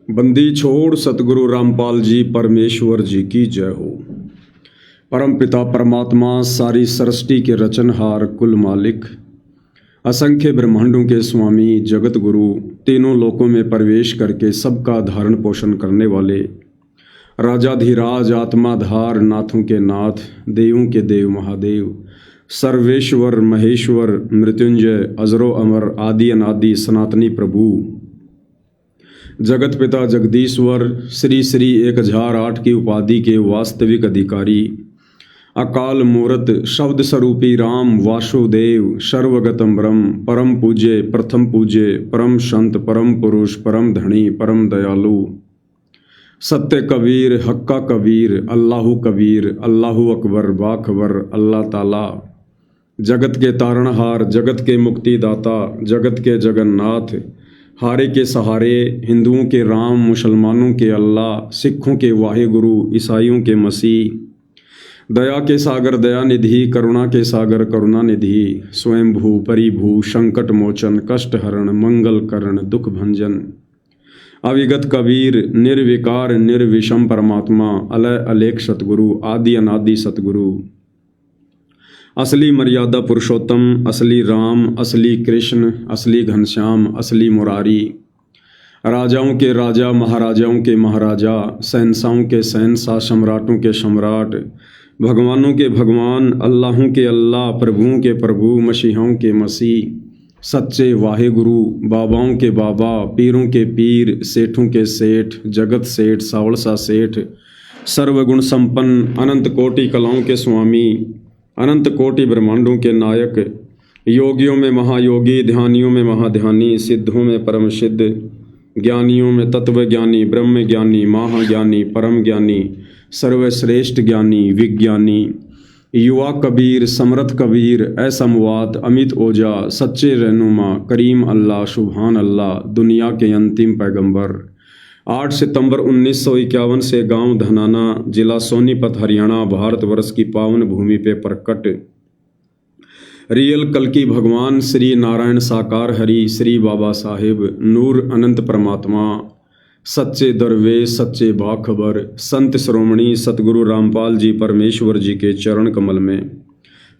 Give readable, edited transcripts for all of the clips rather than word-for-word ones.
बंदी छोड़ सतगुरु रामपाल जी परमेश्वर जी की जय हो। परम पिता परमात्मा सारी सृष्टि के रचनहार कुल मालिक असंख्य ब्रह्मांडों के स्वामी जगत गुरु तीनों लोकों में प्रवेश करके सबका धारण पोषण करने वाले राजाधिराज आत्माधार नाथों के नाथ देवों के देव महादेव सर्वेश्वर महेश्वर मृत्युंजय अजरो अमर आदि अनादि सनातनी प्रभु जगत पिता जगदीश्वर श्री श्री 1008 की उपाधि के वास्तविक अधिकारी अकाल मूर्त शब्द स्वरूपी राम वासुदेव सर्वगतम ब्रह्म परम पूज्य प्रथम पूज्य परम संत परम पुरुष परम धनी परम दयालु सत्य कबीर हक्का कबीर अल्लाहु कबीर अल्लाहु अकबर बाखबर अल्लाह ताला जगत के तारणहार जगत के मुक्तिदाता जगत के जगन्नाथ हारे के सहारे हिंदुओं के राम मुसलमानों के अल्लाह सिखों के वाहेगुरु ईसाइयों के मसीह दया के सागर दया निधि करुणा के सागर करुणा निधि स्वयंभू परिभू संकट मोचन कष्ट हरण मंगल करण दुख भंजन अविगत कबीर निर्विकार निर्विषम परमात्मा अलय अलेख सतगुरु आदि अनादि सतगुरु असली मर्यादा पुरुषोत्तम असली राम असली कृष्ण असली घनश्याम असली मुरारी राजाओं के राजा महाराजाओं के महाराजा शहंशाहों के शहंशाह सम्राटों के सम्राट भगवानों के भगवान अल्लाहों के अल्लाह प्रभुओं के प्रभु मसीहों के मसीह सच्चे वाहेगुरु बाबाओं के बाबा पीरों के पीर सेठों के सेठ जगत सेठ सावलसा सेठ सर्वगुण संपन्न अनंत कोटि कलाओं के स्वामी अनंत कोटि ब्रह्मांडों के नायक योगियों में महायोगी ध्यानियों में महाध्यानी सिद्धों में परम सिद्ध ज्ञानियों में तत्व ज्ञानी ब्रह्म ज्ञानी महाज्ञानी परम ज्ञानी सर्वश्रेष्ठ ज्ञानी विज्ञानी युवा कबीर समर्थ कबीर असमवाद अमित ओझा सच्चे रहनुमा करीम अल्लाह सुभान अल्लाह दुनिया के अंतिम पैगंबर 8 सितंबर 1951 से गांव धनाना जिला सोनीपत हरियाणा भारतवर्ष की पावन भूमि पे प्रकट रियल कल्कि भगवान श्री नारायण साकार हरि श्री बाबा साहेब नूर अनंत परमात्मा सच्चे दरवेश सच्चे बाखबर संत श्रोमणी सतगुरु रामपाल जी परमेश्वर जी के चरण कमल में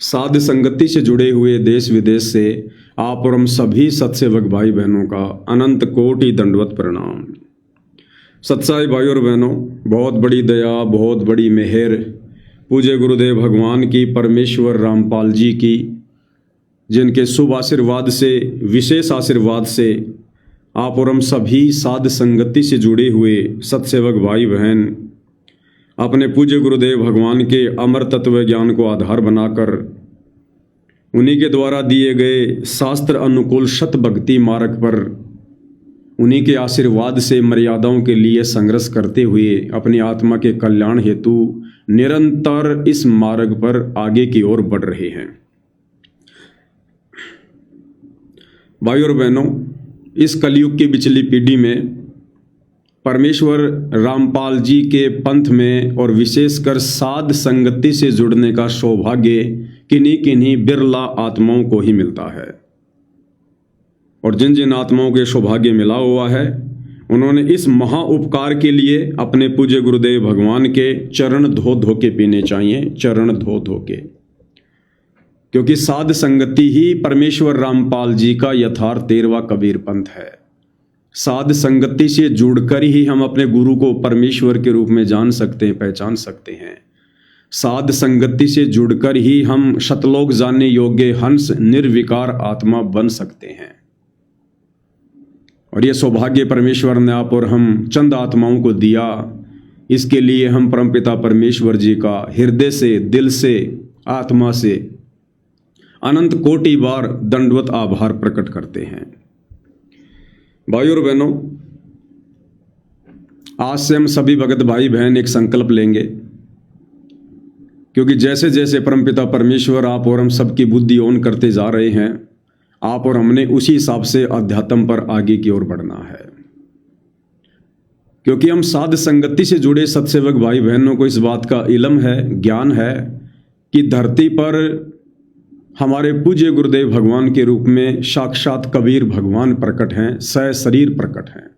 साध संगति से जुड़े हुए देश विदेश से आप और हम सभी सत्सेवक भाई बहनों का अनंत कोटि दंडवत प्रणाम। सत्साई भाई और बहनों, बहुत बड़ी दया बहुत बड़ी मेहर पूज्य गुरुदेव भगवान की परमेश्वर रामपाल जी की जिनके शुभ आशीर्वाद से विशेष आशीर्वाद से आप और हम सभी साध संगति से जुड़े हुए सत्सेवक भाई बहन अपने पूज्य गुरुदेव भगवान के अमर तत्व ज्ञान को आधार बनाकर उन्हीं के द्वारा दिए गए शास्त्र अनुकूल सत भक्ति मार्ग पर उन्हीं के आशीर्वाद से मर्यादाओं के लिए संघर्ष करते हुए अपनी आत्मा के कल्याण हेतु निरंतर इस मार्ग पर आगे की ओर बढ़ रहे हैं। भाई और बहनों, इस कलयुग की बिचली पीढ़ी में परमेश्वर रामपाल जी के पंथ में और विशेषकर साध संगति से जुड़ने का सौभाग्य किन्हीं किन्हीं बिरला आत्माओं को ही मिलता है। और जिन जिन आत्माओं के सौभाग्य मिला हुआ है उन्होंने इस महा उपकार के लिए अपने पूज्य गुरुदेव भगवान के चरण धो धो के पीने चाहिए, चरण धो धो के, क्योंकि साध संगति ही परमेश्वर रामपाल जी का यथार्थ 13वां कबीर पंथ है। साध संगति से जुड़कर ही हम अपने गुरु को परमेश्वर के रूप में जान सकते हैं, पहचान सकते हैं। साध संगति से जुड़कर ही हम शतलोक जानने योग्य हंस निर्विकार आत्मा बन सकते हैं। और ये सौभाग्य परमेश्वर ने आप और हम चंद आत्माओं को दिया। इसके लिए हम परमपिता परमेश्वर जी का हृदय से, दिल से, आत्मा से अनंत कोटि बार दंडवत आभार प्रकट करते हैं। भाई और बहनों, आज से हम सभी भगत भाई बहन एक संकल्प लेंगे, क्योंकि जैसे जैसे परमपिता परमेश्वर आप और हम सबकी बुद्धि ओन करते जा रहे हैं, आप और हमने उसी हिसाब से अध्यात्म पर आगे की ओर बढ़ना है। क्योंकि हम साध संगति से जुड़े सत्सेवक भाई बहनों को इस बात का इल्म है, ज्ञान है कि धरती पर हमारे पूज्य गुरुदेव भगवान के रूप में साक्षात कबीर भगवान प्रकट हैं, सशरीर प्रकट हैं।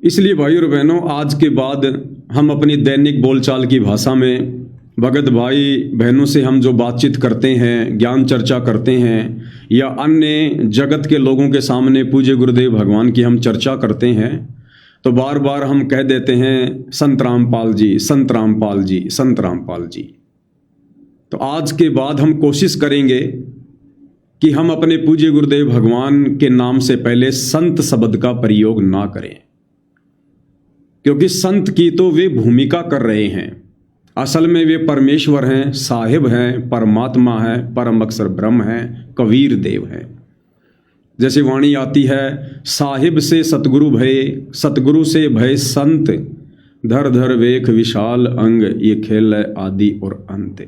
इसलिए भाई और बहनों, आज के बाद हम अपनी दैनिक बोलचाल की भाषा में भगत भाई बहनों से हम जो बातचीत करते हैं, ज्ञान चर्चा करते हैं, या अन्य जगत के लोगों के सामने पूज्य गुरुदेव भगवान की हम चर्चा करते हैं, तो बार बार हम कह देते हैं संत रामपाल जी, संत रामपाल जी, संत रामपाल जी। तो आज के बाद हम कोशिश करेंगे कि हम अपने पूज्य गुरुदेव भगवान के नाम से पहले संत शब्द का प्रयोग ना करें, क्योंकि संत की तो वे भूमिका कर रहे हैं, असल में वे परमेश्वर हैं, साहिब हैं, परमात्मा है, परम अक्षर ब्रह्म हैं, कबीर देव हैं। जैसे वाणी आती है, साहिब से सतगुरु भय, सतगुरु से भय संत, धर धर वेख विशाल अंग, ये खेल है आदि और अंत।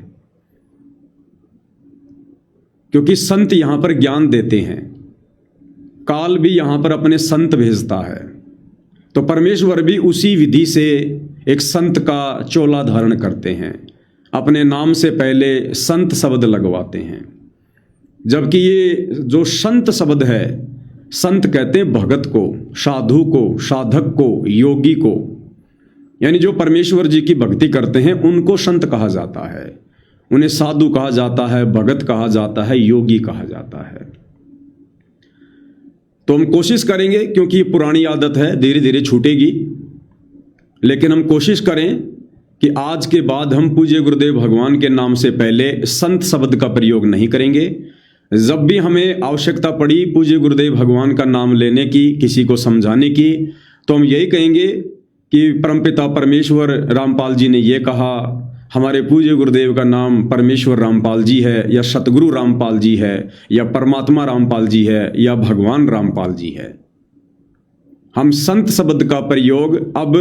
क्योंकि संत यहां पर ज्ञान देते हैं, काल भी यहां पर अपने संत भेजता है, तो परमेश्वर भी उसी विधि से एक संत का चोला धारण करते हैं, अपने नाम से पहले संत शब्द लगवाते हैं। जबकि ये जो संत शब्द है, संत कहते हैं भगत को, साधु को, साधक को, योगी को, यानी जो परमेश्वर जी की भक्ति करते हैं उनको संत कहा जाता है। उन्हें साधु कहा जाता है, भगत कहा जाता है, योगी कहा जाता है। तो हम कोशिश करेंगे, क्योंकि ये पुरानी आदत है, धीरे धीरे छूटेगी, लेकिन हम कोशिश करें कि आज के बाद हम पूज्य गुरुदेव भगवान के नाम से पहले संत शब्द का प्रयोग नहीं करेंगे। जब भी हमें आवश्यकता पड़ी पूज्य गुरुदेव भगवान का नाम लेने की, किसी को समझाने की, तो हम यही कहेंगे कि परमपिता परमेश्वर रामपाल जी ने ये कहा, हमारे पूज्य गुरुदेव का नाम परमेश्वर रामपाल जी है, या सतगुरु रामपाल जी है, या परमात्मा रामपाल जी है, या भगवान रामपाल जी है। हम संत शब्द का प्रयोग अब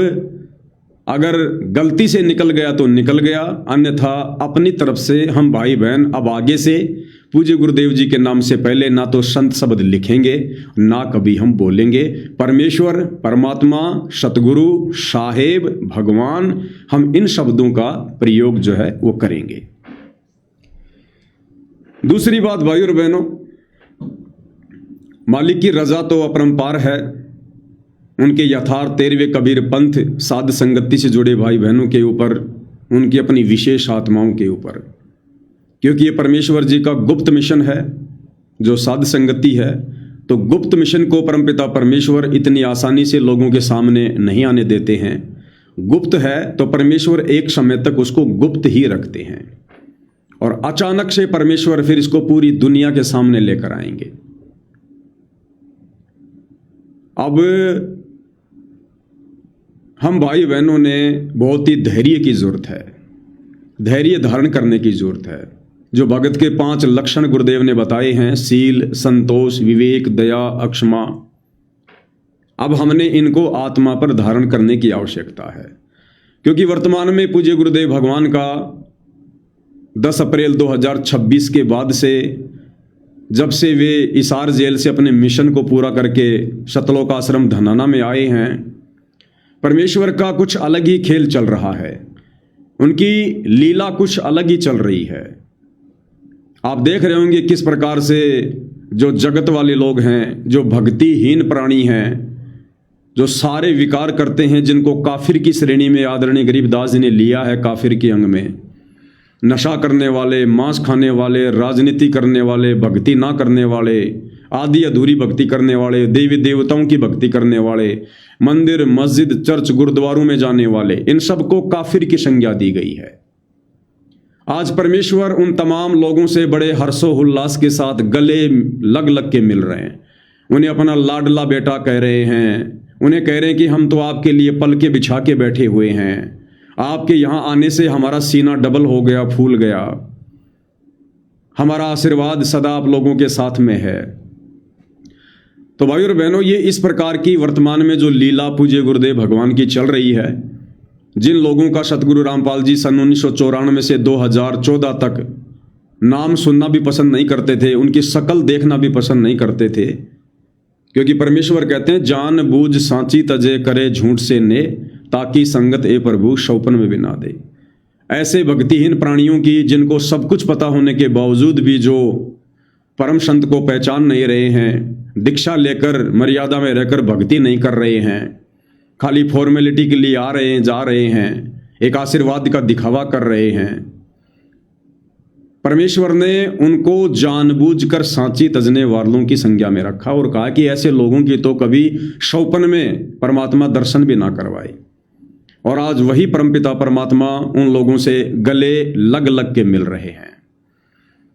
अगर गलती से निकल गया तो निकल गया, अन्यथा अपनी तरफ से हम भाई बहन अब आगे से पूज्य गुरुदेव जी के नाम से पहले ना तो संत शब्द लिखेंगे, ना कभी हम बोलेंगे। परमेश्वर, परमात्मा, सतगुरु, साहेब, भगवान, हम इन शब्दों का प्रयोग जो है वो करेंगे। दूसरी बात भाई और बहनों, मालिक की रजा तो अपरंपार है। उनके यथार्थ 13वें कबीर पंथ साध संगति से जुड़े भाई बहनों के ऊपर, उनकी अपनी विशेष आत्माओं के ऊपर, क्योंकि ये परमेश्वर जी का गुप्त मिशन है जो साध संगति है। तो गुप्त मिशन को परमपिता परमेश्वर इतनी आसानी से लोगों के सामने नहीं आने देते हैं। गुप्त है तो परमेश्वर एक समय तक उसको गुप्त ही रखते हैं, और अचानक से परमेश्वर फिर इसको पूरी दुनिया के सामने लेकर आएंगे। अब हम भाई बहनों ने बहुत ही धैर्य की जरूरत है, धैर्य धारण करने की जरूरत है। जो भगत के 5 लक्षण गुरुदेव ने बताए हैं, शील, संतोष, विवेक, दया, अक्षमा, अब हमने इनको आत्मा पर धारण करने की आवश्यकता है। क्योंकि वर्तमान में पूज्य गुरुदेव भगवान का 10 अप्रैल 2026 के बाद से, जब से वे इसार जेल से अपने मिशन को पूरा करके सतलोक आश्रम धनाना में आए हैं, परमेश्वर का कुछ अलग ही खेल चल रहा है। उनकी लीला कुछ अलग ही चल रही है। आप देख रहे होंगे किस प्रकार से जो जगत वाले लोग हैं, जो भक्तिहीन प्राणी हैं, जो सारे विकार करते हैं, जिनको काफिर की श्रेणी में आदरणीय गरीबदास जी ने लिया है, काफिर के अंग में, नशा करने वाले, मांस खाने वाले, राजनीति करने वाले, भक्ति ना करने वाले, आधी अधूरी भक्ति करने वाले, देवी देवताओं की भक्ति करने वाले, मंदिर, मस्जिद, चर्च, गुरुद्वारों में जाने वाले, इन सबको काफिर की संज्ञा दी गई है। आज परमेश्वर उन तमाम लोगों से बड़े हर्षोल्लास के साथ गले लग लग के मिल रहे हैं। उन्हें अपना लाडला बेटा कह रहे हैं, उन्हें कह रहे हैं कि हम तो आपके लिए पलके बिछा के बैठे हुए हैं, आपके यहाँ आने से हमारा सीना डबल हो गया, फूल गया, हमारा आशीर्वाद सदा आप लोगों के साथ में है। तो भाई और बहनों, ये इस प्रकार की वर्तमान में जो लीला पूज्य गुरुदेव भगवान की चल रही है, जिन लोगों का सतगुरु रामपाल जी सन 1994 से 2014 तक नाम सुनना भी पसंद नहीं करते थे, उनकी शक्ल देखना भी पसंद नहीं करते थे, क्योंकि परमेश्वर कहते हैं जान बूझ सांची तजे करे झूठ से ने, ताकि संगत ए प्रभु सौपन में भी ना दे। ऐसे भक्तिहीन प्राणियों की, जिनको सब कुछ पता होने के बावजूद भी जो परम संत को पहचान नहीं रहे हैं, दीक्षा लेकर मर्यादा में रहकर भक्ति नहीं कर रहे हैं, खाली फॉर्मेलिटी के लिए आ रहे हैं, जा रहे हैं, एक आशीर्वाद का दिखावा कर रहे हैं। परमेश्वर ने उनको जानबूझकर सांची तजने वालों की संज्ञा में रखा और कहा कि ऐसे लोगों की तो कभी शौपन में परमात्मा दर्शन भी ना करवाए। और आज वही परमपिता परमात्मा उन लोगों से गले लग लग के मिल रहे हैं।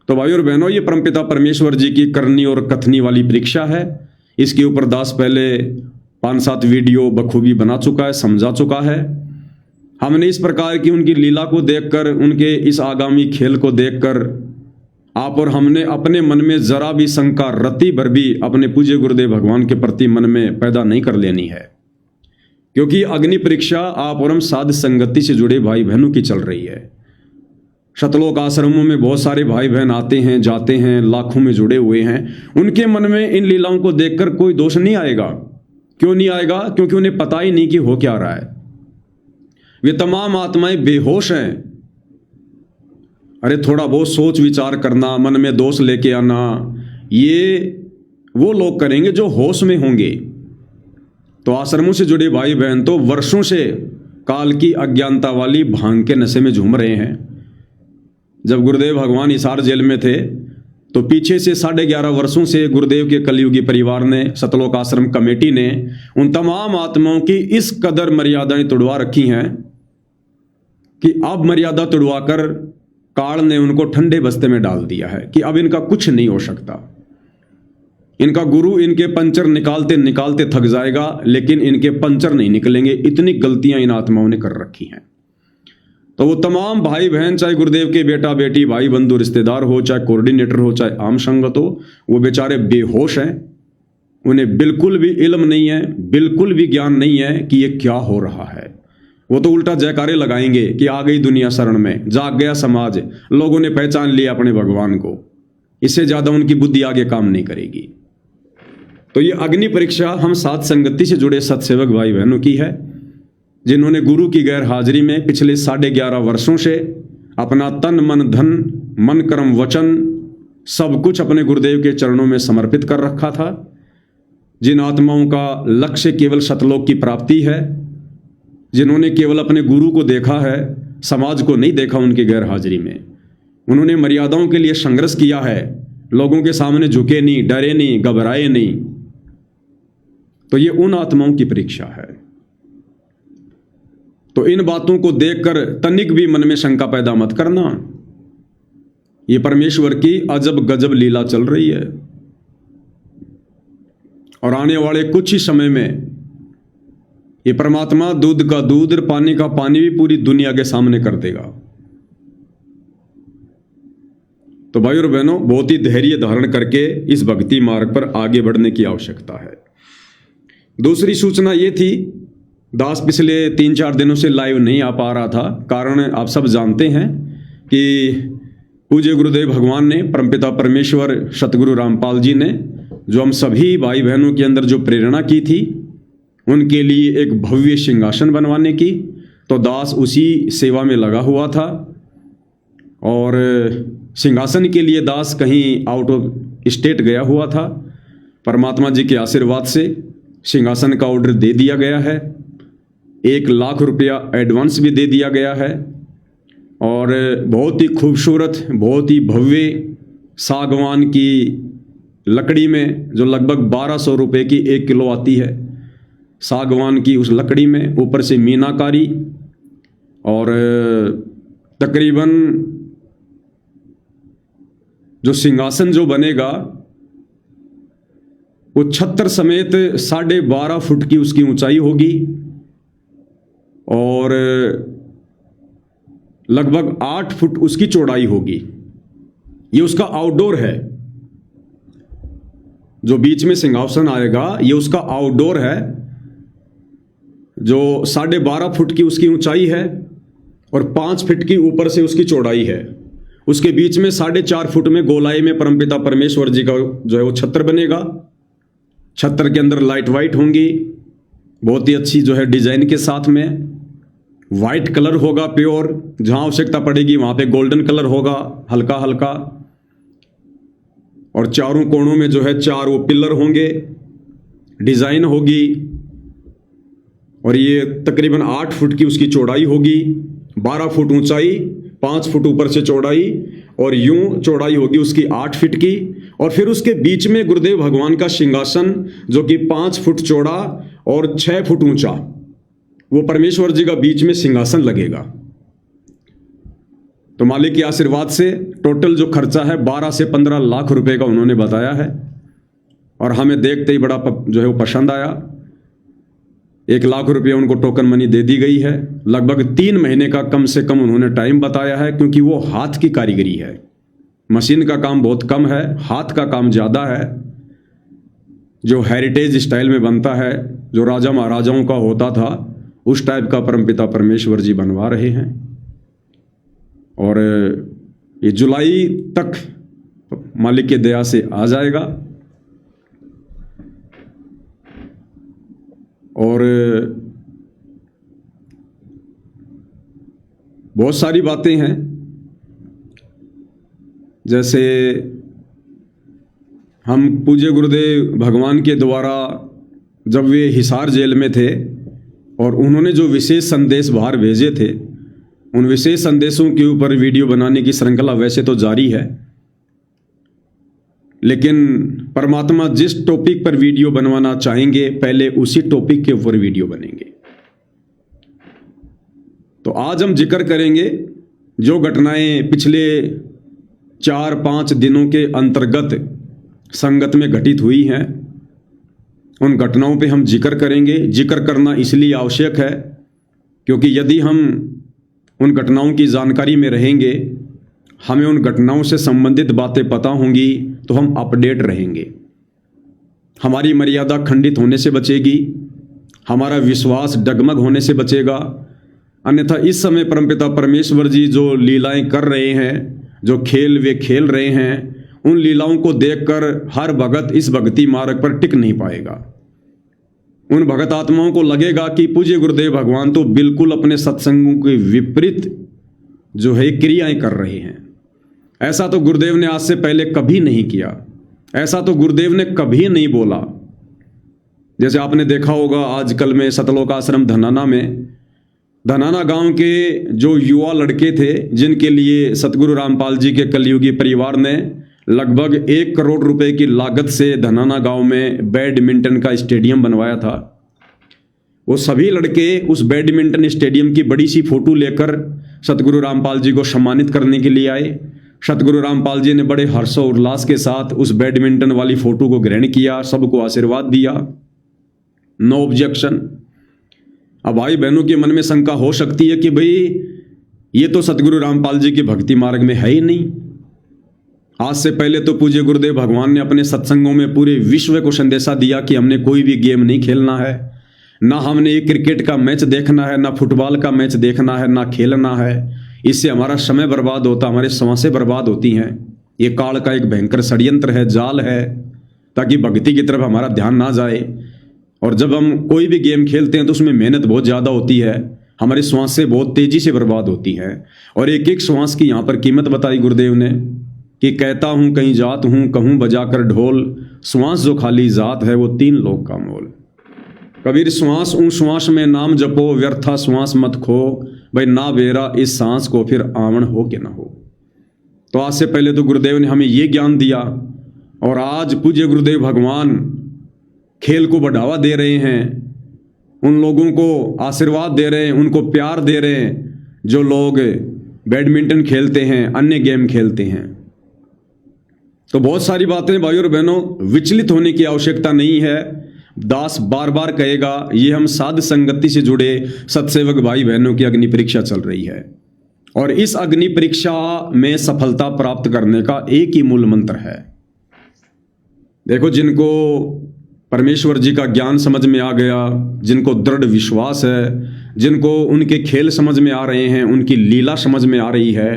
तो भाई और बहनों, ये परमपिता परमेश्वर जी की करनी और कथनी वाली परीक्षा है। इसके ऊपर दास पहले 5-7 वीडियो बखूबी बना चुका है, समझा चुका है। हमने इस प्रकार की उनकी लीला को देखकर, उनके इस आगामी खेल को देखकर आप और हमने अपने मन में जरा भी शंका रत्ती भर भी अपने पूज्य गुरुदेव भगवान के प्रति मन में पैदा नहीं कर लेनी है, क्योंकि अग्नि परीक्षा आप और हम साध संगति से जुड़े भाई बहनों की चल रही है। शतलोक आश्रमों में बहुत सारे भाई बहन आते हैं, जाते हैं, लाखों में जुड़े हुए हैं। उनके मन में इन लीलाओं को देखकर कोई दोष नहीं आएगा। क्यों नहीं आएगा? क्योंकि उन्हें पता ही नहीं कि हो क्या रहा है। वे तमाम आत्माएं बेहोश हैं। अरे थोड़ा बहुत सोच विचार करना, मन में दोष लेके आना, ये वो लोग करेंगे जो होश में होंगे। तो आश्रमों से जुड़े भाई बहन तो वर्षों से काल की अज्ञानता वाली भांग के नशे में झूम रहे हैं। जब गुरुदेव भगवान हिसार जेल में थे तो पीछे से 11.5 वर्षों से गुरुदेव के कलयुगी परिवार ने, सतलोक आश्रम कमेटी ने उन तमाम आत्माओं की इस कदर मर्यादाएं तोड़वा रखी हैं कि अब मर्यादा तोड़वाकर काल ने उनको ठंडे बस्ते में डाल दिया है कि अब इनका कुछ नहीं हो सकता। इनका गुरु इनके पंचर निकालते निकालते थक जाएगा, लेकिन इनके पंचर नहीं निकलेंगे। इतनी गलतियां इन आत्माओं ने कर रखी हैं। तो वो तमाम भाई बहन, चाहे गुरुदेव के बेटा बेटी, भाई बंधु रिश्तेदार हो, चाहे कोऑर्डिनेटर हो, चाहे आम संगत हो, वो बेचारे बेहोश हैं। उन्हें बिल्कुल भी इल्म नहीं है, बिल्कुल भी ज्ञान नहीं है कि ये क्या हो रहा है। वो तो उल्टा जयकारे लगाएंगे कि आ गई दुनिया शरण में, जाग गया समाज, लोगों ने पहचान लिया अपने भगवान को। इससे ज्यादा उनकी बुद्धि आगे काम नहीं करेगी। तो ये अग्नि परीक्षा हम साथ संगति से जुड़े सत्सेवक भाई बहनों की है, जिन्होंने गुरु की गैर हाजिरी में पिछले 11.5 वर्षों से अपना तन मन धन, मन कर्म वचन सब कुछ अपने गुरुदेव के चरणों में समर्पित कर रखा था। जिन आत्माओं का लक्ष्य केवल सतलोक की प्राप्ति है, जिन्होंने केवल अपने गुरु को देखा है, समाज को नहीं देखा उनकी गैर हाजिरी में, उन्होंने मर्यादाओं के लिए संघर्ष किया है, लोगों के सामने झुके नहीं, डरे नहीं, घबराए नहीं। तो ये उन आत्माओं की परीक्षा है। तो इन बातों को देखकर तनिक भी मन में शंका पैदा मत करना। ये परमेश्वर की अजब गजब लीला चल रही है और आने वाले कुछ ही समय में ये परमात्मा दूध का दूध, पानी का पानी भी पूरी दुनिया के सामने कर देगा। तो भाई और बहनों, बहुत ही धैर्य धारण करके इस भक्ति मार्ग पर आगे बढ़ने की आवश्यकता है। दूसरी सूचना ये थी, दास पिछले 3-4 दिनों से लाइव नहीं आ पा रहा था। कारण आप सब जानते हैं कि पूज्य गुरुदेव भगवान ने, परमपिता परमेश्वर सतगुरु रामपाल जी ने जो हम सभी भाई बहनों के अंदर जो प्रेरणा की थी, उनके लिए एक भव्य सिंहासन बनवाने की, तो दास उसी सेवा में लगा हुआ था। और सिंहासन के लिए दास कहीं आउट ऑफ स्टेट गया हुआ था। परमात्मा जी के आशीर्वाद से सिंहासन का ऑर्डर दे दिया गया है, 1 लाख रुपया एडवांस भी दे दिया गया है। और बहुत ही खूबसूरत, बहुत ही भव्य सागवान की लकड़ी में, जो लगभग 1200 रुपये की 1 किलो आती है, सागवान की उस लकड़ी में ऊपर से मीनाकारी, और तकरीबन जो सिंहासन जो बनेगा वो छत्र समेत 12.5 फुट की उसकी ऊंचाई होगी और लगभग 8 फुट उसकी चौड़ाई होगी। ये उसका आउटडोर है। जो बीच में सिंहासन आएगा ये उसका आउटडोर है, जो 12.5 फुट की उसकी ऊंचाई है और 5 फीट की ऊपर से उसकी चौड़ाई है। उसके बीच में 4.5 फुट में गोलाई में परमपिता परमेश्वर जी का जो है वो छत्र बनेगा। छत्र के अंदर लाइट वाइट होंगी, बहुत ही अच्छी जो है डिजाइन के साथ में। वाइट कलर होगा प्योर, जहां आवश्यकता पड़ेगी वहां पे गोल्डन कलर होगा हल्का हल्का। और चारों कोणों में जो है 4 वो पिलर होंगे, डिजाइन होगी। और ये तकरीबन 8 फुट की उसकी चौड़ाई होगी, 12 फुट ऊंचाई, 5 फुट ऊपर से चौड़ाई, और यूं चौड़ाई होगी उसकी 8 फीट की। और फिर उसके बीच में गुरुदेव भगवान का सिंहासन जो कि 5 फुट चौड़ा और 6 फुट ऊंचा, वो परमेश्वर जी का बीच में सिंहासन लगेगा। तो मालिक के आशीर्वाद से टोटल जो खर्चा है 12 से 15 लाख रुपए का उन्होंने बताया है, और हमें देखते ही बड़ा जो है वो पसंद आया। 1 लाख रुपये उनको टोकन मनी दे दी गई है। लगभग 3 महीने का कम से कम उन्होंने टाइम बताया है, क्योंकि वो हाथ की कारीगरी है, मशीन का काम बहुत कम है, हाथ का काम ज़्यादा है। जो हेरिटेज स्टाइल में बनता है, जो राजा महाराजाओं का होता था, उस टाइप का परमपिता परमेश्वर जी बनवा रहे हैं। और ये जुलाई तक मालिक के दया से आ जाएगा। और बहुत सारी बातें हैं, जैसे हम पूज्य गुरुदेव भगवान के द्वारा जब वे हिसार जेल में थे और उन्होंने जो विशेष संदेश बाहर भेजे थे, उन विशेष संदेशों के ऊपर वीडियो बनाने की श्रृंखला वैसे तो जारी है, लेकिन परमात्मा जिस टॉपिक पर वीडियो बनवाना चाहेंगे पहले उसी टॉपिक के ऊपर वीडियो बनेंगे। तो आज हम जिक्र करेंगे जो घटनाएं पिछले 4-5 दिनों के अंतर्गत संगत में घटित हुई हैं, उन घटनाओं पे हम जिक्र करेंगे। जिक्र करना इसलिए आवश्यक है क्योंकि यदि हम उन घटनाओं की जानकारी में रहेंगे, हमें उन घटनाओं से संबंधित बातें पता होंगी, तो हम अपडेट रहेंगे। हमारी मर्यादा खंडित होने से बचेगी, हमारा विश्वास डगमग होने से बचेगा। अन्यथा इस समय परमपिता परमेश्वर जी जो लीलाएं कर रहे हैं, जो खेल वे खेल रहे हैं, उन लीलाओं को देखकर हर भगत इस भक्ति मार्ग पर टिक नहीं पाएगा। उन भगत आत्माओं को लगेगा कि पूज्य गुरुदेव भगवान तो बिल्कुल अपने सत्संगों के विपरीत जो है क्रियाएं कर रहे हैं। ऐसा तो गुरुदेव ने आज से पहले कभी नहीं किया, ऐसा तो गुरुदेव ने कभी नहीं बोला। जैसे आपने देखा होगा आजकल में सतलोक आश्रम धनाना गांव के जो युवा लड़के थे, जिनके लिए सतगुरु रामपाल जी के कलयुगी परिवार ने लगभग 1 करोड़ रुपए की लागत से धनाना गांव में बैडमिंटन का स्टेडियम बनवाया था, वो सभी लड़के उस बैडमिंटन स्टेडियम की बड़ी सी फोटो लेकर सतगुरु रामपाल जी को सम्मानित करने के लिए आए। सतगुरु रामपाल जी ने बड़े हर्षोल्लास के साथ उस बैडमिंटन वाली फोटो को ग्रहण किया, सबको आशीर्वाद दिया, नो ऑब्जेक्शन। अब भाई बहनों के मन में शंका हो सकती है कि भाई ये तो सतगुरु रामपाल जी के भक्ति मार्ग में है ही नहीं। आज से पहले तो पूज्य गुरुदेव भगवान ने अपने सत्संगों में पूरे विश्व को संदेशा दिया कि हमने कोई भी गेम नहीं खेलना है, ना हमने एक क्रिकेट का मैच देखना है, ना फुटबॉल का मैच देखना है, ना खेलना है। इससे हमारा समय बर्बाद होता, हमारे सांसें बर्बाद होती हैं। ये काल का एक भयंकर षड्यंत्र है, जाल है, ताकि भक्ति की तरफ हमारा ध्यान ना जाए। और जब हम कोई भी गेम खेलते हैं तो उसमें मेहनत बहुत ज़्यादा होती है, हमारी सांसें बहुत तेज़ी से बर्बाद होती हैं। और एक एक श्वास की यहाँ पर कीमत बताई गुरुदेव ने कि कहता हूँ कहीं जात हूँ, कहूँ बजा कर ढोल, श्वास जो खाली जात है वो 3 लोक का मोल। कबीर श्वास ऊँ श्वास में नाम जपो, व्यर्था श्वास मत खो, भाई ना बेरा इस सांस को फिर आवन हो के ना हो। तो आज से पहले तो गुरुदेव ने हमें ये ज्ञान दिया, और आज पूज्य गुरुदेव भगवान खेल को बढ़ावा दे रहे हैं, उन लोगों को आशीर्वाद दे रहे हैं, उनको प्यार दे रहे हैं जो लोग बैडमिंटन खेलते हैं, अन्य गेम खेलते हैं। तो बहुत सारी बातें भाई और बहनों, विचलित होने की आवश्यकता नहीं है। दास बार बार कहेगा, ये हम साध संगति से जुड़े सत्सेवक भाई बहनों की अग्नि परीक्षा चल रही है, और इस अग्नि परीक्षा में सफलता प्राप्त करने का एक ही मूल मंत्र है। देखो, जिनको परमेश्वर जी का ज्ञान समझ में आ गया, जिनको दृढ़ विश्वास है, जिनको उनके खेल समझ में आ रहे हैं, उनकी लीला समझ में आ रही है,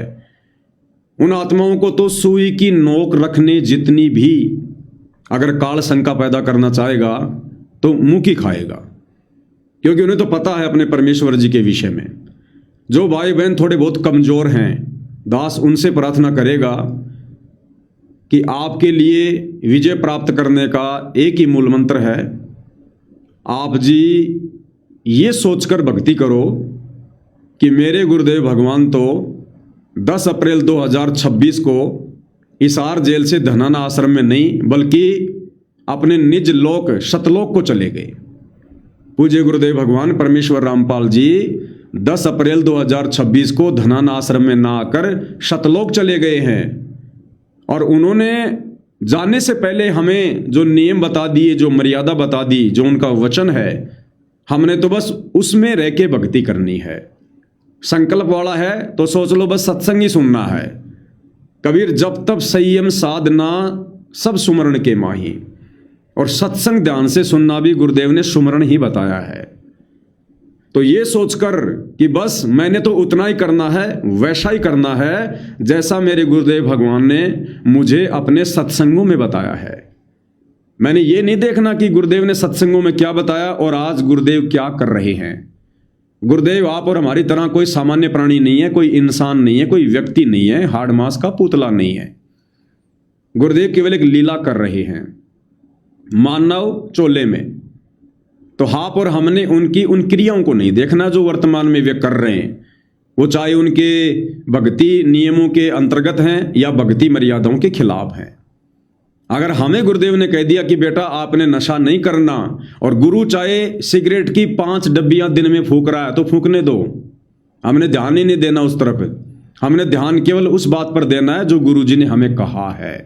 उन आत्माओं को तो सुई की नोक रखने जितनी भी अगर काल शंका पैदा करना चाहेगा तो मुंह की खाएगा, क्योंकि उन्हें तो पता है अपने परमेश्वर जी के विषय में। जो भाई बहन थोड़े बहुत कमजोर हैं, दास उनसे प्रार्थना करेगा कि आपके लिए विजय प्राप्त करने का एक ही मूल मंत्र है, आप जी ये सोचकर भक्ति करो कि मेरे गुरुदेव भगवान तो 10 अप्रैल 2026 को हिसार जेल से धनाना आश्रम में नहीं बल्कि अपने निज लोक सतलोक को चले गए। पूज्य गुरुदेव भगवान परमेश्वर रामपाल जी 10 अप्रैल 2026 को धनाना आश्रम में ना आकर सतलोक चले गए हैं और उन्होंने जाने से पहले हमें जो नियम बता दिए, जो मर्यादा बता दी, जो उनका वचन है, हमने तो बस उसमें रह के भक्ति करनी है। संकल्प वाला है तो सोच लो बस सत्संग ही सुनना है। कबीर जब तब संयम साधना सब सुमरण के माही, और सत्संग ध्यान से सुनना भी गुरुदेव ने सुमरण ही बताया है। तो ये सोचकर कि बस मैंने तो उतना ही करना है, वैसा ही करना है जैसा मेरे गुरुदेव भगवान ने मुझे अपने सत्संगों में बताया है। मैंने ये नहीं देखना कि गुरुदेव ने सत्संगों में क्या बताया और आज गुरुदेव क्या कर रहे हैं। गुरुदेव आप और हमारी तरह कोई सामान्य प्राणी नहीं है, कोई इंसान नहीं है, कोई व्यक्ति नहीं है, हाड़ मांस का पुतला नहीं है। गुरुदेव केवल एक लीला कर रहे हैं मानव चोले में। तो आप और हमने उनकी उन क्रियाओं को नहीं देखना जो वर्तमान में वे कर रहे हैं, वो चाहे उनके भक्ति नियमों के अंतर्गत हैं या भक्ति मर्यादाओं के खिलाफ हैं। अगर हमें गुरुदेव ने कह दिया कि बेटा आपने नशा नहीं करना, और गुरु चाहे सिगरेट की 5 डब्बियां दिन में फूंक रहा है तो फूंकने दो, हमने ध्यान ही नहीं देना उस तरफ। हमने ध्यान केवल उस बात पर देना है जो गुरु जी ने हमें कहा है,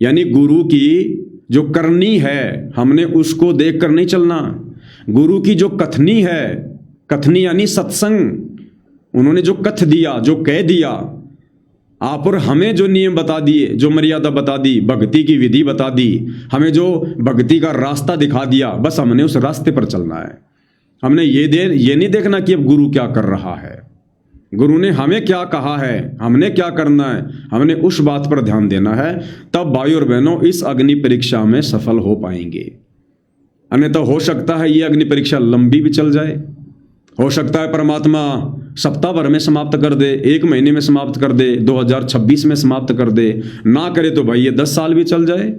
यानी गुरु की जो करनी है हमने उसको देख कर नहीं चलना। गुरु की जो कथनी है, कथनी यानी सत्संग, उन्होंने जो कथ दिया, जो कह दिया, आप और हमें जो नियम बता दिए, जो मर्यादा बता दी, भक्ति की विधि बता दी, हमें जो भक्ति का रास्ता दिखा दिया, बस हमने उस रास्ते पर चलना है। हमने ये नहीं देखना कि अब गुरु क्या कर रहा है, गुरु ने हमें क्या कहा है, हमने क्या करना है, हमने उस बात पर ध्यान देना है। तब भाई और बहनों इस अग्नि परीक्षा में सफल हो पाएंगे। अन्यथा हो सकता है ये अग्नि परीक्षा लंबी भी चल जाए, हो सकता है परमात्मा सप्ताह भर में समाप्त कर दे, 1 महीने में समाप्त कर दे, 2026 में समाप्त कर दे, ना करे तो भाई ये 10 साल भी चल जाए।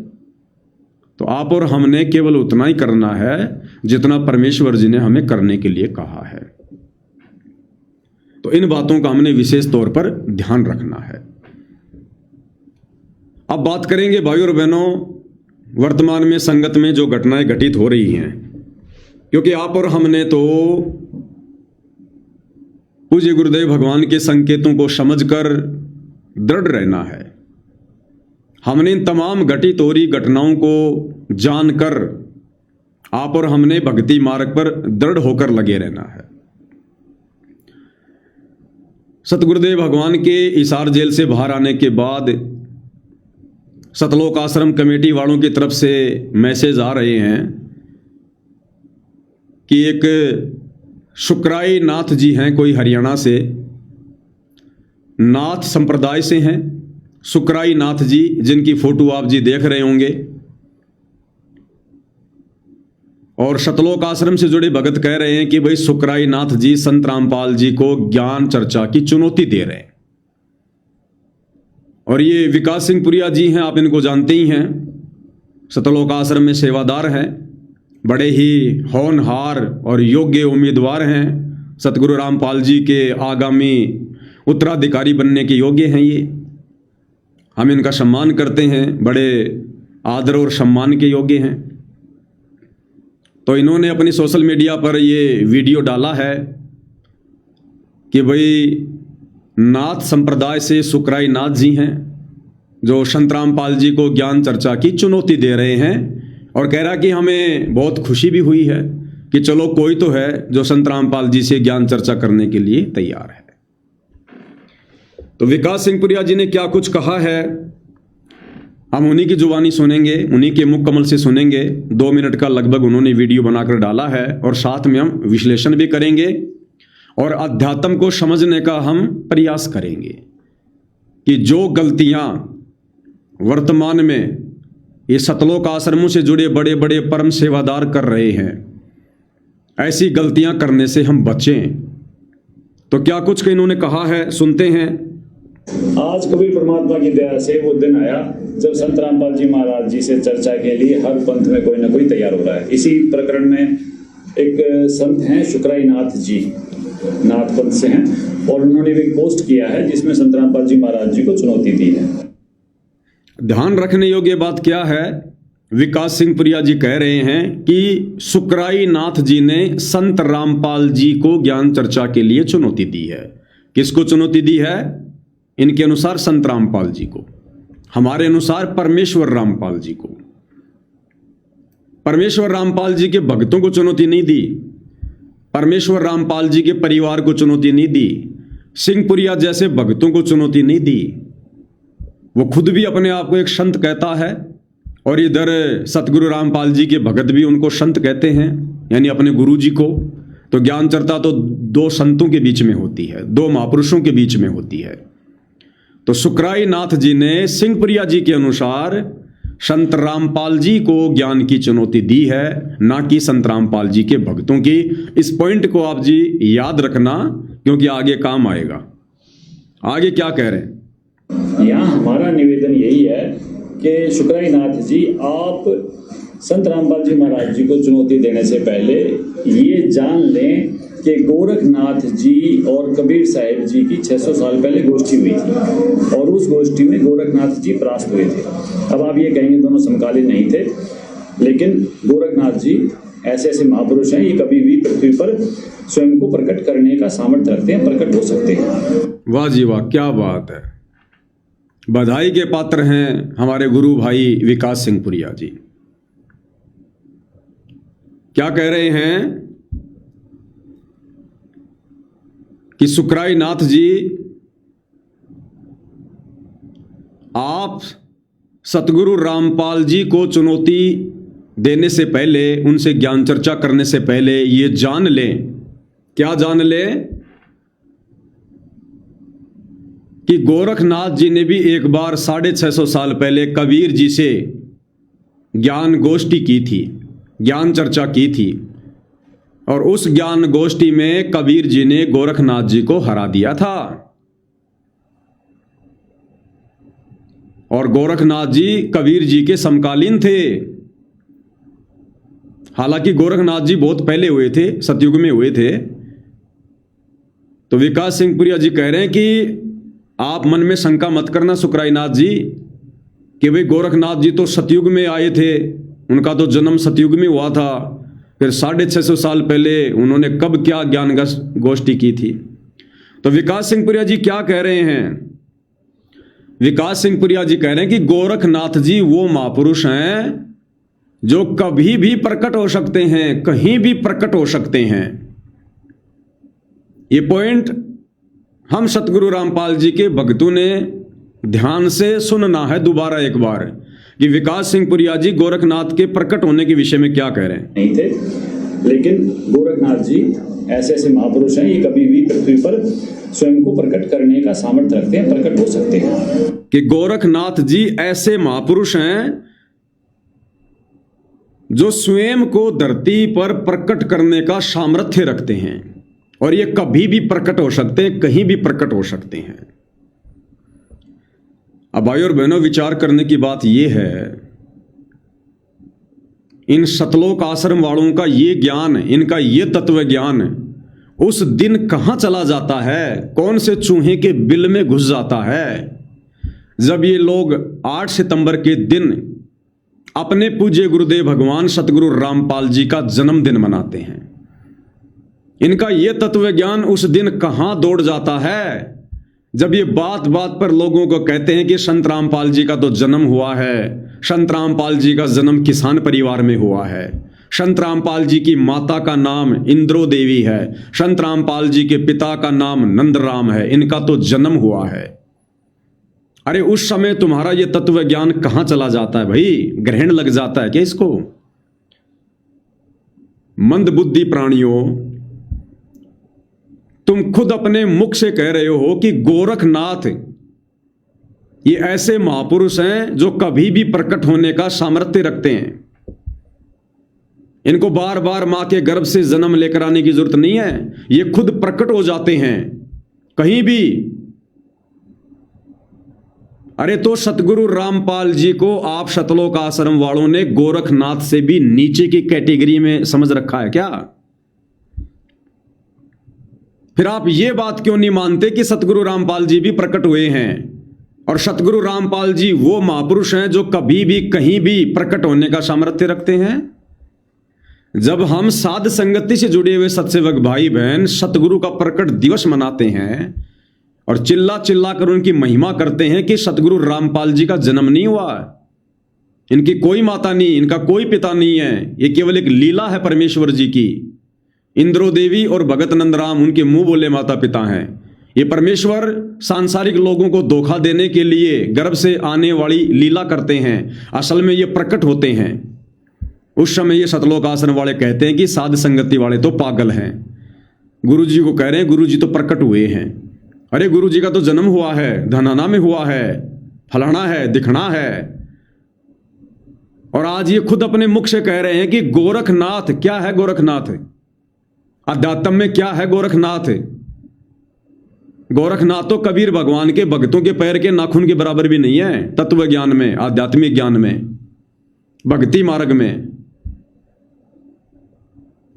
तो आप और हमने केवल उतना ही करना है जितना परमेश्वर जी ने हमें करने के लिए कहा है। तो इन बातों का हमने विशेष तौर पर ध्यान रखना है। अब बात करेंगे भाई और बहनों वर्तमान में संगत में जो घटनाएं घटित हो रही हैं, क्योंकि आप और हमने तो पूज्य गुरुदेव भगवान के संकेतों को समझकर दृढ़ रहना है। हमने इन तमाम घटित हो रही घटनाओं को जानकर आप और हमने भक्ति मार्ग पर दृढ़ होकर लगे रहना है। सतगुरुदेव भगवान के हिसार जेल से बाहर आने के बाद सतलोक आश्रम कमेटी वालों की तरफ से मैसेज आ रहे हैं कि एक शुक्राई नाथ जी हैं, कोई हरियाणा से, नाथ संप्रदाय से हैं, शुक्राई नाथ जी, जिनकी फोटो आप जी देख रहे होंगे। और सतलोक आश्रम से जुड़े भगत कह रहे हैं कि भाई शुक्राई नाथ जी संत रामपाल जी को ज्ञान चर्चा की चुनौती दे रहे हैं। और ये विकास सिंह पुरिया जी हैं, आप इनको जानते ही हैं, सतलोक आश्रम में सेवादार हैं, बड़े ही होनहार और योग्य उम्मीदवार हैं, सतगुरु रामपाल जी के आगामी उत्तराधिकारी बनने के योग्य हैं। ये हम इनका सम्मान करते हैं, बड़े आदर और सम्मान के योग्य हैं। तो इन्होंने अपनी सोशल मीडिया पर ये वीडियो डाला है कि भाई नाथ संप्रदाय से शुक्राई नाथ जी हैं जो संत रामपाल जी को ज्ञान चर्चा की चुनौती दे रहे हैं, और कह रहा कि हमें बहुत खुशी भी हुई है कि चलो कोई तो है जो संत रामपाल जी से ज्ञान चर्चा करने के लिए तैयार है। तो विकास सिंह पुरिया जी ने क्या कुछ कहा है हम उन्हीं की जुबानी सुनेंगे, उन्हीं के मुख कमल से सुनेंगे। 2 मिनट का लगभग उन्होंने वीडियो बनाकर डाला है, और साथ में हम विश्लेषण भी करेंगे और अध्यात्म को समझने का हम प्रयास करेंगे कि जो गलतियां वर्तमान में ये सतलोक आश्रमों से जुड़े बड़े बड़े परम सेवादार कर रहे हैं, ऐसी गलतियां करने से हम बचें। तो क्या कुछ इन्होंने कहा है, सुनते हैं। आज कभी परमात्मा की दया से वो दिन आया जब संत रामपाल जी महाराज जी से चर्चा के लिए हर पंथ में कोई ना कोई तैयार हो रहा है। इसी प्रकरण में एक संत हैं शुक्राई नाथ जी, नाथ पंथ से हैं, और उन्होंने भी एक पोस्ट किया है जिसमें संत रामपाल जी महाराज जी को चुनौती दी है। ध्यान रखने योग्य बात क्या है, विकास सिंह पुरिया जी कह रहे हैं कि शुक्राई नाथ जी ने संत रामपाल जी को ज्ञान चर्चा के लिए चुनौती दी है। किसको चुनौती दी है? इनके अनुसार संत रामपाल जी को, हमारे अनुसार परमेश्वर रामपाल जी को। परमेश्वर रामपाल जी के भक्तों को चुनौती नहीं दी, परमेश्वर रामपाल जी के परिवार को चुनौती नहीं दी, सिंहपुरिया जैसे भक्तों को चुनौती नहीं दी। वो खुद भी अपने आप को एक संत कहता है और इधर सतगुरु रामपाल जी के भगत भी उनको संत कहते हैं, यानी अपने गुरु जी को। तो ज्ञान चर्चा तो दो संतों के बीच में होती है, दो महापुरुषों के बीच में होती है। तो शुक्राई नाथ जी ने सिंहपुरिया जी के अनुसार संत रामपाल जी को ज्ञान की चुनौती दी है, ना कि संत रामपाल जी के भक्तों की। इस पॉइंट को आप जी याद रखना, क्योंकि आगे काम आएगा। आगे क्या कह रहे हैं? यहाँ हमारा निवेदन यही है कि शुक्राई नाथ जी, आप संत रामपाल जी महाराज जी को चुनौती देने से पहले ये जान लें कि गोरखनाथ जी और कबीर साहिब जी की 600 साल पहले गोष्ठी हुई थी और उस गोष्ठी में गोरखनाथ जी परास्त हुए थे। अब आप ये कहेंगे दोनों समकालीन नहीं थे, लेकिन गोरखनाथ जी ऐसे ऐसे महापुरुष हैं, ये कभी भी पृथ्वी पर स्वयं को प्रकट करने का सामर्थ्य रखते हैं, प्रकट हो सकते हैं। वाह जी वाह, क्या बात है। बधाई के पात्र हैं हमारे गुरु भाई विकास सिंह पुरिया जी। क्या कह रहे हैं कि शुक्राई नाथ जी, आप सतगुरु रामपाल जी को चुनौती देने से पहले, उनसे ज्ञान चर्चा करने से पहले ये जान लें। क्या जान लें? कि गोरखनाथ जी ने भी एक बार 650 साल पहले कबीर जी से ज्ञान गोष्ठी की थी, ज्ञान चर्चा की थी, और उस ज्ञान गोष्ठी में कबीर जी ने गोरखनाथ जी को हरा दिया था। और गोरखनाथ जी कबीर जी के समकालीन थे। हालांकि गोरखनाथ जी बहुत पहले हुए थे, सतयुग में हुए थे। तो विकास सिंह पुरिया जी कह रहे हैं कि आप मन में शंका मत करना शुक्राई नाथ जी, कि भाई गोरखनाथ जी तो सतयुग में आए थे, उनका तो जन्म सतयुग में हुआ था, फिर 650 साल पहले उन्होंने कब क्या ज्ञान गोष्ठी की थी। तो विकास सिंह पुरिया जी क्या कह रहे हैं? विकास सिंह पुरिया जी कह रहे हैं कि गोरखनाथ जी वो महापुरुष हैं जो कभी भी प्रकट हो सकते हैं, कहीं भी प्रकट हो सकते हैं। ये पॉइंट हम सतगुरु रामपाल जी के भक्तों ने ध्यान से सुनना है दोबारा एक बार, कि विकास सिंह पुरिया जी गोरखनाथ के प्रकट होने के विषय में क्या कह रहे हैं। नहीं थे, लेकिन गोरखनाथ जी ऐसे ऐसे महापुरुष हैं, ये कभी भी पृथ्वी पर स्वयं को प्रकट करने का सामर्थ्य रखते हैं, प्रकट हो सकते हैं। कि गोरखनाथ जी ऐसे महापुरुष हैं जो स्वयं को धरती पर प्रकट करने का सामर्थ्य रखते हैं, और ये कभी भी प्रकट हो सकते हैं, कहीं भी प्रकट हो सकते हैं। अब भाई और बहनों, विचार करने की बात यह है, इन सतलोक आश्रम वालों का ये ज्ञान, इनका ये तत्व ज्ञान उस दिन कहां चला जाता है, कौन से चूहे के बिल में घुस जाता है, जब ये लोग 8 सितंबर के दिन अपने पूज्य गुरुदेव भगवान सतगुरु रामपाल जी का जन्मदिन मनाते हैं। इनका ये तत्व ज्ञान उस दिन कहां दौड़ जाता है, जब ये बात बात पर लोगों को कहते हैं कि संत रामपाल जी का तो जन्म हुआ है, संत रामपाल जी का जन्म किसान परिवार में हुआ है, संत रामपाल जी की माता का नाम इंद्रो देवी है, संत रामपाल जी के पिता का नाम नंदराम है, इनका तो जन्म हुआ है। अरे उस समय तुम्हारा ये तत्व ज्ञान कहां चला जाता है भाई? ग्रहण लग जाता है क्या इसको? मंदबुद्धि प्राणियों, तुम खुद अपने मुख से कह रहे हो कि गोरखनाथ ये ऐसे महापुरुष हैं जो कभी भी प्रकट होने का सामर्थ्य रखते हैं। इनको बार बार मां के गर्भ से जन्म लेकर आने की जरूरत नहीं है, ये खुद प्रकट हो जाते हैं कहीं भी। अरे तो सतगुरु रामपाल जी को आप सतलोक आश्रम वालों ने गोरखनाथ से भी नीचे की कैटेगरी में समझ रखा है क्या? फिर आप ये बात क्यों नहीं मानते कि सतगुरु रामपाल जी भी प्रकट हुए हैं? और सतगुरु रामपाल जी वो महापुरुष हैं जो कभी भी कहीं भी प्रकट होने का सामर्थ्य रखते हैं। जब हम साध संगति से जुड़े हुए सत्सेवक भाई बहन सतगुरु का प्रकट दिवस मनाते हैं और चिल्ला चिल्ला कर उनकी महिमा करते हैं कि सतगुरु रामपाल जी का जन्म नहीं हुआ, इनकी कोई माता नहीं, इनका कोई पिता नहीं है, ये केवल एक लीला है परमेश्वर जी की। इंद्रो देवी और भगत नंदराम उनके मुंह बोले माता पिता हैं। ये परमेश्वर सांसारिक लोगों को धोखा देने के लिए गर्भ से आने वाली लीला करते हैं, असल में ये प्रकट होते हैं। उस समय ये सतलोक आश्रम वाले कहते हैं कि साध संगति वाले तो पागल हैं, गुरु जी को कह रहे हैं गुरु जी तो प्रकट हुए हैं। अरे गुरु जी का तो जन्म हुआ है, धनाना में हुआ है, फलाना है, दिखना है। और आज ये खुद अपने मुख से कह रहे हैं कि गोरखनाथ क्या है, गोरखनाथ अध्यात्म में क्या है गोरखनाथ? गोरखनाथ तो कबीर भगवान के भक्तों के पैर के नाखून के बराबर भी नहीं है तत्व ज्ञान में, आध्यात्मिक ज्ञान में, भक्ति मार्ग में।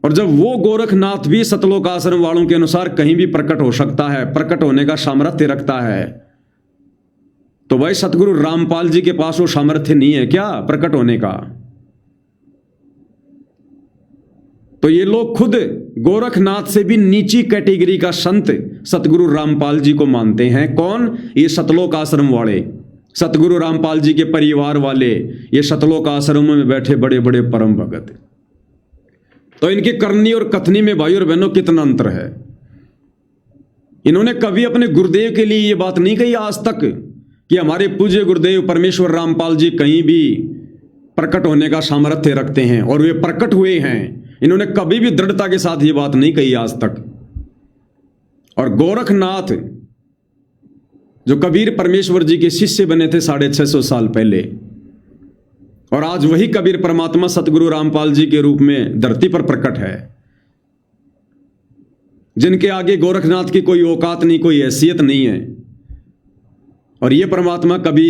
और जब वो गोरखनाथ भी सतलोक आश्रम वालों के अनुसार कहीं भी प्रकट हो सकता है, प्रकट होने का सामर्थ्य रखता है, तो भाई सतगुरु रामपाल जी के पास वो सामर्थ्य नहीं है क्या प्रकट होने का? तो ये लोग खुद गोरखनाथ से भी नीची कैटेगरी का संत सतगुरु रामपाल जी को मानते हैं। कौन? ये सतलोक आश्रम वाले, सतगुरु रामपाल जी के परिवार वाले, ये सतलोक आश्रमों में बैठे बड़े बड़े परम भगत। तो इनकी करनी और कथनी में भाई और बहनों कितना अंतर है। इन्होंने कभी अपने गुरुदेव के लिए ये बात नहीं कही आज तक कि हमारे पूज्य गुरुदेव परमेश्वर रामपाल जी कहीं भी प्रकट होने का सामर्थ्य रखते हैं, और वे प्रकट हुए हैं। इन्होंने कभी भी दृढ़ता के साथ ये बात नहीं कही आज तक। और गोरखनाथ जो कबीर परमेश्वर जी के शिष्य बने थे 650 साल पहले, और आज वही कबीर परमात्मा सतगुरु रामपाल जी के रूप में धरती पर प्रकट है, जिनके आगे गोरखनाथ की कोई औकात नहीं, कोई हैसियत नहीं है। और ये परमात्मा कभी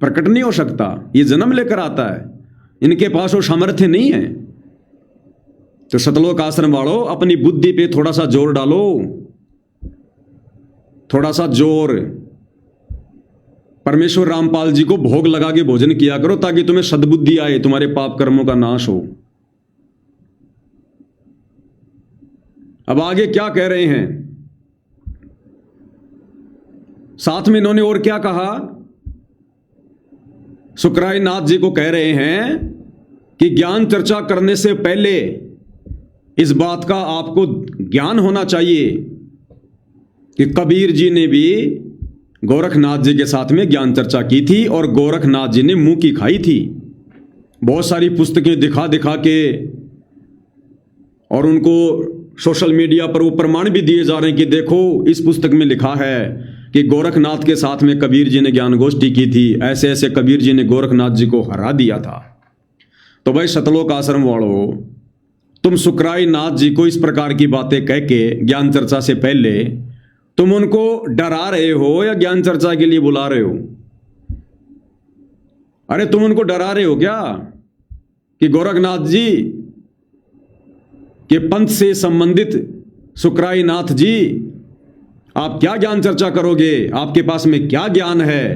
प्रकट नहीं हो सकता, ये जन्म लेकर आता है, इनके पास वो सामर्थ्य नहीं है। तो सतलोक आश्रम वालों अपनी बुद्धि पे थोड़ा सा जोर डालो, थोड़ा सा जोर। परमेश्वर रामपाल जी को भोग लगा के भोजन किया करो ताकि तुम्हें सद्बुद्धि आए, तुम्हारे पाप कर्मों का नाश हो। अब आगे क्या कह रहे हैं, साथ में इन्होंने और क्या कहा? सुकराई नाथ जी को कह रहे हैं कि ज्ञान चर्चा करने से पहले इस बात का आपको ज्ञान होना चाहिए कि कबीर जी ने भी गोरखनाथ जी के साथ में ज्ञान चर्चा की थी, और गोरखनाथ जी ने मुंह की खाई थी। बहुत सारी पुस्तकें दिखा दिखा के, और उनको सोशल मीडिया पर वो प्रमाण भी दिए जा रहे हैं कि देखो इस पुस्तक में लिखा है कि गोरखनाथ के साथ में कबीर जी ने ज्ञान गोष्ठी की थी, ऐसे ऐसे कबीर जी ने गोरखनाथ जी को हरा दिया था। तो भाई सतलोक आश्रम वालों, तुम सुकराई नाथ जी को इस प्रकार की बातें कह के ज्ञान चर्चा से पहले तुम उनको डरा रहे हो या ज्ञान चर्चा के लिए बुला रहे हो? अरे तुम उनको डरा रहे हो क्या कि गोरखनाथ जी के पंथ से संबंधित सुकराई नाथ जी आप क्या ज्ञान चर्चा करोगे? आपके पास में क्या ज्ञान है?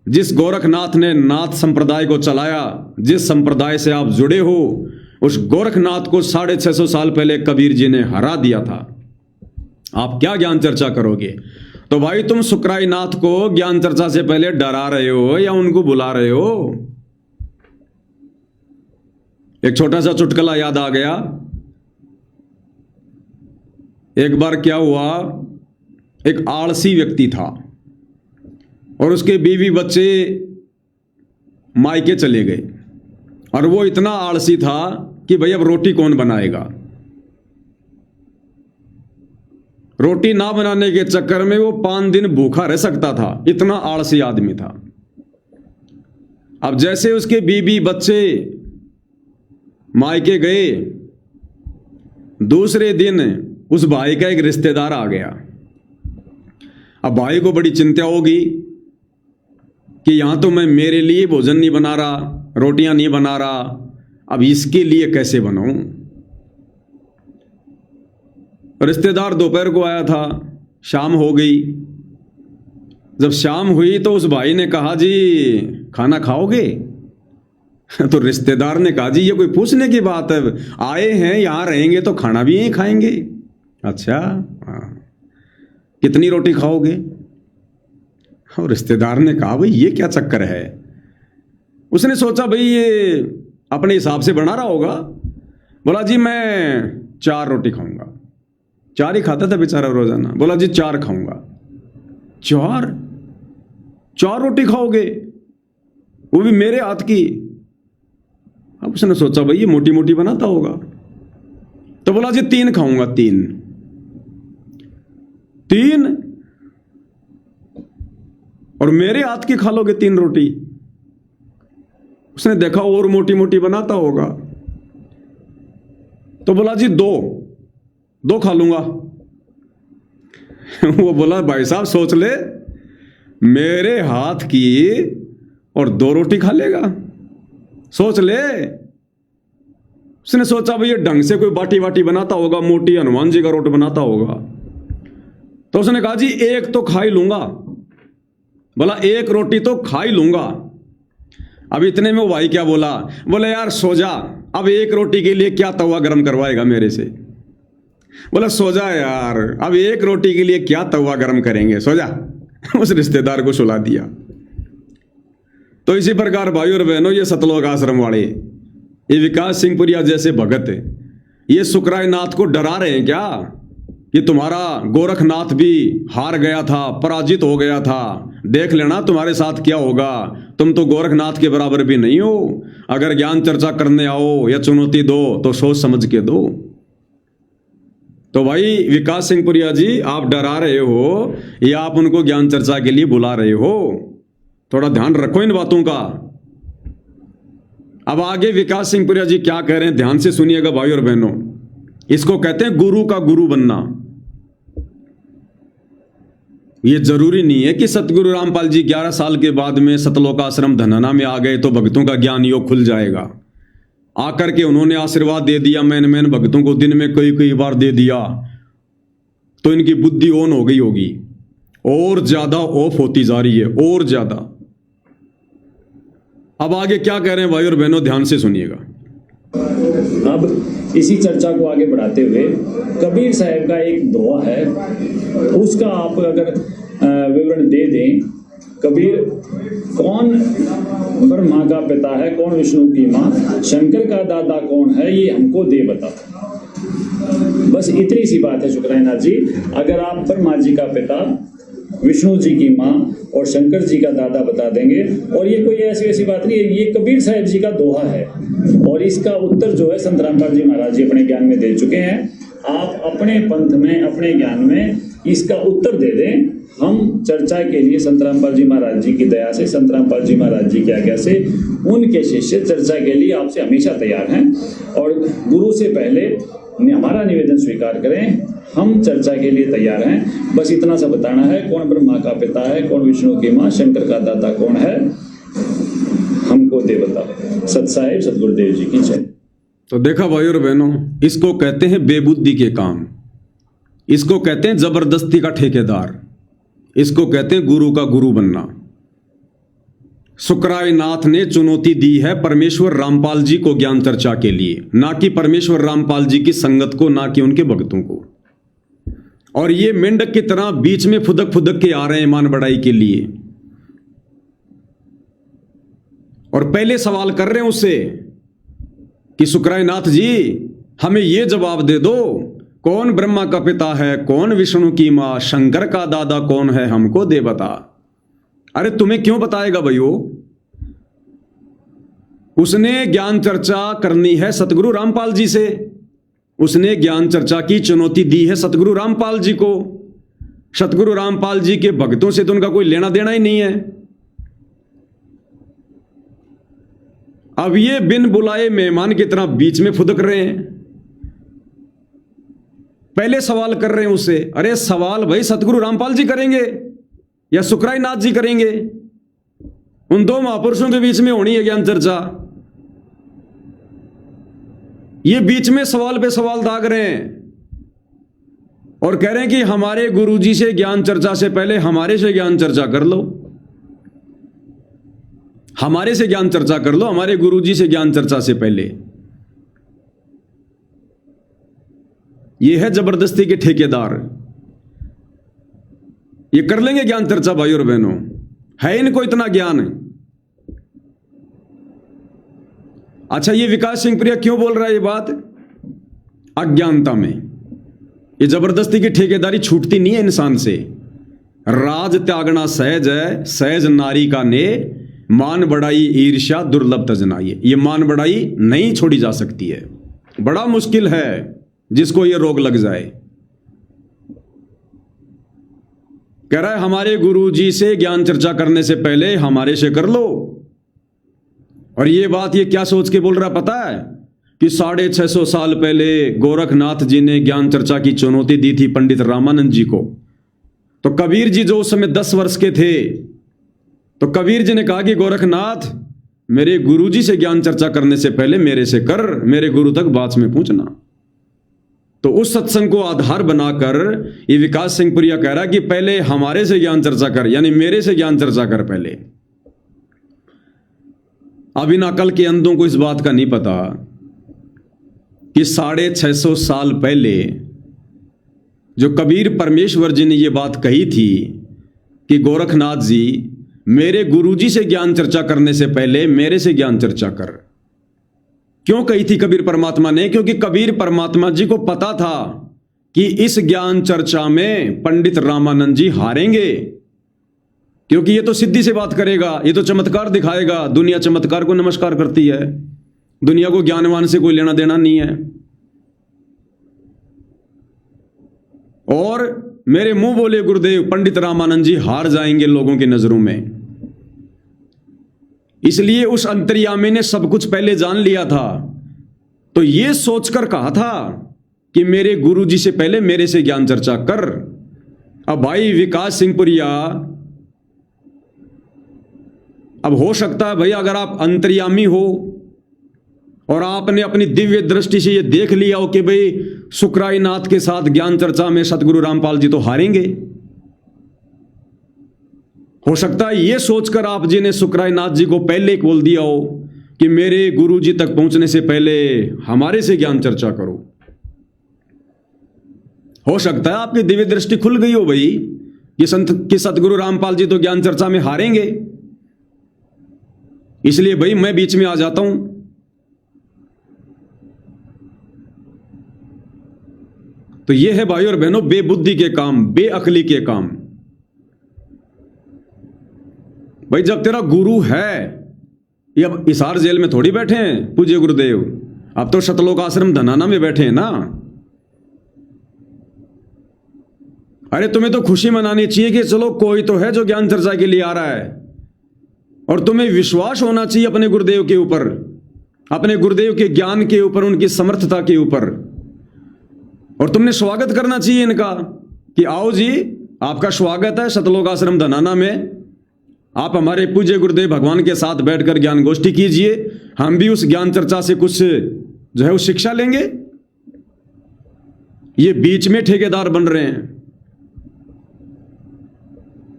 जिस गोरखनाथ ने नाथ संप्रदाय को चलाया, जिस संप्रदाय से आप जुड़े हो, उस गोरखनाथ को 650 साल पहले कबीर जी ने हरा दिया था। आप क्या ज्ञान चर्चा करोगे? तो भाई तुम सुकराई नाथ को ज्ञान चर्चा से पहले डरा रहे हो या उनको बुला रहे हो? एक छोटा सा चुटकुला याद आ गया। एक बार क्या हुआ, एक आलसी व्यक्ति था और उसके बीवी बच्चे मायके चले गए, और वो इतना आलसी था कि भाई अब रोटी कौन बनाएगा। रोटी ना बनाने के चक्कर में वो 5 दिन भूखा रह सकता था, इतना आलसी आदमी था। अब जैसे उसके बीवी बच्चे मायके गए, दूसरे दिन उस भाई का एक रिश्तेदार आ गया। अब भाई को बड़ी चिंता होगी कि यहां तो मैं मेरे लिए भोजन नहीं बना रहा, रोटियां नहीं बना रहा, अब इसके लिए कैसे बनाऊं। रिश्तेदार दोपहर को आया था, शाम हो गई। जब शाम हुई तो उस भाई ने कहा, जी खाना खाओगे? तो रिश्तेदार ने कहा, जी ये कोई पूछने की बात है, आए हैं यहाँ रहेंगे तो खाना भी यहीं खाएंगे। अच्छा हाँ, कितनी रोटी खाओगे? और रिश्तेदार ने कहा, भाई ये क्या चक्कर है? उसने सोचा भाई ये अपने हिसाब से बना रहा होगा। बोला, जी मैं 4 रोटी खाऊंगा। 4 ही खाता था बेचारा रोजाना। बोला, जी 4 खाऊंगा। 4 रोटी खाओगे, वो भी मेरे हाथ की? अब उसने सोचा भाई ये मोटी मोटी बनाता होगा, तो बोला, जी 3 खाऊंगा। 3 और मेरे हाथ की खा लोगे 3 रोटी? उसने देखा और मोटी मोटी बनाता होगा, तो बोला, जी 2 खा लूंगा। वो बोला, भाई साहब सोच ले, मेरे हाथ की और 2 रोटी खा लेगा, सोच ले। उसने सोचा भाई ये ढंग से कोई बाटी वाटी बनाता होगा, मोटी हनुमान जी का रोट बनाता होगा। तो उसने कहा, जी 1 तो खा ही लूंगा। बोला, 1 रोटी तो खा ही लूंगा। अब इतने में वो भाई क्या बोला? बोले, यार सो जा, अब 1 रोटी के लिए क्या तवा गर्म करवाएगा मेरे से? बोला, सो जा यार, अब 1 रोटी के लिए क्या तवा गर्म करेंगे, सो जा। उस रिश्तेदार को सुला दिया। तो इसी प्रकार भाई और बहनों, ये सतलोक आश्रम वाले, ये विकास सिंहपुरिया जैसे भगत, ये सुकराय नाथ को डरा रहे हैं क्या कि तुम्हारा गोरखनाथ भी हार गया था, पराजित हो गया था, देख लेना तुम्हारे साथ क्या होगा, तुम तो गोरखनाथ के बराबर भी नहीं हो। अगर ज्ञान चर्चा करने आओ या चुनौती दो तो सोच समझ के दो। तो भाई विकास सिंहपुरिया जी, आप डरा रहे हो या आप उनको ज्ञान चर्चा के लिए बुला रहे हो? थोड़ा ध्यान रखो इन बातों का। अब आगे विकास सिंहपुरिया जी क्या कह रहे हैं, ध्यान से सुनिएगा भाई और बहनों। इसको कहते हैं गुरु का गुरु बनना। ये जरूरी नहीं है कि सतगुरु रामपाल जी 11 साल के बाद में सतलोक आश्रम धनाना में आ गए तो भक्तों का ज्ञान योग खुल जाएगा। आकर के उन्होंने आशीर्वाद दे दिया, मैन भक्तों को दिन में कई बार दे दिया, तो इनकी बुद्धि ऑन हो गई होगी, और ज्यादा ऑफ होती जा रही है, और ज्यादा। अब आगे क्या कह रहे हैं भाई और बहनों, ध्यान से सुनिएगा। अब इसी चर्चा को आगे बढ़ाते हुए कबीर साहब का एक दोहा है, उसका आप अगर विवरण दे दें। कबीर, कौन ब्रह्मा का पिता है, कौन विष्णु की माँ, शंकर का दादा कौन है, ये हमको दे बता। बस इतनी सी बात है शुक्रानाथ जी। अगर आप ब्रह्मा जी का पिता, विष्णु जी की माँ और शंकर जी का दादा बता देंगे, और ये कोई ऐसी वैसी बात नहीं है, ये कबीर साहब जी का दोहा है, और इसका उत्तर जो है संत रामपाल जी महाराज जी अपने ज्ञान में दे चुके हैं। आप अपने पंथ में, अपने ज्ञान में इसका उत्तर दे दें। हम चर्चा के लिए संत रामपाल जी महाराज जी की दया से, संत रामपाल जी महाराज जी की आज्ञा से, उनके शिष्य चर्चा के लिए आपसे हमेशा तैयार हैं, और गुरु से पहले हमारा निवेदन स्वीकार करें। हम चर्चा के लिए तैयार हैं। बस इतना सा बताना है, कौन ब्रह्मा का पिता है, कौन विष्णु की माँ, शंकर का दाता कौन है, हमको दे बताओ। सत साहिब सतगुरुदेव जी की जय। तो देखा भाई और बहनों, इसको कहते हैं बेबुद्धि के काम, इसको कहते हैं जबरदस्ती का ठेकेदार, इसको कहते हैं गुरु का गुरु बनना। सुकराय नाथ ने चुनौती दी है परमेश्वर रामपाल जी को ज्ञान चर्चा के लिए, ना कि परमेश्वर रामपाल जी की संगत को, ना कि उनके भक्तों को। और ये मेंढक की तरह बीच में फुदक फुदक के आ रहे हैं मान बढ़ाई के लिए, और पहले सवाल कर रहे हैं उससे कि सुकराय नाथ जी हमें ये जवाब दे दो, कौन ब्रह्मा का पिता है, कौन विष्णु की मां, शंकर का दादा कौन है, हमको दे बता। अरे तुम्हें क्यों बताएगा भाइयों? उसने ज्ञान चर्चा करनी है सतगुरु रामपाल जी से, उसने ज्ञान चर्चा की चुनौती दी है सतगुरु रामपाल जी को। सतगुरु रामपाल जी के भक्तों से तो उनका कोई लेना देना ही नहीं है। अब ये बिन बुलाए मेहमान की तरह बीच में फुदक रहे हैं, पहले सवाल कर रहे हैं उससे। अरे सवाल भाई सतगुरु रामपाल जी करेंगे या सुकराय नाथ जी करेंगे? उन दो महापुरुषों के बीच में होनी है ज्ञान चर्चा। ये बीच में सवाल पे सवाल दाग रहे हैं। और कह रहे हैं कि हमारे गुरुजी से ज्ञान चर्चा से पहले हमारे से ज्ञान चर्चा कर लो, हमारे से ज्ञान चर्चा कर लो, हमारे गुरुजी से ज्ञान चर्चा से पहले। यह है जबरदस्ती के ठेकेदार। ये कर लेंगे ज्ञान चर्चा भाई और बहनों, है इनको इतना ज्ञान। अच्छा, ये विकास सिंह प्रिया क्यों बोल रहा है ये बात? अज्ञानता में। ये जबरदस्ती की ठेकेदारी छूटती नहीं है इंसान से। राज त्यागना सहज है, सहज नारी का ने, मान बढ़ाई ईर्ष्या दुर्लभ तजनाई। ये मान बढ़ाई नहीं छोड़ी जा सकती है। बड़ा मुश्किल है जिसको ये रोग लग जाए। कह रहा है हमारे गुरुजी से ज्ञान चर्चा करने से पहले हमारे से कर लो। और ये बात ये क्या सोच के बोल रहा पता है? कि 650 साल पहले गोरखनाथ जी ने ज्ञान चर्चा की चुनौती दी थी पंडित रामानंद जी को। तो कबीर जी जो उस समय 10 वर्ष के थे, तो कबीर जी ने कहा कि गोरखनाथ, मेरे गुरुजी से ज्ञान चर्चा करने से पहले मेरे से कर, मेरे गुरु तक बात में पूछना। तो उस सत्संग को आधार बनाकर ये विकास सिंह पुरिया कह रहा है कि पहले हमारे से ज्ञान चर्चा कर, यानी मेरे से ज्ञान चर्चा कर पहले। अब इन अकल के अंधों को इस बात का नहीं पता कि 650 साल पहले जो कबीर परमेश्वर जी ने ये बात कही थी कि गोरखनाथ जी, मेरे गुरुजी से ज्ञान चर्चा करने से पहले मेरे से ज्ञान चर्चा कर। क्यों कही थी कबीर परमात्मा ने? क्योंकि कबीर परमात्मा जी को पता था कि इस ज्ञान चर्चा में पंडित रामानंद जी हारेंगे, क्योंकि ये तो सिद्धि से बात करेगा, ये तो चमत्कार दिखाएगा। दुनिया चमत्कार को नमस्कार करती है, दुनिया को ज्ञानवान से कोई लेना देना नहीं है। और मेरे मुंह बोले गुरुदेव, पंडित रामानंद जी हार जाएंगे लोगों की नजरों में। इसलिए उस अंतर्यामी ने सब कुछ पहले जान लिया था। तो ये सोचकर कहा था कि मेरे गुरुजी से पहले मेरे से ज्ञान चर्चा कर। अब भाई विकास सिंह पुरिया, अब हो सकता है भाई अगर आप अंतर्यामी हो और आपने अपनी दिव्य दृष्टि से ये देख लिया हो कि भाई शुक्राईनाथ के साथ ज्ञान चर्चा में सतगुरु रामपाल जी तो हारेंगे, हो सकता है ये सोचकर आप जी ने शुक्राईनाथ जी को पहले बोल दिया हो कि मेरे गुरु जी तक पहुंचने से पहले हमारे से ज्ञान चर्चा करो। हो सकता है आपकी दिव्य दृष्टि खुल गई हो भाई कि सतगुरु रामपाल जी तो ज्ञान चर्चा में हारेंगे, इसलिए भाई मैं बीच में आ जाता हूं। तो यह है भाई और बहनों बेबुद्धि के काम, बेअक्ली के काम। भाई जब तेरा गुरु है, ये अब हिसार जेल में थोड़ी बैठे हैं पूज्य गुरुदेव, अब तो शतलोक आश्रम धनाना में बैठे हैं ना। अरे तुम्हें तो खुशी मनानी चाहिए कि चलो कोई तो है जो ज्ञान चर्चा के लिए आ रहा है, और तुम्हें विश्वास होना चाहिए अपने गुरुदेव के ऊपर, अपने गुरुदेव के ज्ञान के ऊपर, उनकी समर्थता के ऊपर। और तुमने स्वागत करना चाहिए इनका कि आओ जी, आपका स्वागत है सतलोक आश्रम धनाना में, आप हमारे पूज्य गुरुदेव भगवान के साथ बैठकर ज्ञान गोष्ठी कीजिए, हम भी उस ज्ञान चर्चा से कुछ जो है वो शिक्षा लेंगे। ये बीच में ठेकेदार बन रहे हैं।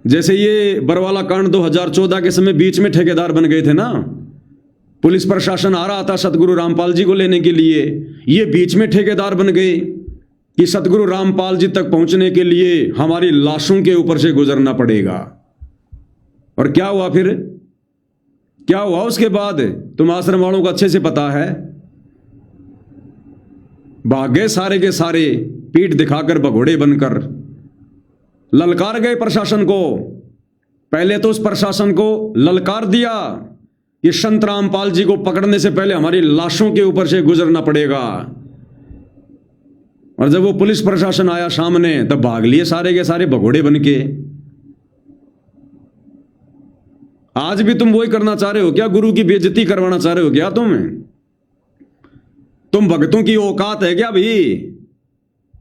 जैसे ये बरवाला कांड 2014 के समय बीच में ठेकेदार बन गए थे ना, पुलिस प्रशासन आ रहा था सतगुरु रामपाल जी को लेने के लिए, ये बीच में ठेकेदार बन गए कि सतगुरु रामपाल जी तक पहुंचने के लिए हमारी लाशों के ऊपर से गुजरना पड़ेगा। और क्या हुआ फिर? क्या हुआ उसके बाद? तुम आश्रम वालों को अच्छे से पता है। भाग गए सारे के सारे, पीठ दिखाकर भगोड़े बनकर ललकार गए प्रशासन को। पहले तो उस प्रशासन को ललकार दिया कि संत रामपाल जी को पकड़ने से पहले हमारी लाशों के ऊपर से गुजरना पड़ेगा, और जब वो पुलिस प्रशासन आया सामने तब भाग लिए सारे के सारे भगोड़े बन के। आज भी तुम वही करना चाह रहे हो क्या? गुरु की बेइज्जती करवाना चाह रहे हो क्या? तुम भक्तों की औकात है क्या भाई?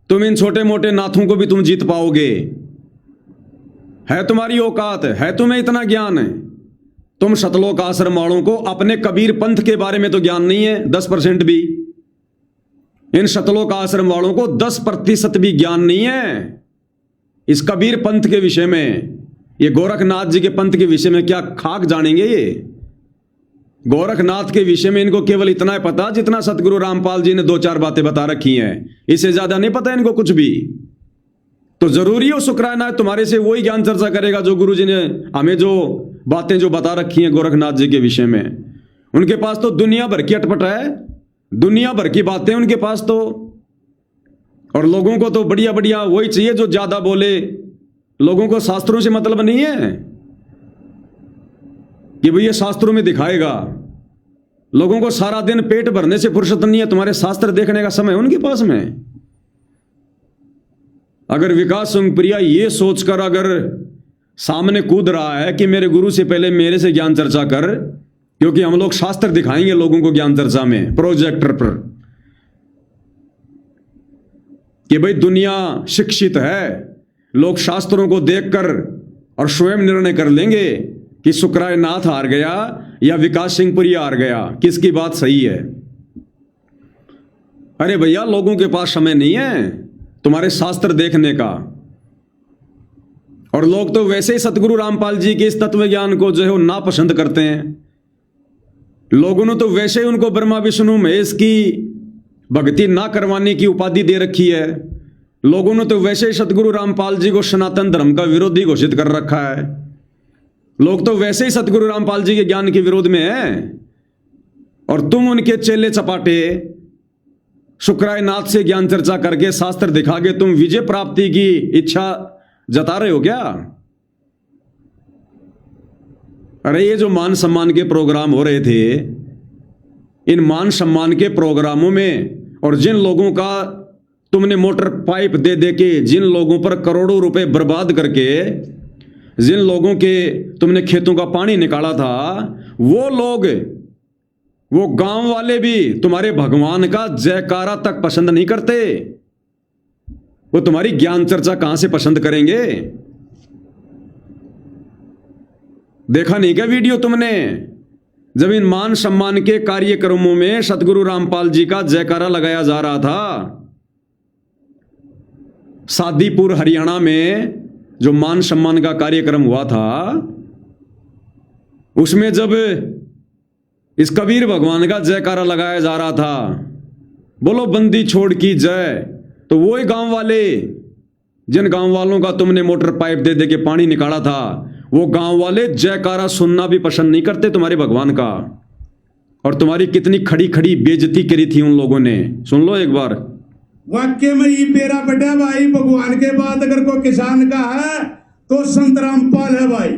तुम इन छोटे मोटे नाथों को भी तुम जीत पाओगे? है तुम्हारी औकात? है तुम्हें इतना ज्ञान है? तुम सतलोक आश्रम वालों को अपने कबीर पंथ के बारे में तो ज्ञान नहीं है 10% भी। इन शतलोक आश्रम वालों को 10% भी ज्ञान नहीं है इस कबीर पंथ के विषय में। ये गोरखनाथ जी के पंथ के विषय में क्या खाक जानेंगे ये? गोरखनाथ के विषय में इनको केवल इतना ही पता जितना सतगुरु रामपाल जी ने 2-4 बातें बता रखी हैं, इससे ज्यादा नहीं पता इनको कुछ भी। तो जरूरी हो शुक्राना तुम्हारे से वही ज्ञान चर्चा करेगा जो गुरु जी ने हमें जो बातें जो बता रखी हैं गोरखनाथ जी के विषय में। उनके पास तो दुनिया भर की अटपट है, दुनिया भर की बातें उनके पास तो, और लोगों को तो बढ़िया बढ़िया वही चाहिए जो ज्यादा बोले। लोगों को शास्त्रों से मतलब नहीं है कि भाई ये शास्त्रों में दिखाएगा। लोगों को सारा दिन पेट भरने से फुर्सत नहीं है, तुम्हारे शास्त्र देखने का समय उनके पास में। अगर विकास प्रिया ये सोचकर अगर सामने कूद रहा है कि मेरे गुरु से पहले मेरे से ज्ञान चर्चा कर, क्योंकि हम लोग शास्त्र दिखाएंगे लोगों को ज्ञान चर्चा में प्रोजेक्टर पर, कि भाई दुनिया शिक्षित है, लोग शास्त्रों को देखकर और स्वयं निर्णय कर लेंगे कि शुक्राय नाथ हार गया या विकास सिंह पुरी हार गया, किसकी बात सही है। अरे भैया लोगों के पास समय नहीं है तुम्हारे शास्त्र देखने का। और लोग तो वैसे ही सतगुरु रामपाल जी के इस तत्व ज्ञान को जो है वो नापसंद करते हैं। लोगों ने तो वैसे ही उनको ब्रह्मा विष्णु महेश की भक्ति ना करवाने की उपाधि दे रखी है। लोगों ने तो वैसे ही सतगुरु रामपाल जी को सनातन धर्म का विरोधी घोषित कर रखा है। लोग तो वैसे ही सतगुरु रामपाल जी के ज्ञान के विरोध में हैं, और तुम उनके चेले चपाटे शुक्राय नाथ से ज्ञान चर्चा करके शास्त्र दिखा के तुम विजय प्राप्ति की इच्छा जता रहे हो क्या? अरे ये जो मान सम्मान के प्रोग्राम हो रहे थे, इन मान सम्मान के प्रोग्रामों में और जिन लोगों का तुमने मोटर पाइप दे दे के, जिन लोगों पर करोड़ों रुपए बर्बाद करके, जिन लोगों के तुमने खेतों का पानी निकाला था, वो लोग, वो गांव वाले भी तुम्हारे भगवान का जयकारा तक पसंद नहीं करते। वो तुम्हारी ज्ञान चर्चा कहां से पसंद करेंगे? देखा नहीं क्या वीडियो तुमने, जब इन मान सम्मान के कार्यक्रमों में सतगुरु रामपाल जी का जयकारा लगाया जा रहा था। सादीपुर हरियाणा में जो मान सम्मान का कार्यक्रम हुआ था, उसमें जब इस कबीर भगवान का जयकारा लगाया जा रहा था, बोलो बंदी छोड़ की जय, तो वो ही गांव वाले, जिन गांव वालों का तुमने मोटर पाइप दे दे के पानी निकाला था, वो गांव वाले जयकारा सुनना भी पसंद नहीं करते तुम्हारे भगवान का। और तुम्हारी कितनी खड़ी खड़ी बेइज्जती करी थी उन लोगों ने, सुन लो एक बार। वाक्य में ये पेरा बड़ा भाई, भगवान के बाद अगर कोई किसान का है तो संत रामपाल है भाई।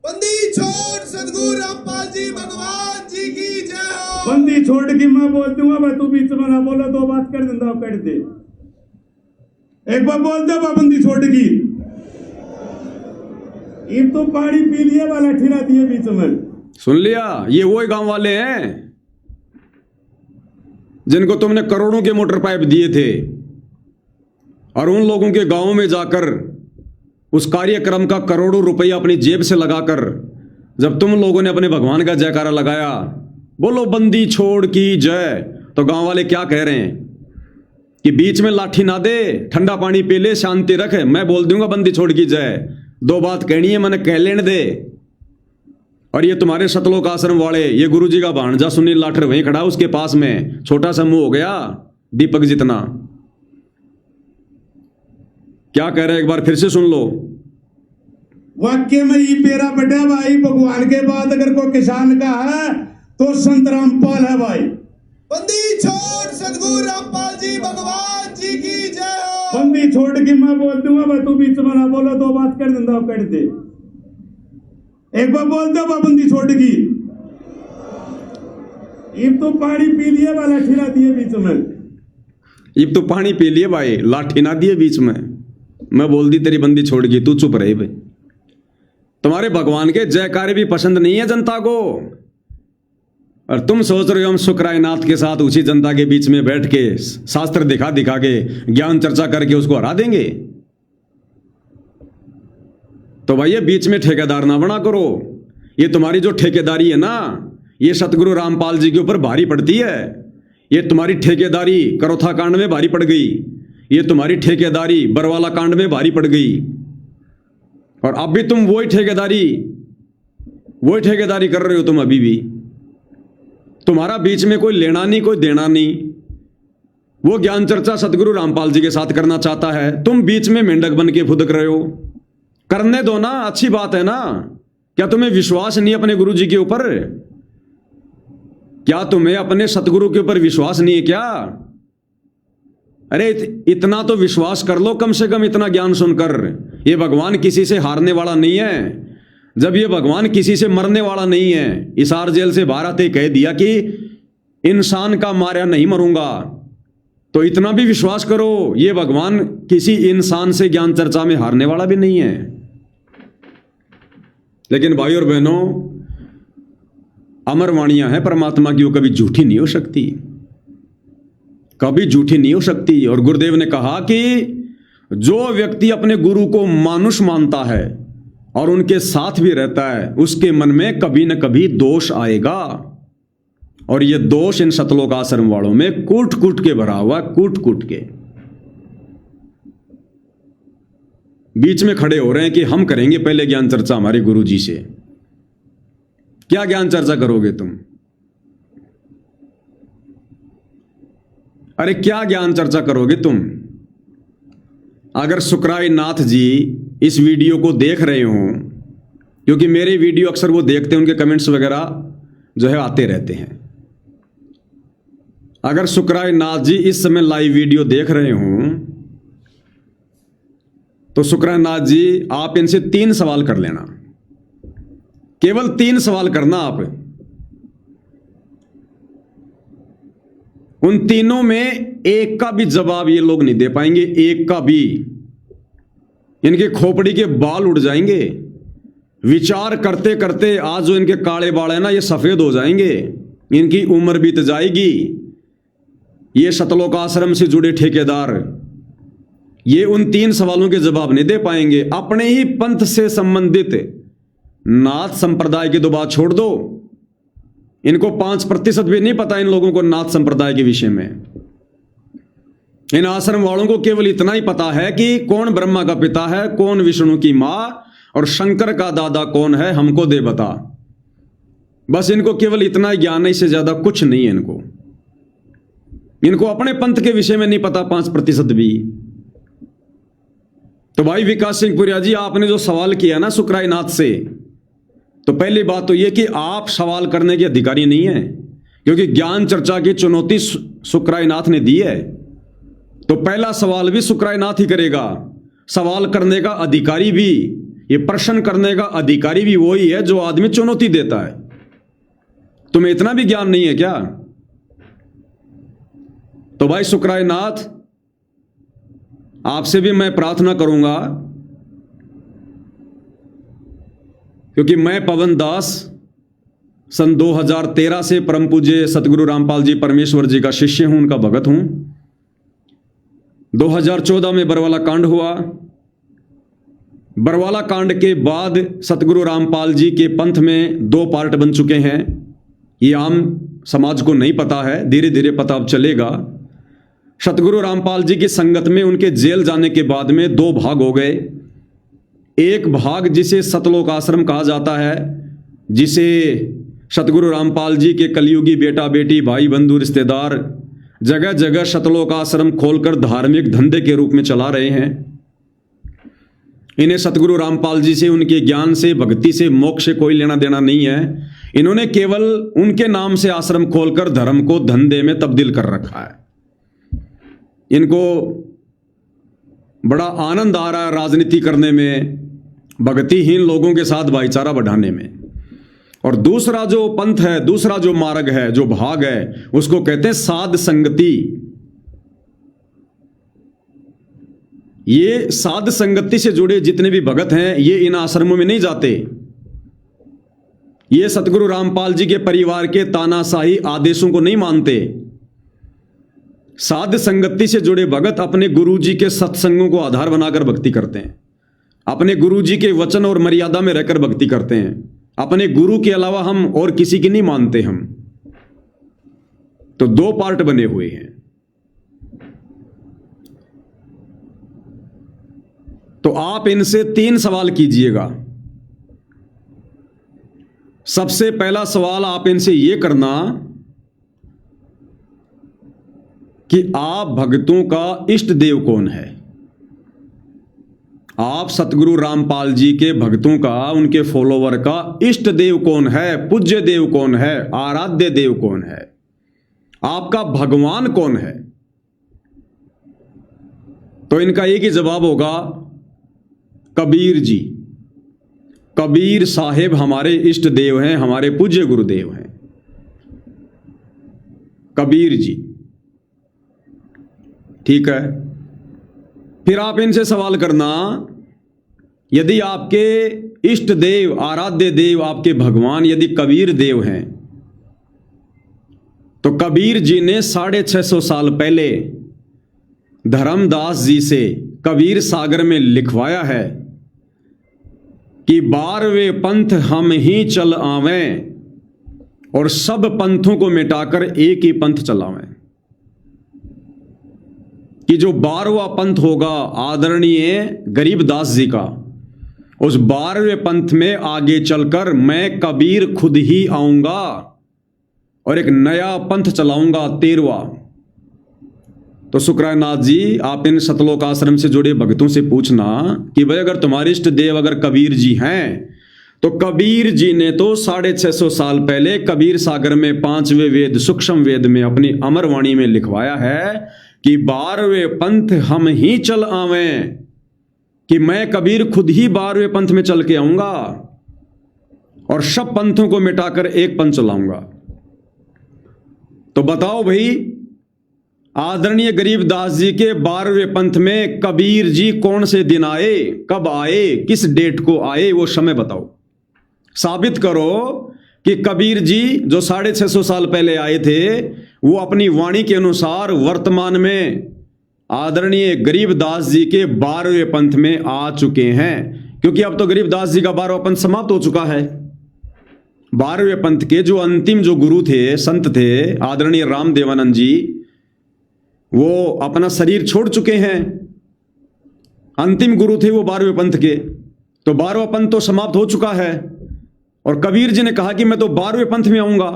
बंदी छोड़ सतगुरु रामपाल जी भगवान जी की जय हो। बंदी छोड़ की मैं बोल दूंगा भाई, तू बीच में ना बोलो, दो बात कर देता कर दे। एक बार बोल दे बंदी छोड़ की, ये तो पानी पी लिया वाला ठिरा दिए बीच में। सुन लिया, ये वो गांव वाले हैं जिनको तुमने करोड़ों के मोटर पाइप दिए थे, और उन लोगों के गांवों में जाकर उस कार्यक्रम का करोड़ों रुपया अपनी जेब से लगाकर जब तुम लोगों ने अपने भगवान का जयकारा लगाया, बोलो बंदी छोड़ की जय, तो गांव वाले क्या कह रहे हैं कि बीच में लाठी ना दे, ठंडा पानी पी ले, शांति रख, मैं बोल दूंगा बंदी छोड़ की जय, दो बात कहनी है मैंने कह लेने दे। और ये तुम्हारे सतलोक आश्रम वाले, ये गुरुजी का भांजा सुनील लाठर वहीं खड़ा, उसके पास में छोटा सा मुंह हो गया दीपक जितना। क्या कह रहे हैं एक बार फिर से सुन लो। वाक्य में ये पेरा बड़ा भाई, भगवान के बाद अगर कोई किसान का है तो संत रामपाल है भाई। बंदी छोड़ सतगुरु रामपाल जी भगवान जी की जय हो। बंदी छोड़ की मैं बोल दूंगा भाई, तू बीच में ना बोलो, दो बात कर देता कर दे। एक बार बोल दो बंदी छोड़ की, ये तो पानी पी लिए वाला ठिरा दिए बीच में। ये तो पानी पी लिए भाई, लाठी ना दिए बीच में, मैं बोल दी तेरी बंदी छोड़ गई, तू चुप रही भाई। तुम्हारे भगवान के जयकारे भी पसंद नहीं है जनता को, और तुम सोच रहे हो हम शुक्राय नाथ के साथ उसी जनता के बीच में बैठ के शास्त्र दिखा दिखा के ज्ञान चर्चा करके उसको हरा देंगे। तो भाई ये बीच में ठेकेदार ना बना करो। ये तुम्हारी जो ठेकेदारी है ना, ये सतगुरु रामपाल जी के ऊपर भारी पड़ती है। ये तुम्हारी ठेकेदारी करोथा कांड में भारी पड़ गई, ये तुम्हारी ठेकेदारी बरवाला कांड में भारी पड़ गई, और अब भी तुम वही ठेकेदारी कर रहे हो। तुम अभी भी, तुम्हारा बीच में कोई लेना नहीं कोई देना नहीं। वो ज्ञान चर्चा सतगुरु रामपाल जी के साथ करना चाहता है, तुम बीच में मेंढक बन के फुदक रहे हो। करने दो ना, अच्छी बात है ना। क्या तुम्हें विश्वास नहीं अपने गुरु जी के ऊपर? क्या तुम्हें अपने सतगुरु के ऊपर विश्वास नहीं है क्या? अरे इतना तो विश्वास कर लो कम से कम, इतना ज्ञान सुनकर। ये भगवान किसी से हारने वाला नहीं है। जब ये भगवान किसी से मरने वाला नहीं है, इसार जेल से बाहर आते कह दिया कि इंसान का मारा नहीं मरूंगा, तो इतना भी विश्वास करो, ये भगवान किसी इंसान से ज्ञान चर्चा में हारने वाला भी नहीं है। लेकिन भाई और बहनों, अमर वाणियां हैं परमात्मा की, वो कभी झूठी नहीं हो सकती, कभी झूठी नहीं हो सकती। और गुरुदेव ने कहा कि जो व्यक्ति अपने गुरु को मानुष मानता है और उनके साथ भी रहता है, उसके मन में कभी न कभी दोष आएगा। और ये दोष इन सतलोक आश्रम वालों में कूट कूट के भरा हुआ, कूट कूट के बीच में खड़े हो रहे हैं कि हम करेंगे पहले ज्ञान चर्चा हमारे गुरु जी से। क्या ज्ञान चर्चा करोगे तुम? अरे क्या ज्ञान चर्चा करोगे तुम? अगर सुकराई नाथ जी इस वीडियो को देख रहे हो, क्योंकि मेरे वीडियो अक्सर वो देखते हैं, उनके कमेंट्स वगैरह जो है आते रहते हैं। अगर सुकराई नाथ जी इस समय लाइव वीडियो देख रहे हो, तो सुकराई नाथ जी आप इनसे 3 सवाल कर लेना, केवल 3 सवाल करना आप। उन तीनों में एक का भी जवाब ये लोग नहीं दे पाएंगे, एक का भी। इनके खोपड़ी के बाल उड़ जाएंगे। विचार करते करते आज जो इनके काले बाल है ना, ये सफेद हो जाएंगे, इनकी उम्र बीत जाएगी। ये सतलोक आश्रम से जुड़े ठेकेदार ये उन 3 सवालों के जवाब नहीं दे पाएंगे। अपने ही पंथ से संबंधित नाथ संप्रदाय की तो बात छोड़ दो, इनको 5% भी नहीं पता इन लोगों को नाथ संप्रदाय के विषय में। इन आश्रम वालों को केवल इतना ही पता है कि कौन ब्रह्मा का पिता है, कौन विष्णु की मां, और शंकर का दादा कौन है, हमको दे बता। बस इनको केवल इतना ही ज्ञान है, इससे ज्यादा कुछ नहीं है इनको अपने पंथ के विषय में नहीं पता 5% भी। तो भाई विकास सिंह पुरिया जी, आपने जो सवाल किया ना सुकराई नाथ से, तो पहली बात तो यह कि आप सवाल करने के अधिकारी नहीं है, क्योंकि ज्ञान चर्चा की चुनौती सुकराई नाथ ने दी है। तो पहला सवाल भी सुकराई नाथ ही करेगा। सवाल करने का अधिकारी भी, ये प्रश्न करने का अधिकारी भी वही है जो आदमी चुनौती देता है। तुम्हें इतना भी ज्ञान नहीं है क्या? तो भाई सुकराई नाथ, आपसे भी मैं प्रार्थना करूंगा, क्योंकि मैं पवन दास सन 2013 से परम पूज्य सतगुरु रामपाल जी परमेश्वर जी का शिष्य हूं, उनका भगत हूं। 2014 में बरवाला कांड हुआ। बरवाला कांड के बाद सतगुरु रामपाल जी के पंथ में 2 पार्ट बन चुके हैं। ये आम समाज को नहीं पता है, धीरे धीरे पता अब चलेगा। सतगुरु रामपाल जी की संगत में उनके जेल जाने के बाद में 2 भाग हो गए। एक भाग जिसे सतलोक आश्रम कहा जाता है, जिसे सतगुरु रामपाल जी के कलयुगी बेटा बेटी भाई बंधु रिश्तेदार जगह जगह सतलोक आश्रम खोलकर धार्मिक धंधे के रूप में चला रहे हैं। इन्हें सतगुरु रामपाल जी से, उनके ज्ञान से, भक्ति से, मोक्ष से कोई लेना देना नहीं है। इन्होंने केवल उनके नाम से आश्रम खोलकर धर्म को धंधे में तब्दील कर रखा है। इनको बड़ा आनंद आ रहा है राजनीति करने में, भक्तिहीन लोगों के साथ भाईचारा बढ़ाने में। और दूसरा जो पंथ है, दूसरा जो मार्ग है, जो भाग है, उसको कहते हैं साध संगति। ये साध संगति से जुड़े जितने भी भगत हैं, ये इन आश्रमों में नहीं जाते। ये सतगुरु रामपाल जी के परिवार के तानाशाही आदेशों को नहीं मानते। साध संगति से जुड़े भगत अपने गुरु जी के सत्संगों को आधार बनाकर भक्ति करते हैं, अपने गुरु जी के वचन और मर्यादा में रहकर भक्ति करते हैं। अपने गुरु के अलावा हम और किसी की नहीं मानते हम। तो 2 पार्ट बने हुए हैं। तो आप इनसे 3 सवाल कीजिएगा। सबसे पहला सवाल आप इनसे यह करना कि आप भक्तों का इष्ट देव कौन है। आप सतगुरु रामपाल जी के भक्तों का, उनके फॉलोवर का इष्ट देव कौन है, पूज्य देव कौन है, आराध्य देव कौन है, आपका भगवान कौन है। तो इनका एक ही जवाब होगा, कबीर जी। कबीर साहेब हमारे इष्ट देव हैं, हमारे पूज्य गुरुदेव हैं, कबीर जी। ठीक है। फिर आप इनसे सवाल करना, यदि आपके इष्ट देव, आराध्य देव, आपके भगवान यदि कबीर देव हैं, तो कबीर जी ने 650 साल पहले धर्मदास जी से कबीर सागर में लिखवाया है कि 12वें पंथ हम ही चल आवें और सब पंथों को मिटाकर एक ही पंथ चलावें। कि जो 12वां पंथ होगा आदरणीय गरीबदास जी का, उस 12वें पंथ में आगे चलकर मैं कबीर खुद ही आऊंगा और एक नया पंथ चलाऊंगा, 13वां। तो शुक्रानाथ जी, आप इन सतलोक आश्रम से जुड़े भक्तों से पूछना कि भाई अगर तुम्हारे इष्ट देव अगर कबीर जी हैं, तो कबीर जी ने तो 650 साल पहले कबीर सागर में 5वें वेद सूक्ष्म वेद में अपनी अमरवाणी में लिखवाया है कि 12वें पंथ हम ही चल आवें, कि मैं कबीर खुद ही 12वें पंथ में चल के आऊंगा और सब पंथों को मिटाकर एक पंथ चलाऊंगा। तो बताओ भाई, आदरणीय गरीबदास जी के 12वें पंथ में कबीर जी कौन से दिन आए, कब आए, किस डेट को आए, वो समय बताओ। साबित करो कि कबीर जी जो 650 साल पहले आए थे, वो अपनी वाणी के अनुसार वर्तमान में आदरणीय गरीबदास जी के 12वें पंथ में आ चुके हैं। क्योंकि अब तो गरीबदास जी का 12वां पंथ समाप्त हो चुका है। 12वें पंथ के जो अंतिम जो गुरु थे, संत थे, आदरणीय राम देवानंद जी, वो अपना शरीर छोड़ चुके हैं। अंतिम गुरु थे वो 12वें पंथ के, तो 12वां पंथ तो समाप्त हो चुका है। और कबीर जी ने कहा कि मैं तो 12वें पंथ में आऊंगा।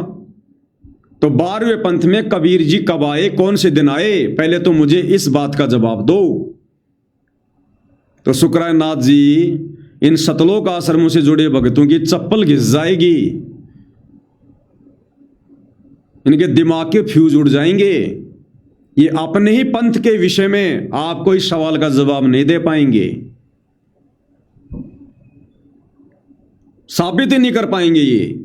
तो 12वें पंथ में कबीर जी कब आए, कौन से दिन आए, पहले तो मुझे इस बात का जवाब दो। तो शुक्रानाथ जी, इन सतलोक आश्रमों से जुड़े भक्तों की चप्पल घिस जाएगी, इनके दिमाग के फ्यूज उड़ जाएंगे। ये अपने ही पंथ के विषय में आपको इस सवाल का जवाब नहीं दे पाएंगे, साबित ही नहीं कर पाएंगे ये।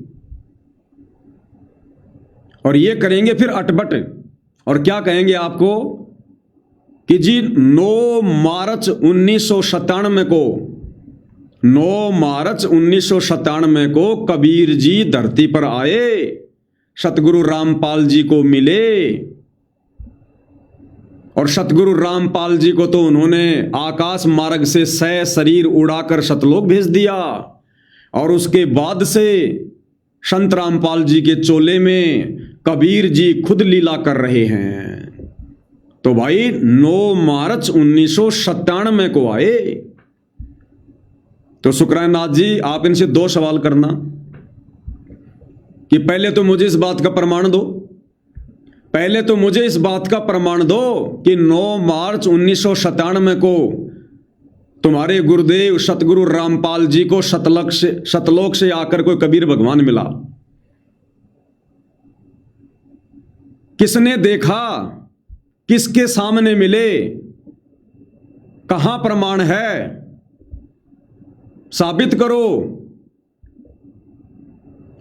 और ये करेंगे फिर अटपट, और क्या कहेंगे आपको कि जी 9 मार्च 1997 को 9 मार्च 1997 को कबीर जी धरती पर आए, सतगुरु रामपाल जी को मिले, और सतगुरु रामपाल जी को तो उन्होंने आकाश मार्ग से सह शरीर उड़ाकर सतलोक भेज दिया। और उसके बाद से संत रामपाल जी के चोले में कबीर जी खुद लीला कर रहे हैं। तो भाई 9 मार्च 1997 को आए। तो शुक्रानाथ जी, आप इनसे 2 सवाल करना कि पहले तो मुझे इस बात का प्रमाण दो, पहले तो मुझे इस बात का प्रमाण दो कि 9 मार्च 1997 को तुम्हारे गुरुदेव सतगुरु रामपाल जी को सतलोक से आकर कोई कबीर भगवान मिला। किसने देखा, किसके सामने मिले, कहां प्रमाण है, साबित करो।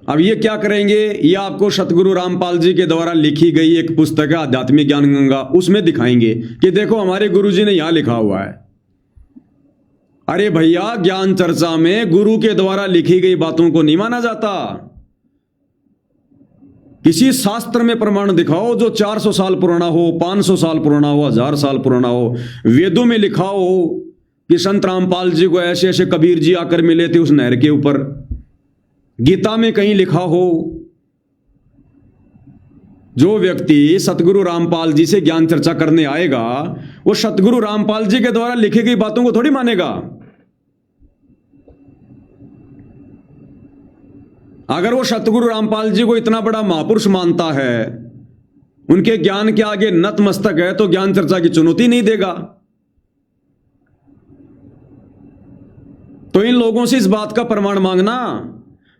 अब ये क्या करेंगे, ये आपको सतगुरु रामपाल जी के द्वारा लिखी गई एक पुस्तक है आध्यात्मिक ज्ञान गंगा, उसमें दिखाएंगे कि देखो हमारे गुरुजी ने यहां लिखा हुआ है। अरे भैया, ज्ञान चर्चा में गुरु के द्वारा लिखी गई बातों को नहीं माना जाता। किसी शास्त्र में प्रमाण दिखाओ जो 400 साल पुराना हो, 500 साल पुराना हो, 1000 साल पुराना हो। वेदों में लिखा हो कि संत रामपाल जी को ऐसे ऐसे कबीर जी आकर मिले थे उस नहर के ऊपर। गीता में कहीं लिखा हो, जो व्यक्ति सतगुरु रामपाल जी से ज्ञान चर्चा करने आएगा वो सतगुरु रामपाल जी के द्वारा लिखी गई बातों को थोड़ी मानेगा। अगर वो सतगुरु रामपाल जी को इतना बड़ा महापुरुष मानता है, उनके ज्ञान के आगे नतमस्तक है, तो ज्ञान चर्चा की चुनौती नहीं देगा। तो इन लोगों से इस बात का प्रमाण मांगना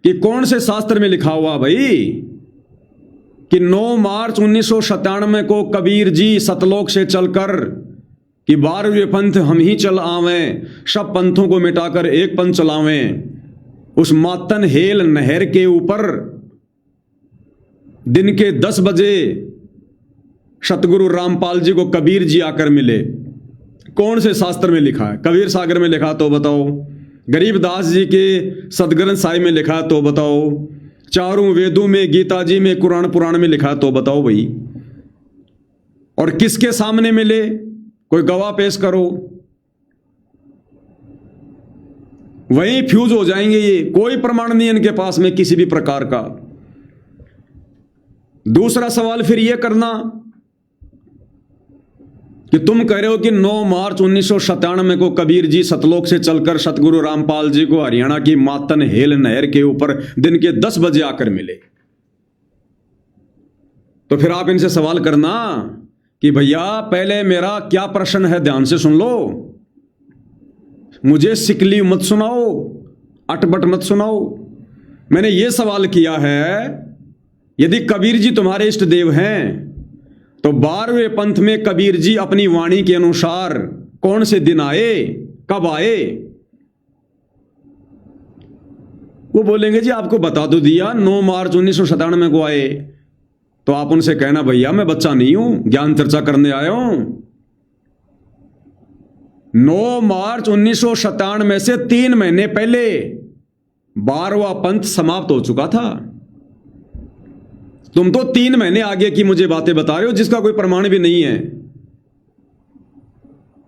कि कौन से शास्त्र में लिखा हुआ भाई कि 9 मार्च 1997 को कबीर जी सतलोक से चलकर कि 12वें पंथ हम ही चल आवें, सब पंथों को मिटाकर एक पंथ चलावें। उस मातन हेल नहर के ऊपर दिन के 10 बजे सतगुरु रामपाल जी को कबीर जी आकर मिले। कौन से शास्त्र में लिखा है? कबीर सागर में लिखा तो बताओ, गरीबदास जी के सदग्रंथ साहिब में लिखा तो बताओ, चारों वेदों में, गीता जी में, कुरान पुराण में लिखा तो बताओ भाई। और किसके सामने मिले? कोई गवाह पेश करो। वहीं फ्यूज हो जाएंगे ये, कोई प्रमाण नहीं इनके पास में किसी भी प्रकार का। दूसरा सवाल फिर ये करना कि तुम कह रहे हो कि 9 मार्च 1997 को कबीर जी सतलोक से चलकर सतगुरु रामपाल जी को हरियाणा की मातन हेल नहर के ऊपर दिन के 10 बजे आकर मिले। तो फिर आप इनसे सवाल करना कि भैया पहले मेरा क्या प्रश्न है, ध्यान से सुन लो। मुझे सिकली मत सुनाओ, अटपट मत सुनाओ। मैंने ये सवाल किया है, यदि कबीर जी तुम्हारे इष्ट देव हैं तो 12वें पंथ में कबीर जी अपनी वाणी के अनुसार कौन से दिन आए, कब आए? वो बोलेंगे जी आपको बता दो दिया 9 मार्च 1997 को आए। तो आप उनसे कहना भैया मैं बच्चा नहीं हूं, ज्ञान चर्चा करने आया हूं। 9 मार्च 1997 से 3 महीने पहले 12वां पंथ समाप्त हो चुका था। तुम तो 3 महीने आगे की मुझे बातें बता रहे हो जिसका कोई प्रमाण भी नहीं है।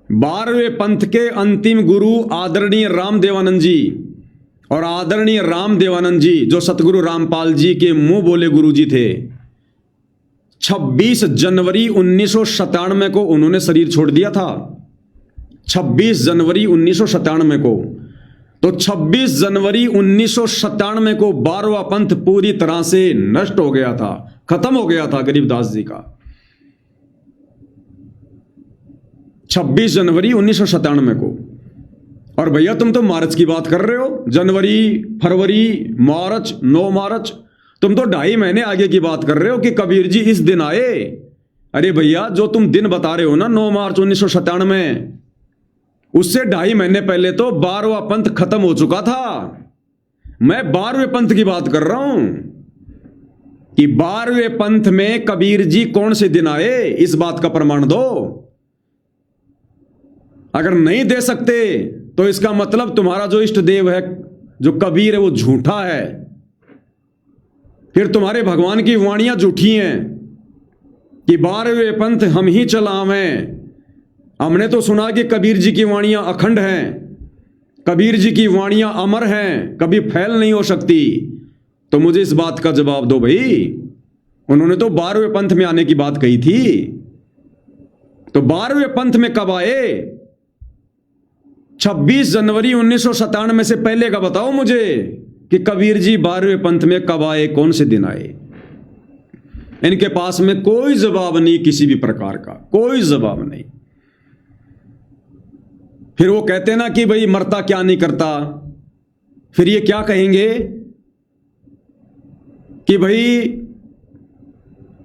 12वें पंथ के अंतिम गुरु आदरणीय रामदेवानंद जी और आदरणीय रामदेवानंद जी जो सतगुरु रामपाल जी के मुंह बोले गुरु जी थे, 26 जनवरी 1997 को उन्होंने शरीर छोड़ दिया था। 26 जनवरी 1997 को। तो 26 जनवरी 1997 को 12वां पंथ पूरी तरह से नष्ट हो गया था, खत्म हो गया था गरीबदास जी का। 26 जनवरी 1997 को। और भैया तुम तो मार्च की बात कर रहे हो, जनवरी, फरवरी, मार्च, 9 मार्च, तुम तो 2.5 महीने आगे की बात कर रहे हो कि कबीर जी इस दिन आए। अरे भैया जो तुम दिन बता रहे हो ना 9 मार्च 1997, उससे 2.5 महीने पहले तो 12वां पंथ खत्म हो चुका था। मैं 12वें पंथ की बात कर रहा हूं कि 12वें पंथ में कबीर जी कौन से दिन आए, इस बात का प्रमाण दो। अगर नहीं दे सकते तो इसका मतलब तुम्हारा जो इष्ट देव है, जो कबीर है, वो झूठा है। फिर तुम्हारे भगवान की वाणियां झूठी हैं कि 12वें पंथ हम ही चलावें। हमने तो सुना कि कबीर जी की वाणियां अखंड हैं, कबीर जी की वाणियां अमर हैं, कभी फैल नहीं हो सकती। तो मुझे इस बात का जवाब दो भाई। उन्होंने तो 12वें पंथ में आने की बात कही थी, तो 12वें पंथ में कब आए? 26 जनवरी 1997 से पहले का बताओ मुझे कि कबीर जी 12वें पंथ में कब आए, कौन से दिन आए। इनके पास में कोई जवाब नहीं, किसी भी प्रकार का कोई जवाब नहीं। फिर वो कहते ना कि भाई मरता क्या नहीं करता। फिर ये क्या कहेंगे कि भाई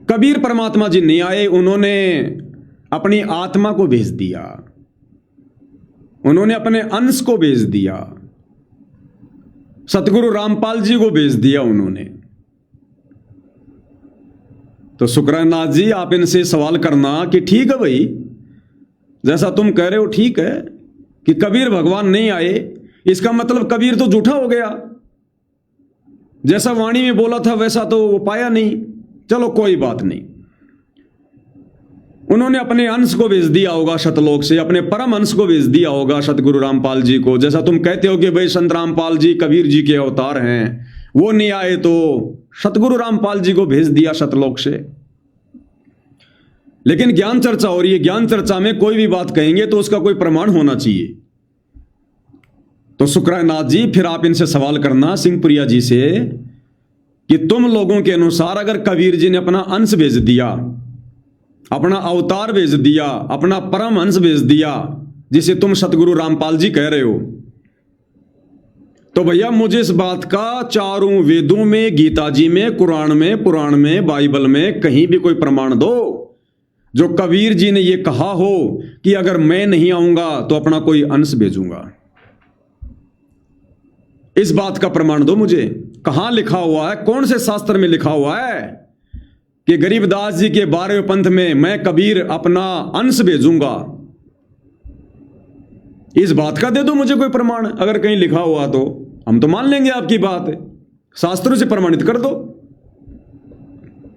कबीर परमात्मा जी नहीं आए, उन्होंने अपनी आत्मा को भेज दिया, उन्होंने अपने अंश को भेज दिया, सतगुरु रामपाल जी को भेज दिया उन्होंने। तो शुक्रानाथ जी आप इनसे सवाल करना कि ठीक है भाई, जैसा तुम कह रहे हो ठीक है कि कबीर भगवान नहीं आए, इसका मतलब कबीर तो झूठा हो गया। जैसा वाणी में बोला था वैसा तो वो पाया नहीं। चलो कोई बात नहीं, उन्होंने अपने अंश को भेज दिया होगा सतलोक से, अपने परम अंश को भेज दिया होगा सतगुरु रामपाल जी को। जैसा तुम कहते हो कि भाई संत रामपाल जी कबीर जी के अवतार हैं, वो नहीं आए तो सतगुरु रामपाल जी को भेज दिया सतलोक से। लेकिन ज्ञान चर्चा हो रही है, ज्ञान चर्चा में कोई भी बात कहेंगे तो उसका कोई प्रमाण होना चाहिए। तो शुक्रानाथ जी फिर आप इनसे सवाल करना सिंहपुरिया जी से कि तुम लोगों के अनुसार अगर कबीर जी ने अपना अंश भेज दिया, अपना अवतार भेज दिया, अपना परम अंश भेज दिया, जिसे तुम सतगुरु रामपाल जी कह रहे हो, तो भैया मुझे इस बात का चारों वेदों में, गीता जी में, कुरान में, पुराण में, बाइबल में कहीं भी कोई प्रमाण दो जो कबीर जी ने यह कहा हो कि अगर मैं नहीं आऊंगा तो अपना कोई अंश भेजूंगा। इस बात का प्रमाण दो मुझे। कहां लिखा हुआ है, कौन से शास्त्र में लिखा हुआ है कि गरीबदास जी के 12वें पंथ में मैं कबीर अपना अंश भेजूंगा? इस बात का दे दो मुझे कोई प्रमाण। अगर कहीं लिखा हुआ तो हम तो मान लेंगे आपकी बात है, शास्त्रों से प्रमाणित कर दो।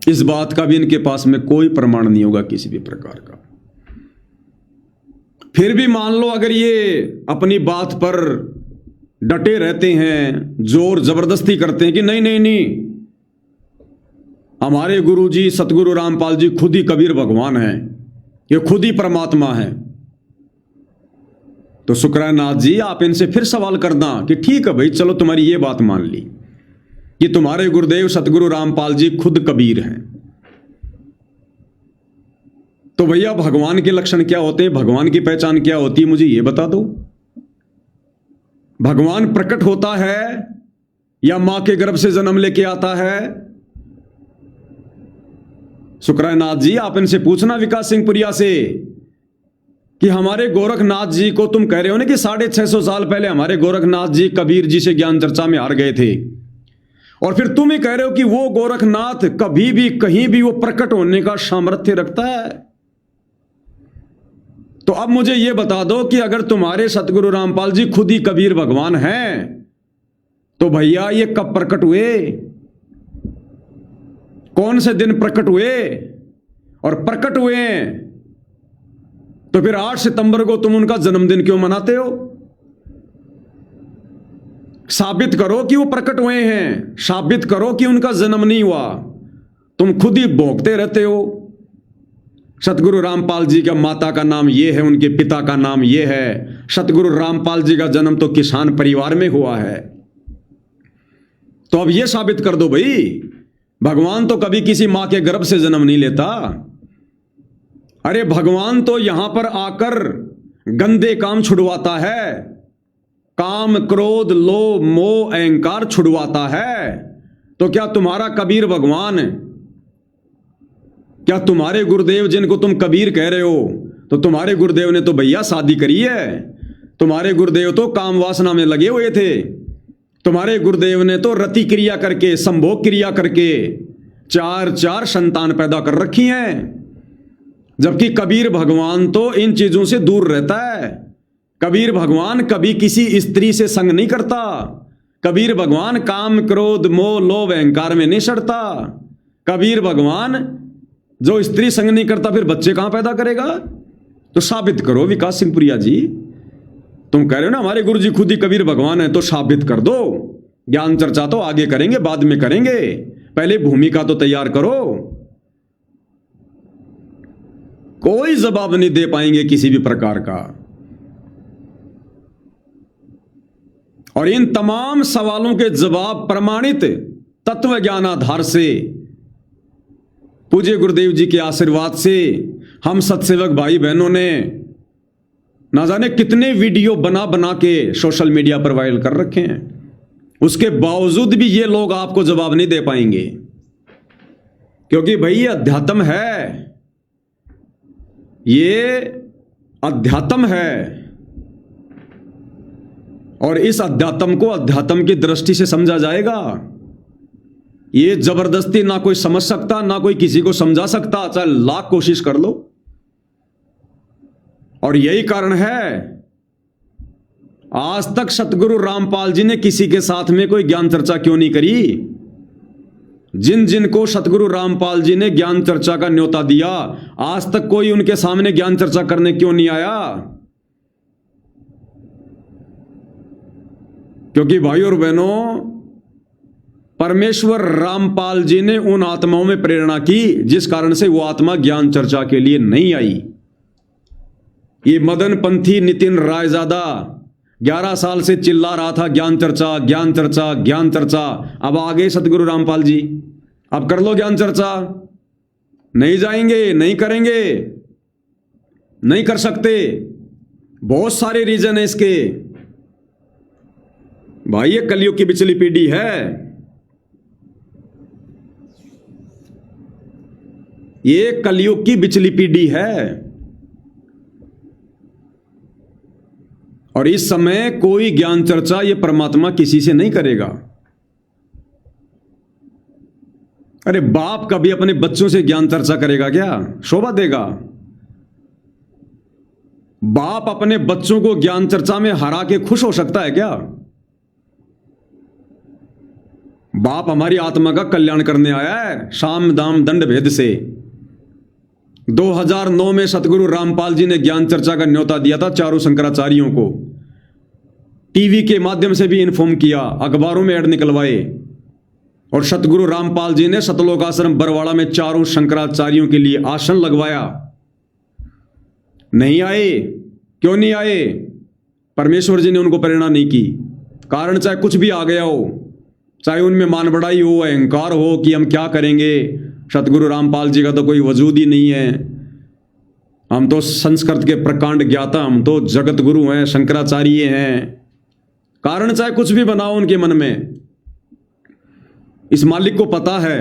इस बात का भी इनके पास में कोई प्रमाण नहीं होगा किसी भी प्रकार का। फिर भी मान लो अगर ये अपनी बात पर डटे रहते हैं, जोर जबरदस्ती करते हैं कि नहीं नहीं नहीं, हमारे गुरु जी सतगुरु रामपाल जी खुद ही कबीर भगवान हैं, ये खुद ही परमात्मा है, तो शुक्रानाथ जी आप इनसे फिर सवाल करना कि ठीक है भाई, चलो तुम्हारी ये बात मान ली कि तुम्हारे गुरुदेव सतगुरु रामपाल जी खुद कबीर हैं, तो भैया भगवान के लक्षण क्या होते हैं, भगवान की पहचान क्या होती है, मुझे ये बता दो। भगवान प्रकट होता है या मां के गर्भ से जन्म लेके आता है? शुक्रानाथ जी आप इनसे पूछना विकास सिंहपुरिया से कि हमारे गोरखनाथ जी को तुम कह रहे हो ना कि 650 साल पहले हमारे गोरखनाथ जी कबीर जी से ज्ञान चर्चा में हार गए थे, और फिर तुम ही कह रहे हो कि वो गोरखनाथ कभी भी कहीं भी वो प्रकट होने का सामर्थ्य रखता है। तो अब मुझे यह बता दो कि अगर तुम्हारे सतगुरु रामपाल जी खुद ही कबीर भगवान हैं, तो भैया ये कब प्रकट हुए, कौन से दिन प्रकट हुए? और प्रकट हुए तो फिर 8 सितंबर को तुम उनका जन्मदिन क्यों मनाते हो? साबित करो कि वो प्रकट हुए हैं, साबित करो कि उनका जन्म नहीं हुआ। तुम खुद ही भोगते रहते हो सतगुरु रामपाल जी का माता का नाम ये है, उनके पिता का नाम ये है। सतगुरु रामपाल जी का जन्म तो किसान परिवार में हुआ है। तो अब ये साबित कर दो भाई, भगवान तो कभी किसी मां के गर्भ से जन्म नहीं लेता। अरे भगवान तो यहां पर आकर गंदे काम छुड़वाता है, काम क्रोध लोभ मोह अहंकार छुड़वाता है। तो क्या तुम्हारा कबीर भगवान, क्या तुम्हारे गुरुदेव जिनको तुम कबीर कह रहे हो, तो तुम्हारे गुरुदेव ने तो भैया शादी करी है, तुम्हारे गुरुदेव तो काम वासना में लगे हुए थे, तुम्हारे गुरुदेव ने तो रति क्रिया करके संभोग क्रिया करके 4 संतान पैदा कर रखी हैं। जबकि कबीर भगवान तो इन चीजों से दूर रहता है। कबीर भगवान कभी किसी स्त्री से संग नहीं करता। कबीर भगवान काम क्रोध मोह लोभ अहंकार में नहीं सड़ता। कबीर भगवान जो स्त्री संग नहीं करता फिर बच्चे कहां पैदा करेगा? तो साबित करो विकास सिंहपुरिया जी। तुम कह रहे हो ना हमारे गुरु जी खुद ही कबीर भगवान है, तो साबित कर दो। ज्ञान चर्चा तो आगे करेंगे, बाद में करेंगे, पहले भूमिका तो तैयार करो। कोई जवाब नहीं दे पाएंगे किसी भी प्रकार का। और इन तमाम सवालों के जवाब प्रमाणित तत्व ज्ञान आधार से, पूज्य गुरुदेव जी के आशीर्वाद से हम सत्सेवक भाई बहनों ने ना जाने कितने वीडियो बना बना के सोशल मीडिया पर वायरल कर रखे हैं। उसके बावजूद भी ये लोग आपको जवाब नहीं दे पाएंगे, क्योंकि भाई ये अध्यात्म है, ये अध्यात्म है। और इस अध्यात्म को अध्यात्म की दृष्टि से समझा जाएगा। ये जबरदस्ती ना कोई समझ सकता, ना कोई किसी को समझा सकता, चाहे लाख कोशिश कर लो। और यही कारण है आज तक सतगुरु रामपाल जी ने किसी के साथ में कोई ज्ञान चर्चा क्यों नहीं करी। जिन जिन को सतगुरु रामपाल जी ने ज्ञान चर्चा का न्योता दिया, आज तक कोई उनके सामने ज्ञान चर्चा करने क्यों नहीं आया? क्योंकि भाई और बहनों, परमेश्वर रामपाल जी ने उन आत्माओं में प्रेरणा की जिस कारण से वो आत्मा ज्ञान चर्चा के लिए नहीं आई। ये मदन पंथी नितिन रायजादा 11 साल से चिल्ला रहा था ज्ञान चर्चा ज्ञान चर्चा ज्ञान चर्चा। अब आ गए सतगुरु रामपाल जी, अब कर लो ज्ञान चर्चा। नहीं जाएंगे, नहीं करेंगे, नहीं कर सकते। बहुत सारे रीजन है इसके भाई। ये कलयुग की पिछली पीढ़ी है, ये कलयुग की पिछली पीढ़ी है। और इस समय कोई ज्ञान चर्चा ये परमात्मा किसी से नहीं करेगा। अरे बाप कभी अपने बच्चों से ज्ञान चर्चा करेगा क्या? शोभा देगा? बाप अपने बच्चों को ज्ञान चर्चा में हरा के खुश हो सकता है क्या? बाप हमारी आत्मा का कल्याण करने आया है साम दाम दंड भेद से। 2009 में सतगुरु रामपाल जी ने ज्ञान चर्चा का न्योता दिया था चारों शंकराचार्यों को। टीवी के माध्यम से भी इन्फॉर्म किया, अखबारों में ऐड निकलवाए। और सतगुरु रामपाल जी ने सतलोक आश्रम बरवाड़ा में चारों शंकराचार्यों के लिए आसन लगवाया। नहीं आए। क्यों नहीं आए? परमेश्वर जी ने उनको प्रेरणा नहीं की। कारण चाहे कुछ भी आ गया हो, चाहे उनमें मान बढ़ाई हो, अहंकार हो कि हम क्या करेंगे, सतगुरु रामपाल जी का तो कोई वजूद ही नहीं है, हम तो संस्कृत के प्रकांड ज्ञाता, हम तो जगत गुरु हैं, शंकराचार्य हैं। कारण चाहे कुछ भी बनाओ उनके मन में, इस मालिक को पता है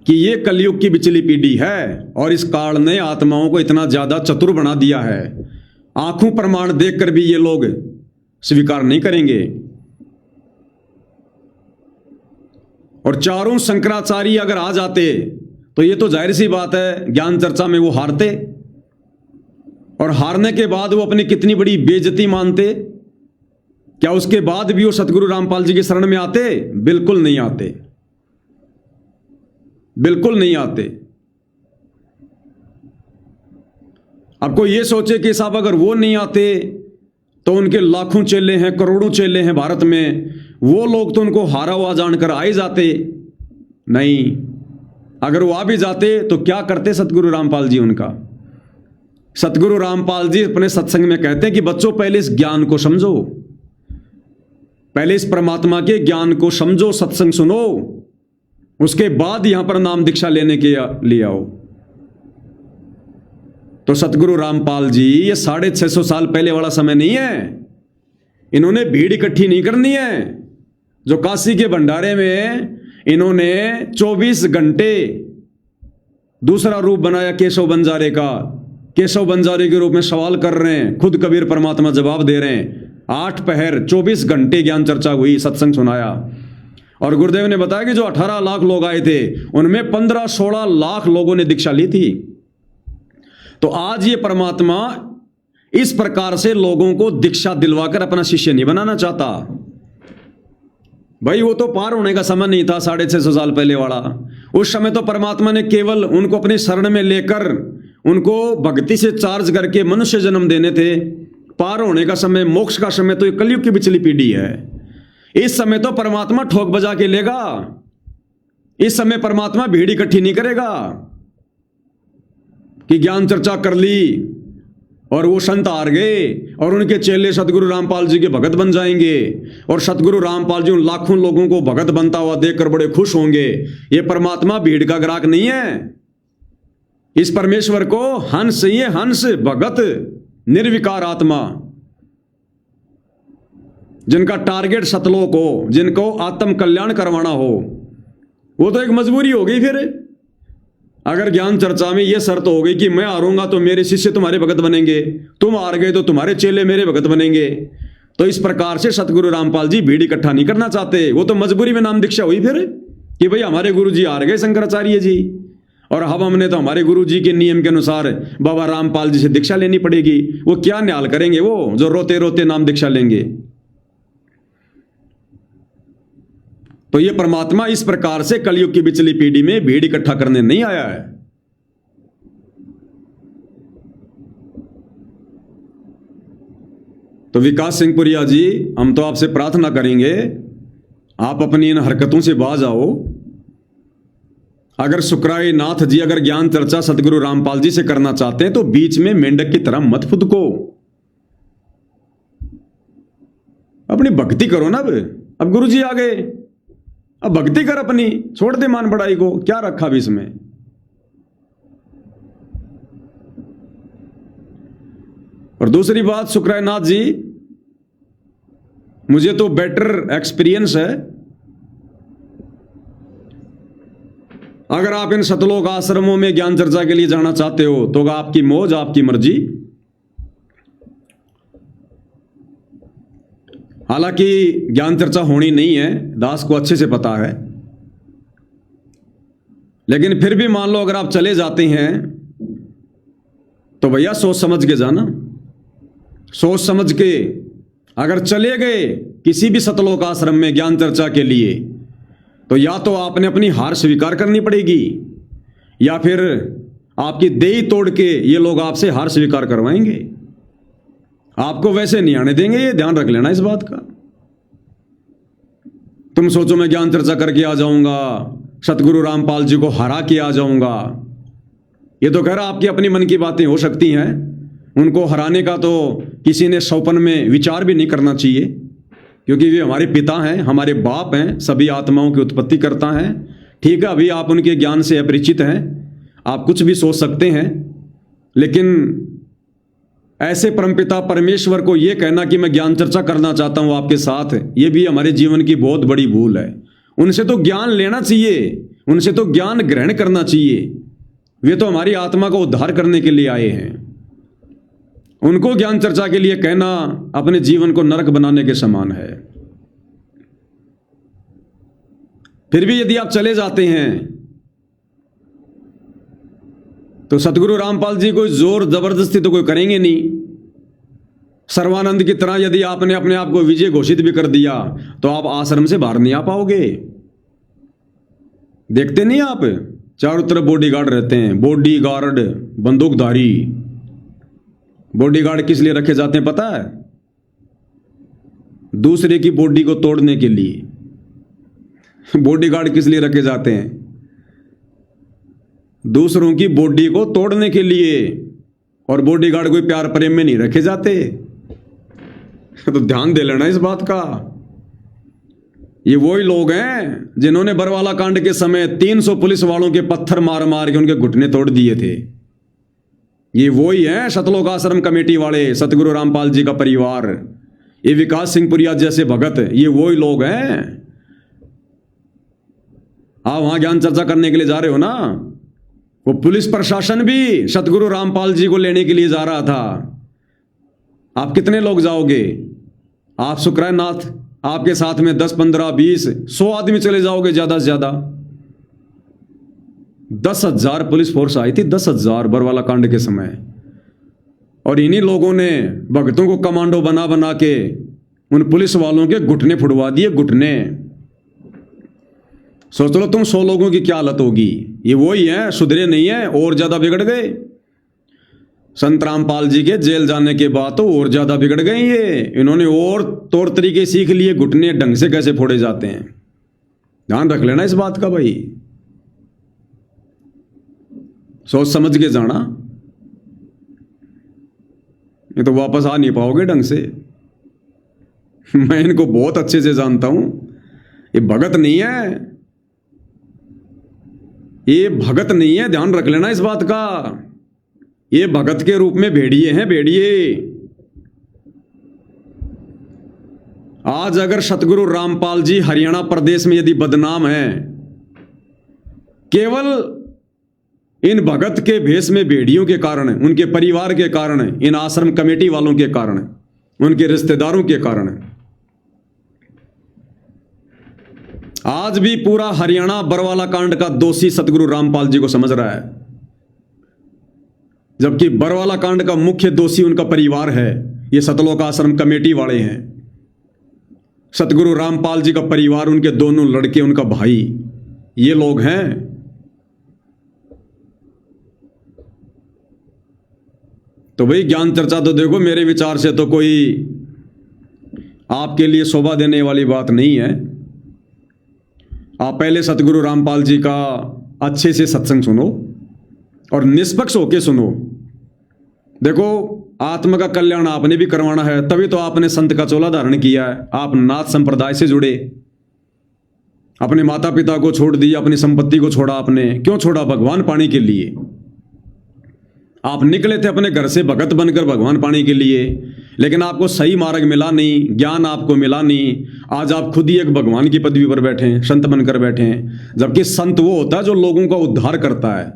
कि ये कलयुग की बिचली पीढ़ी है और इस काल ने आत्माओं को इतना ज्यादा चतुर बना दिया है, आंखों प्रमाण देखकर भी ये लोग स्वीकार नहीं करेंगे। और चारों शंकराचार्य अगर आ जाते तो ये तो जाहिर सी बात है ज्ञान चर्चा में वो हारते, और हारने के बाद वो अपनी कितनी बड़ी बेइज्जती मानते। क्या उसके बाद भी वो सतगुरु रामपाल जी की शरण में आते? बिल्कुल नहीं आते, बिल्कुल नहीं आते। अब कोई ये सोचे कि साहब अगर वो नहीं आते तो उनके लाखों चेले हैं, करोड़ों चेले हैं भारत में, वो लोग तो उनको हारा हुआ जानकर आ ही जाते। नहीं, अगर वो आ भी जाते तो क्या करते सतगुरु रामपाल जी उनका? सतगुरु रामपाल जी अपने सत्संग में कहते हैं कि बच्चों पहले इस ज्ञान को समझो, पहले इस परमात्मा के ज्ञान को समझो, सत्संग सुनो, उसके बाद यहां पर नाम दीक्षा लेने के लिए आओ। तो सतगुरु रामपाल जी ये 650 साल पहले वाला समय नहीं है। इन्होंने भीड़ इकट्ठी नहीं करनी है। जो काशी के भंडारे में इन्होंने 24 घंटे दूसरा रूप बनाया केशव बंजारे का, केशव बंजारे के रूप में सवाल कर रहे हैं, खुद कबीर परमात्मा जवाब दे रहे हैं। 8 पहर 24 घंटे ज्ञान चर्चा हुई, सत्संग सुनाया। और गुरुदेव ने बताया कि जो 18 लाख लोग आए थे उनमें 15-16 लाख लोगों ने दीक्षा ली थी। तो आज ये परमात्मा इस प्रकार से लोगों को दीक्षा दिलवाकर अपना शिष्य नहीं बनाना चाहता। भाई वो तो पार होने का समय नहीं था 650 साल पहले वाला। उस समय तो परमात्मा ने केवल उनको अपनी शरण में लेकर उनको भक्ति से चार्ज करके मनुष्य जन्म देने थे। पार होने का समय, मोक्ष का समय तो ये कलयुग की पिछली पीढ़ी है। इस समय तो परमात्मा ठोक बजा के लेगा। इस समय परमात्मा भीड़ इकट्ठी नहीं करेगा कि ज्ञान चर्चा कर ली और वो संत हार गए और उनके चेले सतगुरु रामपाल जी के भगत बन जाएंगे और सतगुरु रामपाल जी उन लाखों लोगों को भगत बनता हुआ देखकर बड़े खुश होंगे। ये परमात्मा भीड़ का ग्राहक नहीं है। इस परमेश्वर को हंस, ये हंस भगत निर्विकार आत्मा, जिनका टारगेट सतलोक हो, जिनको आत्म कल्याण करवाना हो, वो तो एक मजबूरी हो गई। फिर अगर ज्ञान चर्चा में यह शर्त हो गई कि मैं हारूंगा तो मेरे शिष्य तुम्हारे भगत बनेंगे, तुम हार गए तो तुम्हारे चेले मेरे भगत बनेंगे, तो इस प्रकार से सतगुरु रामपाल जी भीड़ इकट्ठा नहीं करना चाहते। वो तो मजबूरी में नाम दीक्षा हुई फिर कि भाई हमारे गुरु जी हार गए शंकराचार्य जी, और अब हमने तो हमारे गुरु जी के नियम के अनुसार बाबा रामपाल जी से दीक्षा लेनी पड़ेगी। वो क्या न्याल करेंगे वो जो रोते रोते नाम दीक्षा लेंगे। तो ये परमात्मा इस प्रकार से कलयुग की पिछली पीढ़ी में भीड़ इकट्ठा करने नहीं आया है। तो विकास सिंह पुरिया जी, हम तो आपसे प्रार्थना करेंगे, आप अपनी इन हरकतों से बाज आओ। अगर सुकराई नाथ जी अगर ज्ञान चर्चा सतगुरु रामपाल जी से करना चाहते हैं तो बीच में मेंढक की तरह मत फुदको, अपनी भक्ति करो ना। अब गुरु जी आ गए, अब भक्ति कर अपनी, छोड़ दे मान बढ़ाई को, क्या रखा भी इसमें। और दूसरी बात, सुकरायनाथ जी, मुझे तो बेटर एक्सपीरियंस है। अगर आप इन सतलोक आश्रमों में ज्ञान चर्चा के लिए जाना चाहते हो तो आपकी मौज, आपकी मर्जी। हालांकि ज्ञान चर्चा होनी नहीं है, दास को अच्छे से पता है, लेकिन फिर भी मान लो अगर आप चले जाते हैं तो भैया सोच समझ के जाना। सोच समझ के अगर चले गए किसी भी सतलोक आश्रम में ज्ञान चर्चा के लिए तो या तो आपने अपनी हार स्वीकार करनी पड़ेगी या फिर आपकी देही तोड़ के ये लोग आपसे हार स्वीकार करवाएंगे। आपको वैसे नहीं आने देंगे, ये ध्यान रख लेना इस बात का। तुम सोचो मैं ज्ञान चर्चा करके आ जाऊंगा, सतगुरु रामपाल जी को हरा के आ जाऊंगा। ये तो कह रहा आपकी अपनी मन की बातें हो सकती हैं, उनको हराने का तो किसी ने सौपन में विचार भी नहीं करना चाहिए, क्योंकि वे हमारे पिता हैं, हमारे बाप हैं, सभी आत्माओं की उत्पत्ति करता है। ठीक है, अभी आप उनके ज्ञान से अपरिचित हैं, आप कुछ भी सोच सकते हैं, लेकिन ऐसे परमपिता परमेश्वर को यह कहना कि मैं ज्ञान चर्चा करना चाहता हूं आपके साथ, यह भी हमारे जीवन की बहुत बड़ी भूल है। उनसे तो ज्ञान लेना चाहिए, उनसे तो ज्ञान ग्रहण करना चाहिए। वे तो हमारी आत्मा को उद्धार करने के लिए आए हैं। उनको ज्ञान चर्चा के लिए कहना अपने जीवन को नरक बनाने के समान है। फिर भी यदि आप चले जाते हैं तो सतगुरु रामपाल जी कोई जोर जबरदस्ती तो कोई करेंगे नहीं। सर्वानंद की तरह यदि आपने अपने आप को विजय घोषित भी कर दिया तो आप आश्रम से बाहर नहीं आ पाओगे। देखते नहीं आप, चारों तरफ बॉडीगार्ड रहते हैं, बॉडीगार्ड, बंदूकधारी। बॉडीगार्ड किस लिए रखे जाते हैं पता है? दूसरे की बॉडी को तोड़ने के लिए। बॉडीगार्ड किस लिए रखे जाते हैं? दूसरों की बॉडी को तोड़ने के लिए। और बॉडीगार्ड कोई प्यार प्रेम में नहीं रखे जाते। तो ध्यान दे लेना इस बात का। ये वही लोग हैं जिन्होंने बरवाला कांड के समय 300 पुलिस वालों के पत्थर मार मार के उनके घुटने तोड़ दिए थे। ये वही हैं सतलोक आश्रम कमेटी वाले, सतगुरु रामपाल जी का परिवार, ये विकास सिंह पुरिया जैसे भगत, ये वही लोग हैं। आप वहां ज्ञान चर्चा करने के लिए जा रहे हो ना, वो पुलिस प्रशासन भी सतगुरु रामपाल जी को लेने के लिए जा रहा था। आप कितने लोग जाओगे? आप सुकरायनाथ, आपके साथ में 10, 15, 20, 100 आदमी चले जाओगे ज्यादा से ज्यादा। 10,000 पुलिस फोर्स आई थी, 10,000 बरवाला कांड के समय। और इन्हीं लोगों ने भक्तों को कमांडो बना बना के उन पुलिस वालों के घुटने फुड़वा दिए, घुटने। सोच लो तुम 100 लोगों की क्या हालत होगी। ये वही है, सुधरे नहीं है, और ज्यादा बिगड़ गए। संत रामपाल जी के जेल जाने के बाद तो और ज्यादा बिगड़ गए ये। इन्होंने और तौर तरीके सीख लिए, घुटने ढंग से कैसे फोड़े जाते हैं। ध्यान रख लेना इस बात का भाई, सोच समझ के जाना। ये तो वापस आ नहीं पाओगे ढंग से। मैं इनको बहुत अच्छे से जानता हूं। ये भगत नहीं है, ये भगत नहीं है, ध्यान रख लेना इस बात का। ये भगत के रूप में भेड़िए हैं, भेड़िए। आज अगर सतगुरु रामपाल जी हरियाणा प्रदेश में यदि बदनाम हैं, केवल इन भगत के भेष में भेड़ियों के कारण, उनके परिवार के कारण, इन आश्रम कमेटी वालों के कारण, उनके रिश्तेदारों के कारण, आज भी पूरा हरियाणा बरवाला कांड का दोषी सतगुरु रामपाल जी को समझ रहा है, जबकि बरवाला कांड का मुख्य दोषी उनका परिवार है। ये सतलोक आश्रम कमेटी वाले हैं। सतगुरु रामपाल जी का परिवार, उनके दोनों लड़के, उनका भाई, ये लोग हैं। तो भाई ज्ञान चर्चा तो देखो, मेरे विचार से तो कोई आपके लिए शोभा देने वाली बात नहीं है। आप पहले सतगुरु रामपाल जी का अच्छे से सत्संग सुनो और निष्पक्ष होके सुनो। देखो, आत्मा का कल्याण आपने भी करवाना है, तभी तो आपने संत का चोला धारण किया है। आप नाथ संप्रदाय से जुड़े, अपने माता पिता को छोड़ दिया, अपनी संपत्ति को छोड़ा। आपने क्यों छोड़ा? भगवान पाने के लिए। आप निकले थे अपने घर से भगत बनकर भगवान पाने के लिए, लेकिन आपको सही मार्ग मिला नहीं, ज्ञान आपको मिला नहीं। आज आप खुद ही एक भगवान की पदवी पर बैठे हैं, संत बनकर बैठे हैं। जबकि संत वो होता है जो लोगों का उद्धार करता है,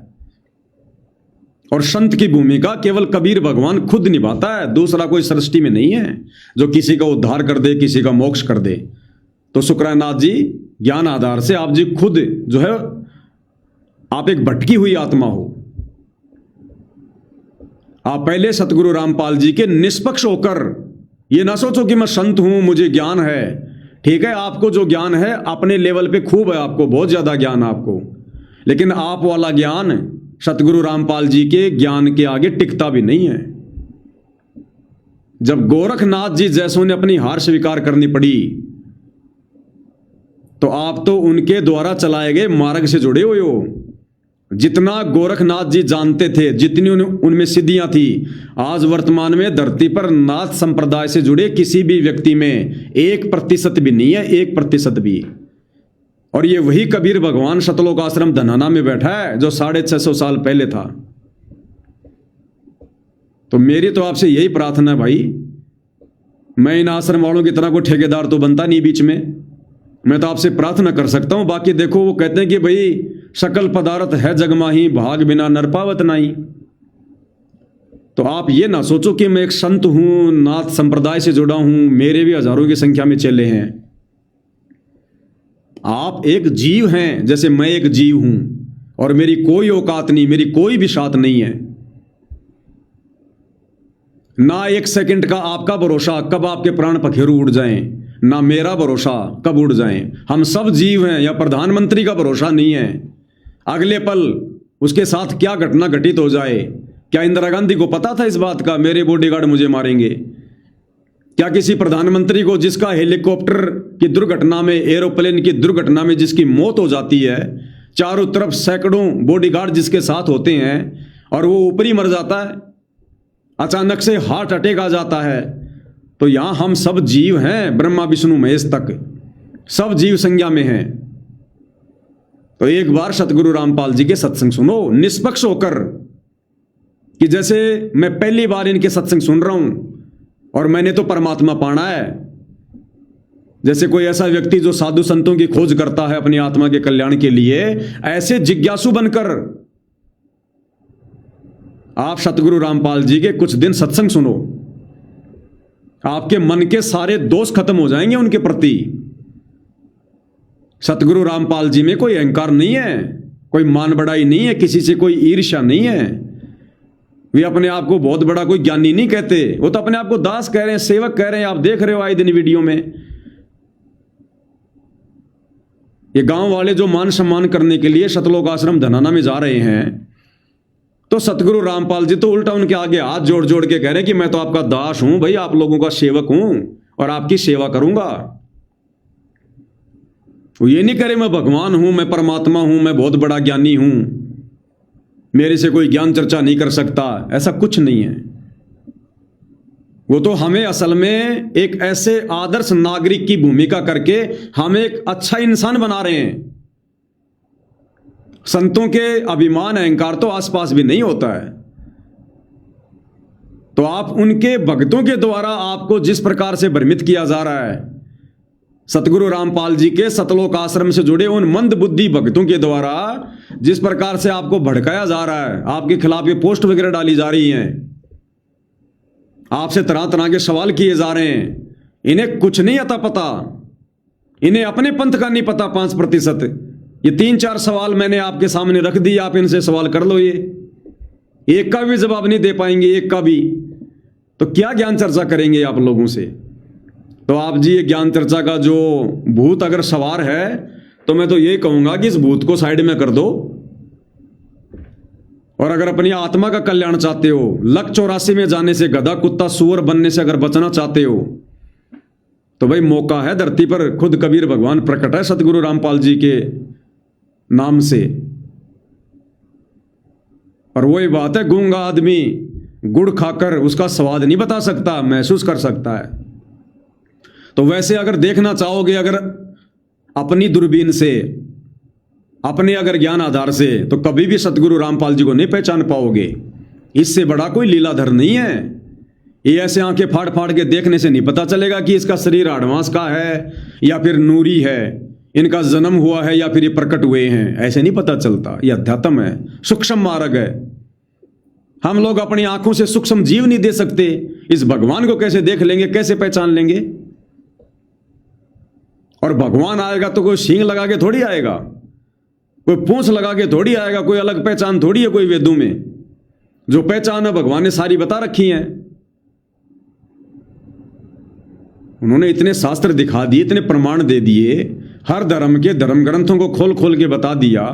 और संत की भूमिका केवल कबीर भगवान खुद निभाता है, दूसरा कोई सृष्टि में नहीं है जो किसी का उद्धार कर दे, किसी का मोक्ष कर दे। तो शुक्रानाथ जी, ज्ञान आधार से आप जी खुद जो है, आप एक भटकी हुई आत्मा हो। आप पहले सतगुरु रामपाल जी के निष्पक्ष होकर ये ना सोचो कि मैं संत हूं, मुझे ज्ञान है। ठीक है, आपको जो ज्ञान है अपने लेवल पे खूब है, आपको बहुत ज्यादा ज्ञान आपको, लेकिन आप वाला ज्ञान सतगुरु रामपाल जी के ज्ञान के आगे टिकता भी नहीं है। जब गोरखनाथ जी जैसों ने अपनी हार स्वीकार करनी पड़ी, तो आप तो उनके द्वारा चलाए गए मार्ग से जुड़े हुए हो। जितना गोरखनाथ जी जानते थे, जितनी उनमें सिद्धियां थी, आज वर्तमान में धरती पर नाथ संप्रदाय से जुड़े किसी भी व्यक्ति में 1% भी नहीं है, 1% भी। और ये वही कबीर भगवान सतलोक आश्रम धनाना में बैठा है जो 650 साल पहले था। तो मेरी तो आपसे यही प्रार्थना है भाई, मैं इन आश्रम वालों की तरह कोई ठेकेदार तो बनता नहीं बीच में, मैं तो आपसे प्रार्थना कर सकता हूं। बाकी देखो, वो कहते हैं कि भाई सकल पदार्थ है जगमाही, भाग बिना नर पावत नहीं। तो आप ये ना सोचो कि मैं एक संत हूं, नाथ संप्रदाय से जुड़ा हूं, मेरे भी हजारों की संख्या में चेले हैं। आप एक जीव हैं, जैसे मैं एक जीव हूं, और मेरी कोई औकात नहीं, मेरी कोई भी शात नहीं है। ना एक सेकंड का आपका भरोसा कब आपके प्राण पखेरु उड़ जाएं, ना मेरा भरोसा कब उड़ जाएं। हम सब जीव हैं, या प्रधानमंत्री का भरोसा नहीं है, अगले पल उसके साथ क्या घटना घटित हो जाए। क्या इंदिरा गांधी को पता था इस बात का, मेरे बॉडीगार्ड मुझे मारेंगे? क्या किसी प्रधानमंत्री को, जिसका हेलीकॉप्टर की दुर्घटना में, एरोप्लेन की दुर्घटना में जिसकी मौत हो जाती है, चारों तरफ सैकड़ों बॉडीगार्ड जिसके साथ होते हैं, और वो ऊपर ही मर जाता है, अचानक से हार्ट अटैक आ जाता है? तो यहां हम सब जीव हैं, ब्रह्मा विष्णु महेश तक सब जीव संज्ञा में हैं। तो एक बार सतगुरु रामपाल जी के सत्संग सुनो निष्पक्ष होकर, कि जैसे मैं पहली बार इनके सत्संग सुन रहा हूं और मैंने तो परमात्मा पाना है। जैसे कोई ऐसा व्यक्ति जो साधु संतों की खोज करता है अपनी आत्मा के कल्याण के लिए, ऐसे जिज्ञासु बनकर आप सतगुरु रामपाल जी के कुछ दिन सत्संग सुनो, आपके मन के सारे दोष खत्म हो जाएंगे उनके प्रति। सतगुरु रामपाल जी में कोई अहंकार नहीं है, कोई मान बढ़ाई नहीं है, किसी से कोई ईर्ष्या नहीं है। वे अपने आप को बहुत बड़ा कोई ज्ञानी नहीं कहते, वो तो अपने आप को दास कह रहे हैं, सेवक कह रहे हैं। आप देख रहे हो आए दिन वीडियो में, ये गांव वाले जो मान सम्मान करने के लिए सतलोक आश्रम धनाना में जा रहे हैं, तो सतगुरु रामपाल जी तो उल्टा उनके आगे हाथ जोड़ जोड़ के कह रहे हैं कि मैं तो आपका दास हूं भाई, आप लोगों का सेवक हूं और आपकी सेवा करूंगा। वो ये नहीं करे मैं भगवान हूं, मैं परमात्मा हूं, मैं बहुत बड़ा ज्ञानी हूं, मेरे से कोई ज्ञान चर्चा नहीं कर सकता, ऐसा कुछ नहीं है। वो तो हमें असल में एक ऐसे आदर्श नागरिक की भूमिका करके हमें एक अच्छा इंसान बना रहे हैं। संतों के अभिमान अहंकार तो आसपास भी नहीं होता है। तो आप उनके भक्तों के द्वारा आपको जिस प्रकार से भ्रमित किया जा रहा है, सतगुरु रामपाल जी के सतलोक आश्रम से जुड़े उन मंद बुद्धि भक्तों के द्वारा जिस प्रकार से आपको भड़काया जा रहा है, आपके खिलाफ ये पोस्ट वगैरह डाली जा रही हैं, आपसे तरह तरह के सवाल किए जा रहे हैं, इन्हें कुछ नहीं आता पता, इन्हें अपने पंथ का नहीं पता 5%। ये 3-4 सवाल मैंने आपके सामने रख दिए, आप इनसे सवाल कर लो, ये एक का भी जवाब नहीं दे पाएंगे, एक का भी। तो क्या ज्ञान चर्चा करेंगे आप लोगों से? तो आप जी ये ज्ञान चर्चा का जो भूत अगर सवार है, तो मैं तो ये कहूंगा कि इस भूत को साइड में कर दो, और अगर अपनी आत्मा का कल्याण चाहते हो, लक 84 में जाने से, गधा कुत्ता सुअर बनने से अगर बचना चाहते हो, तो भाई मौका है, धरती पर खुद कबीर भगवान प्रकट है सतगुरु रामपाल जी के नाम से। और वही बात है, गूंगा आदमी गुड़ खाकर उसका स्वाद नहीं बता सकता, महसूस कर सकता है। तो वैसे अगर देखना चाहोगे, अगर अपनी दूरबीन से, अपने अगर ज्ञान आधार से, तो कभी भी सतगुरु रामपाल जी को नहीं पहचान पाओगे। इससे बड़ा कोई लीलाधर नहीं है। ये ऐसे आंखें फाड़ फाड़ के देखने से नहीं पता चलेगा कि इसका शरीर एडवांस का है या फिर नूरी है, इनका जन्म हुआ है या फिर ये प्रकट हुए हैं, ऐसे नहीं पता चलता। ये अध्यात्म है, सूक्ष्म मार्ग है। हम लोग अपनी आंखों से सूक्ष्म जीव नहीं दे सकते, इस भगवान को कैसे देख लेंगे, कैसे पहचान लेंगे? और भगवान आएगा तो कोई सींग लगा के थोड़ी आएगा, कोई पूंछ लगा के थोड़ी आएगा, कोई अलग पहचान थोड़ी है कोई वेदों में। जो पहचान है भगवान ने सारी बता रखी है। उन्होंने इतने शास्त्र दिखा दिए, इतने प्रमाण दे दिए, हर धर्म के धर्म ग्रंथों को खोल खोल के बता दिया,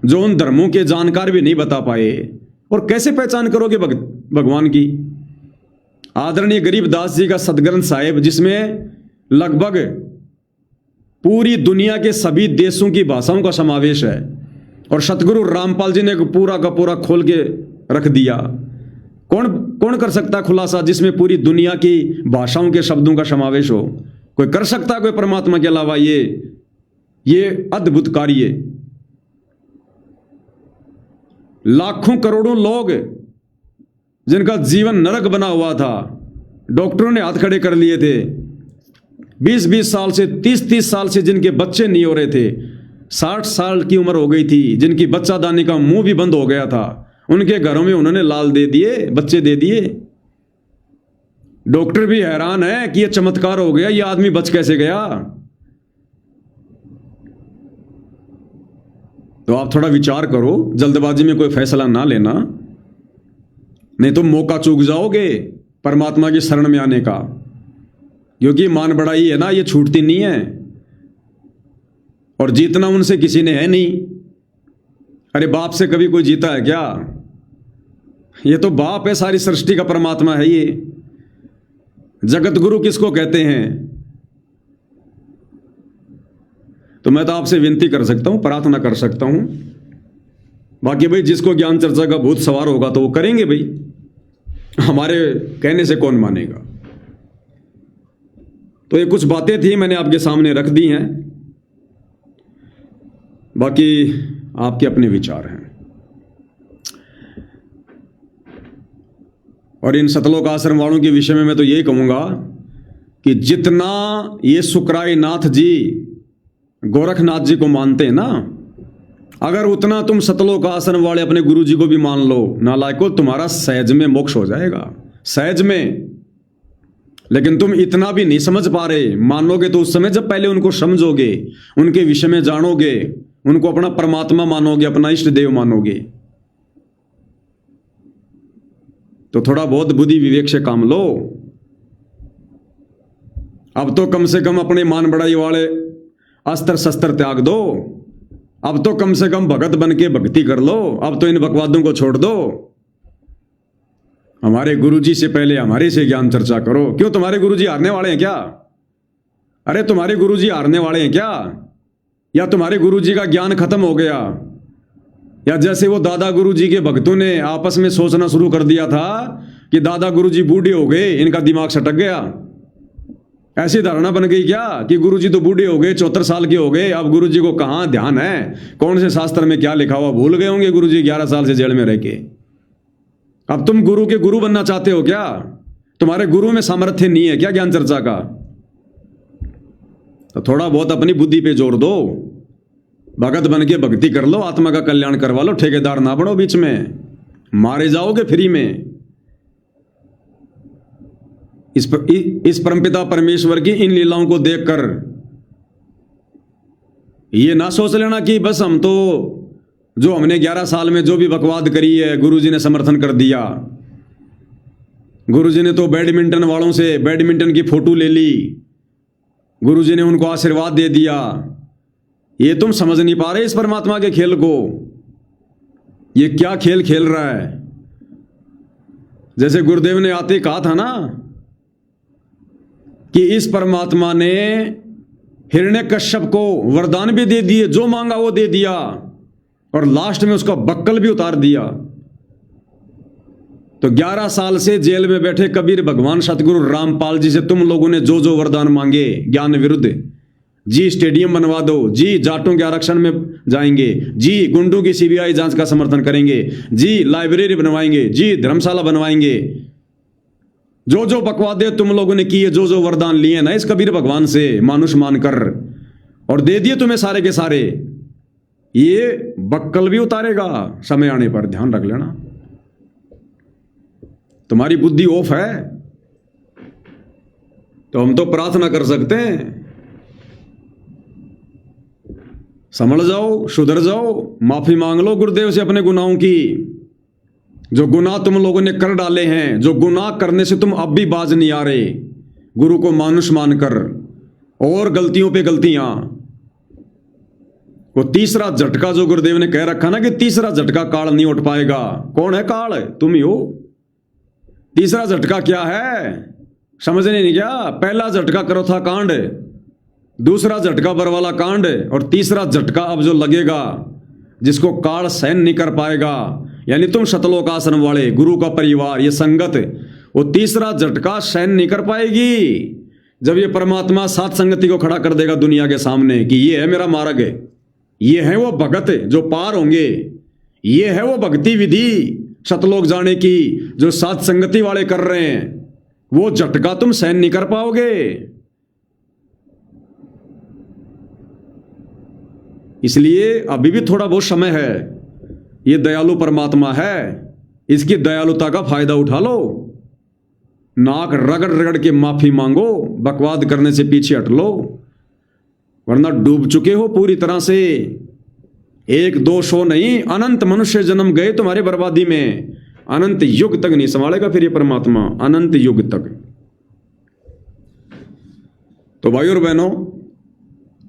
जो उन धर्मों के जानकार भी नहीं बता पाए। और कैसे पहचान करोगे भगवान की? आदरणीय गरीबदास जी का सदग्रंथ साहिब, जिसमें लगभग पूरी दुनिया के सभी देशों की भाषाओं का समावेश है, और सतगुरु रामपाल जी ने पूरा का पूरा खोल के रख दिया। कौन कर सकता खुलासा जिसमें पूरी दुनिया की भाषाओं के शब्दों का समावेश हो? कोई कर सकता कोई परमात्मा के अलावा? ये अद्भुत कार्य। लाखों करोड़ों लोग जिनका जीवन नरक बना हुआ था, डॉक्टरों ने हाथ खड़े कर लिए थे। 20-20 साल से, 30-30 साल से जिनके बच्चे नहीं हो रहे थे, 60 साल की उम्र हो गई थी, जिनकी बच्चादानी का मुंह भी बंद हो गया था, उनके घरों में उन्होंने लाल दे दिए, बच्चे दे दिए। डॉक्टर भी हैरान है कि यह चमत्कार हो गया, यह आदमी बच कैसे गया? तो आप थोड़ा विचार करो, जल्दबाजी में कोई फैसला ना लेना, नहीं तो मौका चूक जाओगे परमात्मा की शरण में आने का। क्योंकि मान बढ़ाई है ना, ये छूटती नहीं है, और जीतना उनसे किसी ने है नहीं। अरे बाप से कभी कोई जीता है क्या? ये तो बाप है, सारी सृष्टि का परमात्मा है। ये जगत गुरु किसको कहते हैं? तो मैं तो आपसे विनती कर सकता हूं, प्रार्थना कर सकता हूं। बाकी भाई जिसको ज्ञान चर्चा का भूत सवार होगा तो वो करेंगे भाई, हमारे कहने से कौन मानेगा। तो ये कुछ बातें थी, मैंने आपके सामने रख दी हैं, बाकी आपके अपने विचार हैं। और इन सतलोक आश्रम वालों के विषय में मैं तो यही कहूंगा कि जितना ये सुकराई नाथ जी गोरखनाथ जी को मानते हैं ना, अगर उतना तुम सतलोक आश्रम वाले अपने गुरु जी को भी मान लो, नालायको, तुम्हारा सहज में मोक्ष हो जाएगा, सहज में। लेकिन तुम इतना भी नहीं समझ पा रहे। मानोगे तो उस समय जब पहले उनको समझोगे, उनके विषय में जानोगे, उनको अपना परमात्मा मानोगे, अपना इष्ट देव मानोगे। तो थोड़ा बहुत बुद्धि विवेक से काम लो। अब तो कम से कम अपने मान बढ़ाई वाले अस्त्र शस्त्र त्याग दो। अब तो कम से कम भगत बन के भक्ति कर लो। अब तो इन बकवादों को छोड़ दो। हमारे गुरुजी से पहले हमारे से ज्ञान चर्चा करो। क्यों, तुम्हारे गुरुजी हारने वाले हैं क्या? अरे तुम्हारे गुरुजी हारने वाले हैं क्या? या तुम्हारे गुरुजी का ज्ञान खत्म हो गया? या जैसे वो दादा गुरुजी के भक्तों ने आपस में सोचना शुरू कर दिया था कि दादा गुरुजी बूढ़े हो गए, इनका दिमाग सटक गया, ऐसी धारणा बन गई क्या कि गुरुजी तो बूढ़े हो गए, 74 साल के हो गए, अब गुरुजी को कहां ध्यान है, कौन से शास्त्र में क्या लिखा हुआ भूल गए होंगे गुरुजी 11 साल से जेल में रह के। अब तुम गुरु के गुरु बनना चाहते हो क्या? तुम्हारे गुरु में सामर्थ्य नहीं है क्या ज्ञान चर्चा का? तो थोड़ा बहुत अपनी बुद्धि पे जोर दो, भगत बन के भक्ति कर लो, आत्मा का कल्याण करवा लो, ठेकेदार ना बनो बीच में, मारे जाओगे फ्री में। इस परमपिता परमेश्वर की इन लीलाओं को देखकर ये ना सोच लेना कि बस हम तो जो हमने 11 साल में जो भी बकवाद करी है गुरुजी ने समर्थन कर दिया। गुरुजी ने तो बैडमिंटन वालों से बैडमिंटन की फोटो ले ली, गुरुजी ने उनको आशीर्वाद दे दिया। ये तुम समझ नहीं पा रहे इस परमात्मा के खेल को। ये क्या खेल खेल रहा है? जैसे गुरुदेव ने आते कहा था ना, कि इस परमात्मा ने हिरण्यकश्यप को वरदान भी दे दिए, जो मांगा वो दे दिया, और लास्ट में उसका बक्कल भी उतार दिया। तो 11 साल से जेल में बैठे कबीर भगवान सतगुरु रामपाल जी से तुम लोगों ने जो जो वरदान मांगे ज्ञान विरुद्ध, जी स्टेडियम बनवा दो, जी जाटों के आरक्षण में जाएंगे, जी गुंडों की सीबीआई जांच का समर्थन करेंगे, जी लाइब्रेरी बनवाएंगे, जी धर्मशाला बनवाएंगे, जो जो बकवादे तुम लोगों ने किए, जो जो वरदान लिए ना इस कबीर भगवान से मानुष मानकर, और दे दिए तुम्हें सारे के सारे, ये बक्कल भी उतारेगा समय आने पर, ध्यान रख लेना। तुम्हारी बुद्धि ऑफ है तो हम तो प्रार्थना कर सकते हैं, संभल जाओ, सुधर जाओ, माफी मांग लो गुरुदेव से अपने गुनाहों की। जो गुनाह तुम लोगों ने कर डाले हैं, जो गुनाह करने से तुम अब भी बाज नहीं आ रहे, गुरु को मानुष मानकर, और गलतियों पे गलतियां। वो तीसरा झटका जो गुरुदेव ने कह रखा ना कि तीसरा झटका काल नहीं उठ पाएगा। कौन है काल? तुम ही हो। तीसरा झटका क्या है समझने नहीं क्या? पहला झटका करो था कांड, दूसरा झटका बरवाला कांड, और तीसरा झटका अब जो लगेगा जिसको काल सहन नहीं कर पाएगा, यानी तुम सतलोक आश्रम वाले, गुरु का परिवार, ये संगत, वो तीसरा झटका सहन नहीं कर पाएगी। जब ये परमात्मा सात संगति को खड़ा कर देगा दुनिया के सामने कि ये है मेरा मार्ग, ये है वो भगत जो पार होंगे, ये है वो भक्ति विधि सतलोक जाने की जो सात संगति वाले कर रहे हैं, वो झटका तुम सहन नहीं कर पाओगे। इसलिए अभी भी थोड़ा बहुत समय है। ये दयालु परमात्मा है, इसकी दयालुता का फायदा उठा लो। नाक रगड़ रगड़ के माफी मांगो, बकवाद करने से पीछे हट लो, वरना डूब चुके हो पूरी तरह से। 1-2 नहीं, अनंत मनुष्य जन्म गए तुम्हारे बर्बादी में। अनंत युग तक नहीं संभालेगा फिर ये परमात्मा, अनंत युग तक। तो भाई और बहनों,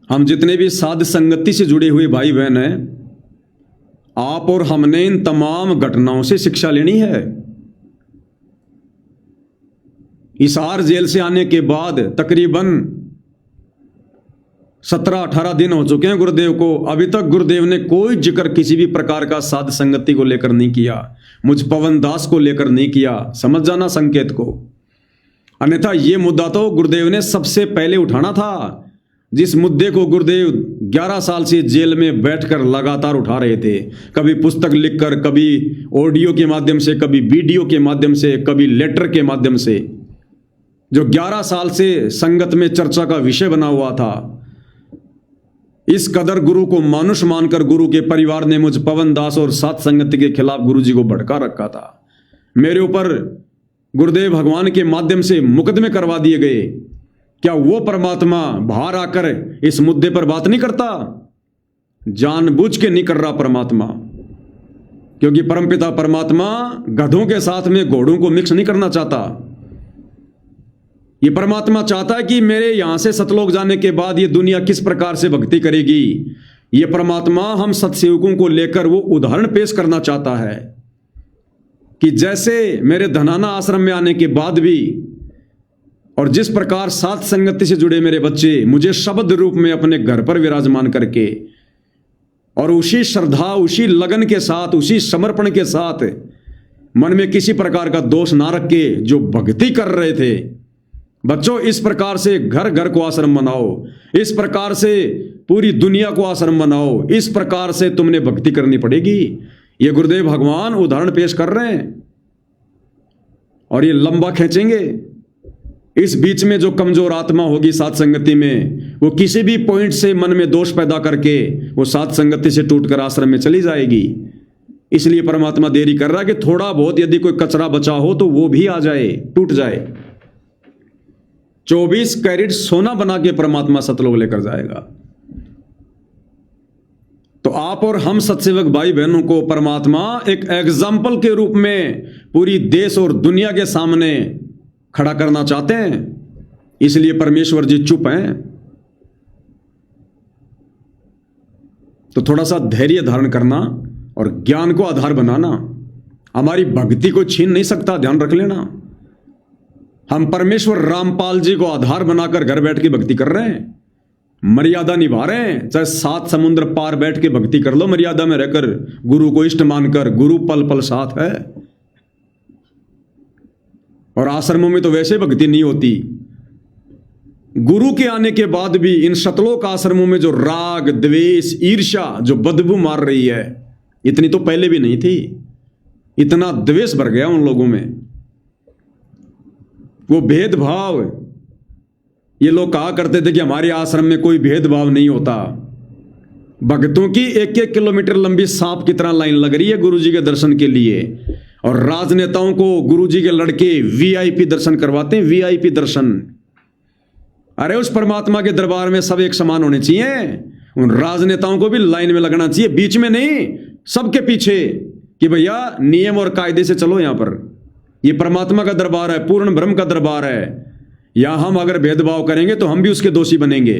हम जितने भी साध संगति से जुड़े हुए भाई बहन हैं, आप और हमने इन तमाम घटनाओं से शिक्षा लेनी है। हिसार जेल से आने के बाद तकरीबन 17-18 दिन हो चुके हैं गुरुदेव को। अभी तक गुरुदेव ने कोई जिक्र किसी भी प्रकार का साध संगति को लेकर नहीं किया, मुझ पवन दास को लेकर नहीं किया। समझ जाना संकेत को, अन्यथा ये मुद्दा तो गुरुदेव ने सबसे पहले उठाना था। जिस मुद्दे को गुरुदेव 11 साल से जेल में बैठकर लगातार उठा रहे थे, कभी पुस्तक लिखकर, कभी ऑडियो के माध्यम से, कभी वीडियो के माध्यम से, कभी लेटर के माध्यम से, जो 11 साल से संगत में चर्चा का विषय बना हुआ था। इस कदर गुरु को मानुष मानकर गुरु के परिवार ने मुझ पवन दास और सात संगति के खिलाफ गुरु जी को भड़का रखा था। मेरे ऊपर गुरुदेव भगवान के माध्यम से मुकदमे करवा दिए गए। क्या वो परमात्मा बाहर आकर इस मुद्दे पर बात नहीं करता? जानबूझ के नहीं कर रहा परमात्मा, क्योंकि परमपिता परमात्मा गधों के साथ में घोड़ों को मिक्स नहीं करना चाहता। ये परमात्मा चाहता है कि मेरे यहां से सतलोक जाने के बाद ये दुनिया किस प्रकार से भक्ति करेगी, ये परमात्मा हम सत्सेवकों को लेकर वो उदाहरण पेश करना चाहता है कि जैसे मेरे धनाना आश्रम में आने के बाद भी, और जिस प्रकार सात संगति से जुड़े मेरे बच्चे मुझे शब्द रूप में अपने घर पर विराजमान करके, और उसी श्रद्धा, उसी लगन के साथ, उसी समर्पण के साथ, मन में किसी प्रकार का दोष ना रख के जो भक्ति कर रहे थे। बच्चों, इस प्रकार से घर घर को आश्रम बनाओ, इस प्रकार से पूरी दुनिया को आश्रम बनाओ, इस प्रकार से तुमने भक्ति करनी पड़ेगी। ये गुरुदेव भगवान उदाहरण पेश कर रहे हैं, और ये लंबा खींचेंगे। इस बीच में जो कमजोर आत्मा होगी सात संगति में, वो किसी भी पॉइंट से मन में दोष पैदा करके वो सात संगति से टूटकर आश्रम में चली जाएगी। इसलिए परमात्मा देरी कर रहा है कि थोड़ा बहुत यदि कोई कचरा बचा हो तो वो भी आ जाए, टूट जाए। 24 कैरेट सोना बना के परमात्मा सतलोक लेकर जाएगा। तो आप और हम सत्सेवक भाई बहनों को परमात्मा एक एग्जाम्पल के रूप में पूरी देश और दुनिया के सामने खड़ा करना चाहते हैं। इसलिए परमेश्वर जी चुप हैं। तो थोड़ा सा धैर्य धारण करना और ज्ञान को आधार बनाना हमारी भक्ति को छीन नहीं सकता, ध्यान रख लेना। हम परमेश्वर रामपाल जी को आधार बनाकर घर बैठ के भक्ति कर रहे हैं, मर्यादा निभा रहे हैं। चाहे 7 समुद्र पार बैठ के भक्ति कर लो, मर्यादा में रहकर, गुरु को इष्ट मानकर। गुरु पल पल साथ है। और आश्रमों में तो वैसे भक्ति नहीं होती। गुरु के आने के बाद भी इन शतलोक आश्रमों में जो राग, द्वेष, ईर्ष्या जो बदबू मार रही है, इतनी तो पहले भी नहीं थी। इतना द्वेष भर गया उन लोगों में, वो भेदभाव। ये लोग कहा करते थे कि हमारे आश्रम में कोई भेदभाव नहीं होता। भक्तों की 1-1 किलोमीटर लंबी सांप की तरह लाइन लग रही है गुरुजी के दर्शन के लिए, और राजनेताओं को गुरुजी के लड़के वीआईपी दर्शन करवाते हैं, वीआईपी दर्शन। अरे उस परमात्मा के दरबार में सब एक समान होने चाहिए। उन राजनेताओं को भी लाइन में लगना चाहिए, बीच में नहीं, सबके पीछे, कि भैया नियम और कायदे से चलो। यहां पर ये परमात्मा का दरबार है, पूर्ण ब्रह्म का दरबार है। यहां हम अगर भेदभाव करेंगे तो हम भी उसके दोषी बनेंगे।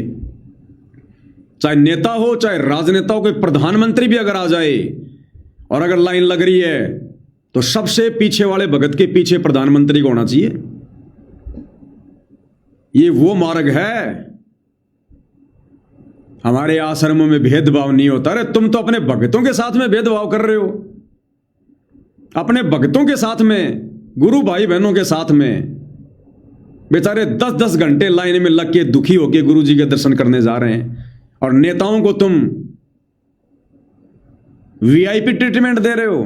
चाहे नेता हो, चाहे राजनेता हो, कोई प्रधानमंत्री भी अगर आ जाए और अगर लाइन लग रही है तो सबसे पीछे वाले भगत के पीछे प्रधानमंत्री को होना चाहिए। ये वो मार्ग है। हमारे आश्रमों में भेदभाव नहीं होता। अरे तुम तो अपने भक्तों के साथ में भेदभाव कर रहे हो, अपने भक्तों के साथ में, गुरु भाई बहनों के साथ में। बेचारे 10-10 घंटे लाइन में लग के दुखी होके गुरु जी के दर्शन करने जा रहे हैं, और नेताओं को तुम वीआईपी ट्रीटमेंट दे रहे हो।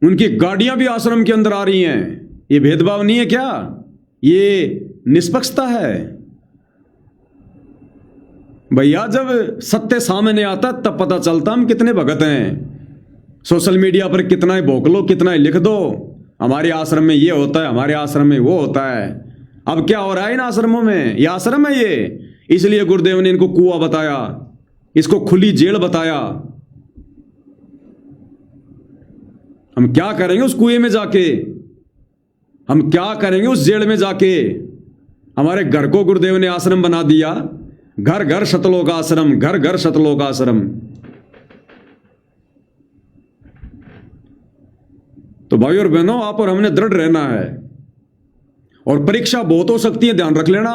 उनकी गाड़ियां भी आश्रम के अंदर आ रही हैं। ये भेदभाव नहीं है क्या? ये निष्पक्षता है। भैया जब सत्य सामने आता तब पता चलता हम कितने भगत हैं। सोशल मीडिया पर कितना ही भोंक लो, कितना ही लिख दो, हमारे आश्रम में ये होता है, हमारे आश्रम में वो होता है। अब क्या हो रहा है इन आश्रमों में? ये आश्रम है ये, इसलिए गुरुदेव ने इनको कुआं बताया, इसको खुली जेल बताया। हम क्या करेंगे उस कुएं में जाके? हम क्या करेंगे उस जेल में जाके? हमारे घर को गुरुदेव ने आश्रम बना दिया। घर घर शतलोक आश्रम, घर घर शतलोक आश्रम। तो भाई और बहनों, आप और हमने दृढ़ रहना है। और परीक्षा बहुत हो सकती है, ध्यान रख लेना।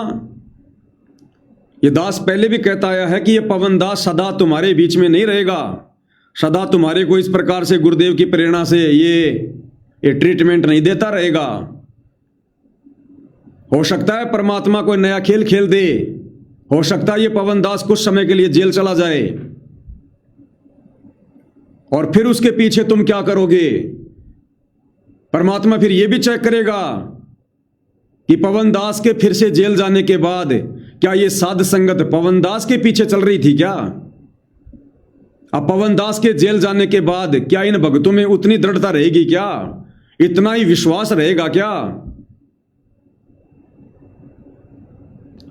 ये दास पहले भी कहता आया है कि ये पवन दास सदा तुम्हारे बीच में नहीं रहेगा। सदा तुम्हारे को इस प्रकार से गुरुदेव की प्रेरणा से ये ट्रीटमेंट नहीं देता रहेगा। हो सकता है परमात्मा कोई नया खेल खेल दे। हो सकता है ये पवन दास कुछ समय के लिए जेल चला जाए, और फिर उसके पीछे तुम क्या करोगे? परमात्मा फिर यह भी चेक करेगा कि पवन दास के फिर से जेल जाने के बाद क्या ये साध संगत पवन दास के पीछे चल रही थी क्या? अब पवन दास के जेल जाने के बाद क्या इन भक्तों में उतनी दृढ़ता रहेगी क्या? इतना ही विश्वास रहेगा क्या?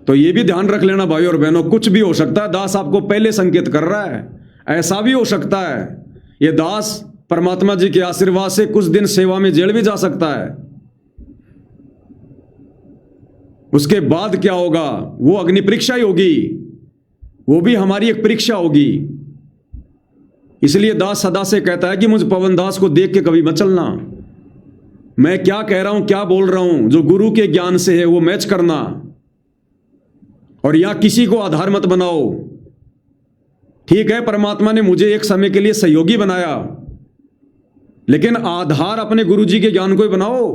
तो ये भी ध्यान रख लेना भाई और बहनों, कुछ भी हो सकता है। दास आपको पहले संकेत कर रहा है। ऐसा भी हो सकता है ये दास परमात्मा जी के आशीर्वाद से कुछ दिन सेवा में जेल भी जा सकता है। उसके बाद क्या होगा? वो अग्नि परीक्षा ही होगी, वो भी हमारी एक परीक्षा होगी। इसलिए दास सदा से कहता है कि मुझ पवन दास को देख के कभी मत चलना। मैं क्या कह रहा हूं, क्या बोल रहा हूं, जो गुरु के ज्ञान से है वो मैच करना। और यहां किसी को आधार मत बनाओ। ठीक है, परमात्मा ने मुझे एक समय के लिए सहयोगी बनाया, लेकिन आधार अपने गुरु जी के ज्ञान को ही बनाओ।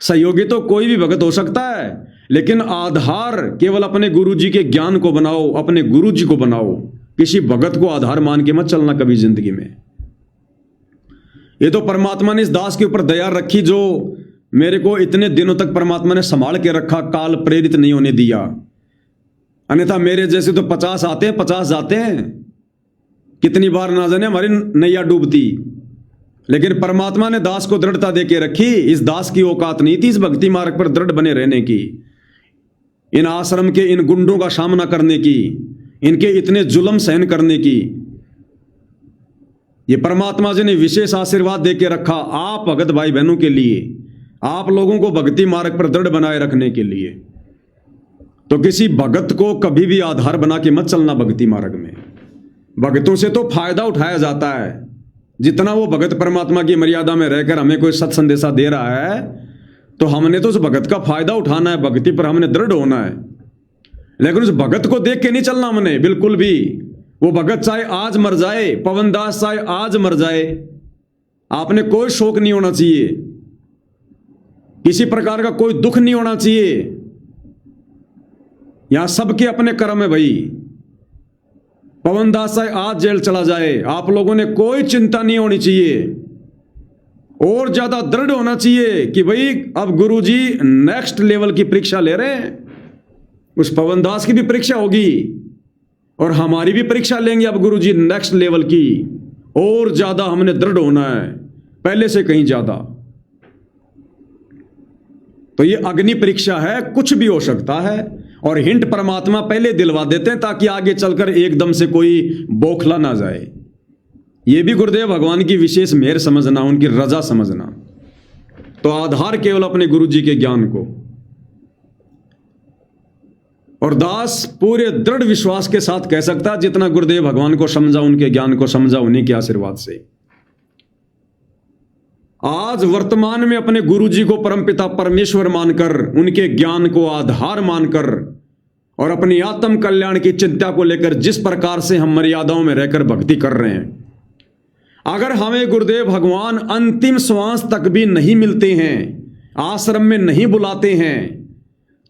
सहयोगी तो कोई भी भगत हो सकता है, लेकिन आधार केवल अपने गुरु जी के ज्ञान को बनाओ, अपने गुरु जी को बनाओ। किसी भगत को आधार मान के मत चलना कभी जिंदगी में। ये तो परमात्मा ने इस दास के ऊपर दया रखी, जो मेरे को इतने दिनों तक परमात्मा ने संभाल के रखा, काल प्रेरित नहीं होने दिया। अन्यथा मेरे जैसे तो 50 आते हैं, 50 जाते हैं। कितनी बार ना जाने हमारी नैया डूबती, लेकिन परमात्मा ने दास को दृढ़ता देके रखी। इस दास की औकात नहीं थी इस भक्ति मार्ग पर दृढ़ बने रहने की, इन आश्रम के इन गुंडों का सामना करने की, इनके इतने जुल्म सहन करने की। ये परमात्मा जी ने विशेष आशीर्वाद देके रखा आप भगत भाई बहनों के लिए, आप लोगों को भक्ति मार्ग पर दृढ़ बनाए रखने के लिए। तो किसी भगत को कभी भी आधार बना के मत चलना भक्ति मार्ग में। भगतों से तो फायदा उठाया जाता है। जितना वो भगत परमात्मा की मर्यादा में रहकर हमें कोई सत संदेशा दे रहा है, तो हमने तो उस भगत का फायदा उठाना है, भक्ति पर हमने दृढ़ होना है, लेकिन उस भगत को देख के नहीं चलना हमने बिल्कुल भी। वो भगत चाहे आज मर जाए, पवन दास चाहे आज मर जाए, आपने कोई शोक नहीं होना चाहिए, किसी प्रकार का कोई दुख नहीं होना चाहिए। यहां सबके अपने कर्म है भाई। पवन दास चाहे आज जेल चला जाए, आप लोगों ने कोई चिंता नहीं होनी चाहिए, और ज्यादा दृढ़ होना चाहिए कि भाई अब गुरुजी नेक्स्ट लेवल की परीक्षा ले रहे हैं। उस पवन दास की भी परीक्षा होगी और हमारी भी परीक्षा लेंगे अब गुरुजी नेक्स्ट लेवल की, और ज्यादा हमने दृढ़ होना है, पहले से कहीं ज्यादा। तो ये अग्नि परीक्षा है, कुछ भी हो सकता है, और हिंट परमात्मा पहले दिलवा देते हैं ताकि आगे चलकर एकदम से कोई बौखला ना जाए। ये भी गुरुदेव भगवान की विशेष मेहर समझना, उनकी रजा समझना। तो आधार केवल अपने गुरुजी के ज्ञान को, और दास पूरे दृढ़ विश्वास के साथ कह सकता जितना गुरुदेव भगवान को समझा, उनके ज्ञान को समझा, उन्हीं के आशीर्वाद से। आज वर्तमान में अपने गुरुजी को परमपिता परमेश्वर मानकर, उनके ज्ञान को आधार मानकर, और अपनी आत्म कल्याण की चिंता को लेकर जिस प्रकार से हम मर्यादाओं में रहकर भक्ति कर रहे हैं, अगर हमें गुरुदेव भगवान अंतिम श्वास तक भी नहीं मिलते हैं, आश्रम में नहीं बुलाते हैं,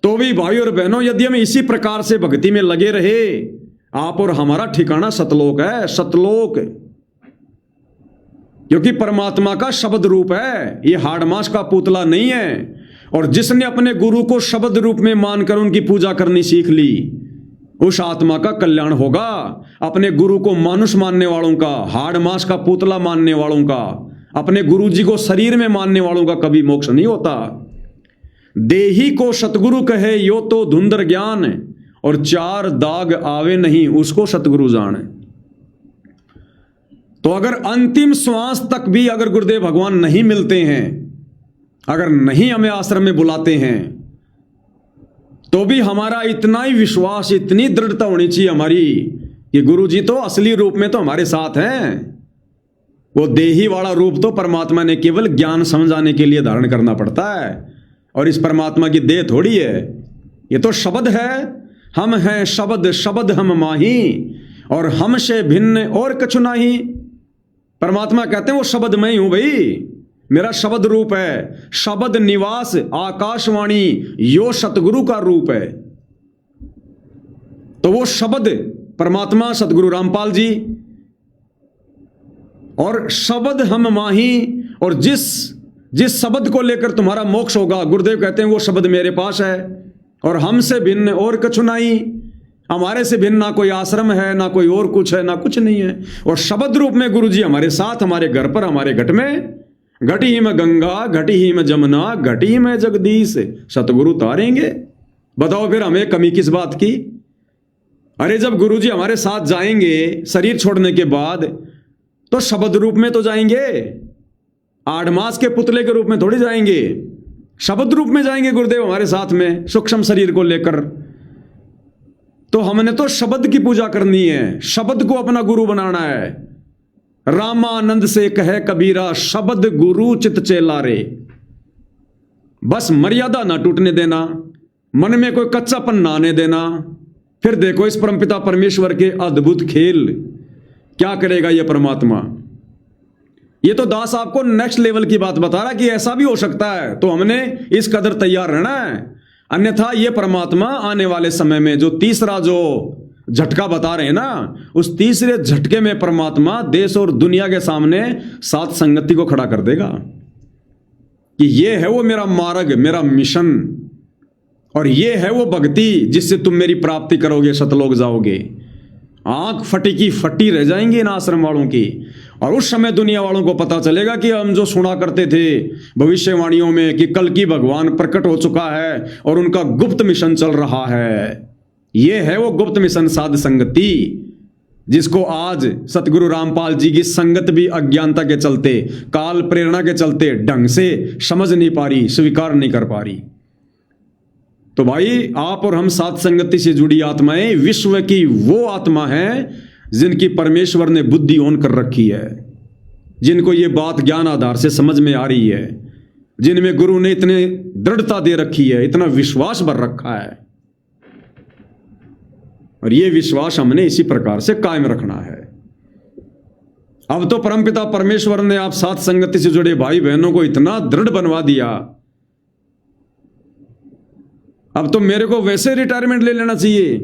तो भी भाई और बहनों, यदि हम इसी प्रकार से भक्ति में लगे रहे, आप और हमारा ठिकाना सतलोक है, सतलोक। क्योंकि परमात्मा का शब्द रूप है, ये हाड़ मास का पुतला नहीं है। और जिसने अपने गुरु को शब्द रूप में मानकर उनकी पूजा करनी सीख ली, उस आत्मा का कल्याण होगा। अपने गुरु को मानुष मानने वालों का, हाड़ मास का पुतला मानने वालों का, अपने गुरु जी को शरीर में मानने वालों का कभी मोक्ष नहीं होता। देही को सतगुरु कहे यो तो धुंधर ज्ञान, और चार दाग आवे नहीं उसको सतगुरु जाने। तो अगर अंतिम श्वास तक भी अगर गुरुदेव भगवान नहीं मिलते हैं, अगर नहीं हमें आश्रम में बुलाते हैं, तो भी हमारा इतना ही विश्वास, इतनी दृढ़ता होनी चाहिए हमारी कि गुरुजी तो असली रूप में तो हमारे साथ हैं। वो देही वाला रूप तो परमात्मा ने केवल ज्ञान समझाने के लिए धारण करना पड़ता है, और इस परमात्मा की देह थोड़ी है, ये तो शब्द है। हम हैं शब्द, शब्द हम माही, और हमसे भिन्न और कछु नहीं। परमात्मा कहते हैं वो शब्द मैं ही हूं भाई, मेरा शब्द रूप है। शब्द निवास आकाशवाणी यो सतगुरु का रूप है। तो वो शब्द परमात्मा सतगुरु रामपाल जी, और शब्द हम माही, और जिस शब्द को लेकर तुम्हारा मोक्ष होगा, गुरुदेव कहते हैं वो शब्द मेरे पास है, और हमसे भिन्न और कछु नहीं। हमारे से भिन्न ना कोई आश्रम है, ना कोई और कुछ है, ना कुछ नहीं है। और शब्द रूप में गुरुजी हमारे साथ, हमारे घर पर, हमारे घट में, घटी ही में गंगा, घटी ही में जमुना, घटी ही में जगदीश, सतगुरु तारेंगे। बताओ फिर हमें कमी किस बात की। अरे जब गुरुजी हमारे साथ जाएंगे शरीर छोड़ने के बाद, तो शब्द रूप में तो जाएंगे, आड़मास के पुतले के रूप में थोड़ी जाएंगे, शब्द रूप में जाएंगे गुरुदेव हमारे साथ में, सूक्ष्म शरीर को लेकर। तो हमने तो शब्द की पूजा करनी है, शब्द को अपना गुरु बनाना है। रामानंद से कहे कबीरा, शब्द गुरु चित चेला रे। बस मर्यादा ना टूटने देना, मन में कोई कच्चापन ना आने देना। फिर देखो इस परमपिता परमेश्वर के अद्भुत खेल क्या करेगा ये परमात्मा। ये तो दास आपको नेक्स्ट लेवल की बात बता रहा कि ऐसा भी हो सकता है, तो हमने इस कदर तैयार रहना है। अन्यथा ये परमात्मा आने वाले समय में जो तीसरा जो झटका बता रहे हैं ना, उस तीसरे झटके में परमात्मा देश और दुनिया के सामने सात संगति को खड़ा कर देगा कि ये है वो मेरा मार्ग, मेरा मिशन, और ये है वो भक्ति जिससे तुम मेरी प्राप्ति करोगे, सतलोक जाओगे। आंख फटी की फटी रह जाएंगी इन आश्रम वालों की। और उस समय दुनिया वालों को पता चलेगा कि हम जो सुना करते थे भविष्यवाणियों में कि कल की भगवान प्रकट हो चुका है और उनका गुप्त मिशन चल रहा है, ये है वो गुप्त मिशन साध संगति, जिसको आज सतगुरु रामपाल जी की संगत भी अज्ञानता के चलते, काल प्रेरणा के चलते ढंग से समझ नहीं पा रही, स्वीकार नहीं कर पा रही। तो भाई आप और हम साथ संगति से जुड़ी आत्माएं विश्व की वो आत्मा है जिनकी परमेश्वर ने बुद्धि ऑन कर रखी है, जिनको ये बात ज्ञान आधार से समझ में आ रही है, जिनमें गुरु ने इतने दृढ़ता दे रखी है, इतना विश्वास भर रखा है, और ये विश्वास हमने इसी प्रकार से कायम रखना है। अब तो परमपिता परमेश्वर ने आप साथ संगति से जुड़े भाई बहनों को इतना दृढ़ बनवा दिया, अब तो मेरे को वैसे रिटायरमेंट ले लेना चाहिए,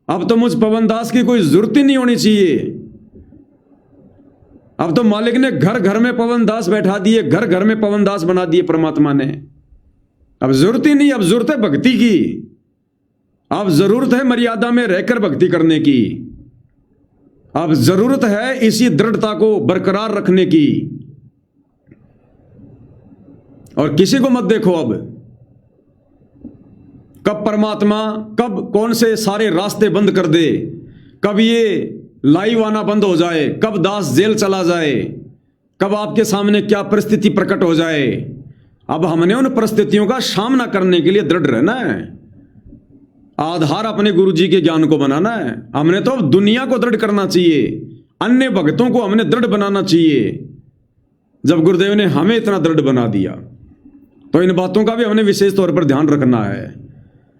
अब तो मुझ पवन दास की कोई जरूरत ही नहीं होनी चाहिए। अब तो मालिक ने घर घर में पवन दास बैठा दिए, घर घर में पवन दास बना दिए परमात्मा ने। अब जरूरत ही नहीं, अब जरूरत है भक्ति की, अब जरूरत है मर्यादा में रहकर भक्ति करने की, अब जरूरत है इसी दृढ़ता को बरकरार रखने की। और किसी को मत देखो अब, कब परमात्मा कब कौन से सारे रास्ते बंद कर दे, कब ये लाइव आना बंद हो जाए, कब दास जेल चला जाए, कब आपके सामने क्या परिस्थिति प्रकट हो जाए। अब हमने उन परिस्थितियों का सामना करने के लिए दृढ़ रहना है, आधार अपने गुरुजी के ज्ञान को बनाना है। हमने तो अब दुनिया को दृढ़ करना चाहिए, अन्य भक्तों को हमने दृढ़ बनाना चाहिए। जब गुरुदेव ने हमें इतना दृढ़ बना दिया तो इन बातों का भी हमने विशेष तौर पर ध्यान रखना है।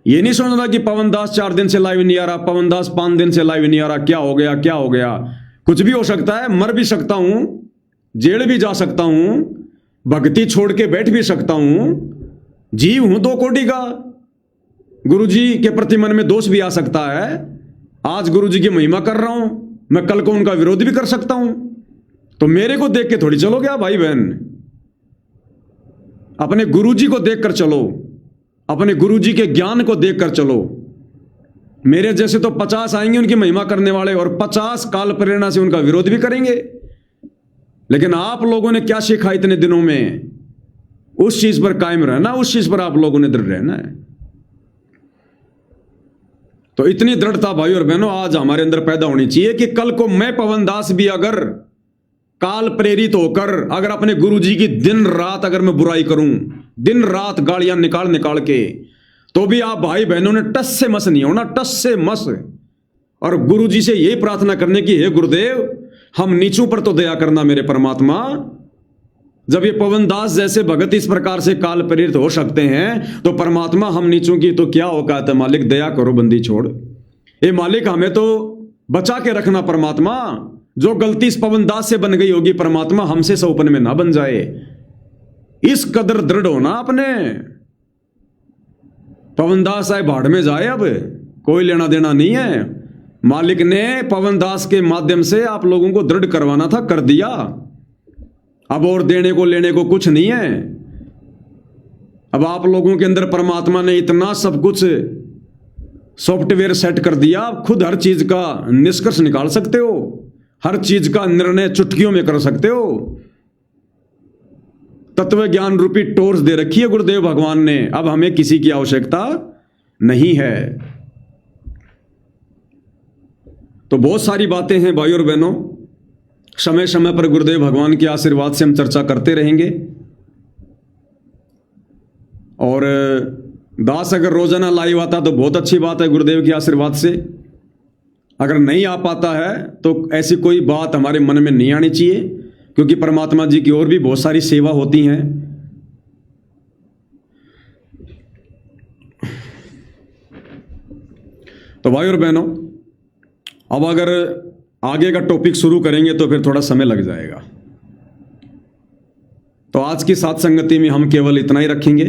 ये नहीं सोचना कि पवन दास 4 दिन से लाइव नहीं आ रहा, पवन दास 5 दिन से लाइव नहीं आ रहा, क्या हो गया क्या हो गया। कुछ भी हो सकता है, मर भी सकता हूं, जेल भी जा सकता हूं, भक्ति छोड़ के बैठ भी सकता हूं, जीव हूं 2 कोटि का, गुरुजी के प्रति मन में दोष भी आ सकता है। आज गुरुजी की महिमा कर रहा हूं, मैं कल को उनका विरोध भी कर सकता हूं। तो मेरे को देख के थोड़ी चलो क्या भाई बहन, अपने गुरुजी को देखकर चलो, अपने गुरुजी के ज्ञान को देखकर चलो। मेरे जैसे तो 50 आएंगे उनकी महिमा करने वाले, और 50 काल प्रेरणा से उनका विरोध भी करेंगे। लेकिन आप लोगों ने क्या सीखा इतने दिनों में, उस चीज पर कायम रहना, उस चीज पर आप लोगों ने दृढ़ रहना है। तो इतनी दृढ़ता भाई और बहनों आज हमारे अंदर पैदा होनी चाहिए कि कल को मैं पवन दास भी अगर काल प्रेरित होकर अगर अपने गुरुजी की दिन रात अगर मैं बुराई करूं, दिन रात गालियां निकाल निकाल के, तो भी आप भाई बहनों ने टस से मस नहीं होना, टस से मस। और गुरुजी से यही प्रार्थना करने की, हे गुरुदेव हम नीचों पर तो दया करना मेरे परमात्मा। जब ये पवन दास जैसे भगत इस प्रकार से काल प्रेरित हो सकते हैं तो परमात्मा हम नीचों की तो क्या औकात है। मालिक दया करो, बंदी छोड़। ए मालिक हमें तो बचा के रखना परमात्मा, जो गलती इस पवन दास से बन गई होगी परमात्मा हमसे सौपन में ना बन जाए। इस कदर दृढ़ होना अपने। पवन दास आए भाड़ में जाए, अब कोई लेना देना नहीं है। मालिक ने पवन दास के माध्यम से आप लोगों को दृढ़ करवाना था, कर दिया। अब और देने को लेने को कुछ नहीं है। अब आप लोगों के अंदर परमात्मा ने इतना सब कुछ सॉफ्टवेयर सेट कर दिया, आप खुद हर चीज का निष्कर्ष निकाल सकते हो, हर चीज का निर्णय चुटकियों में कर सकते हो। तत्व ज्ञान रूपी टोर्च दे रखी है गुरुदेव भगवान ने, अब हमें किसी की आवश्यकता नहीं है। तो बहुत सारी बातें हैं भाई और बहनों, समय समय पर गुरुदेव भगवान के आशीर्वाद से हम चर्चा करते रहेंगे। और दास अगर रोजाना लाइव आता तो बहुत अच्छी बात है गुरुदेव के आशीर्वाद से। अगर नहीं आ पाता है तो ऐसी कोई बात हमारे मन में नहीं आनी चाहिए, क्योंकि परमात्मा जी की और भी बहुत सारी सेवा होती हैं। तो भाई और बहनों, अब अगर आगे का टॉपिक शुरू करेंगे तो फिर थोड़ा समय लग जाएगा। तो आज की साथ संगति में हम केवल इतना ही रखेंगे।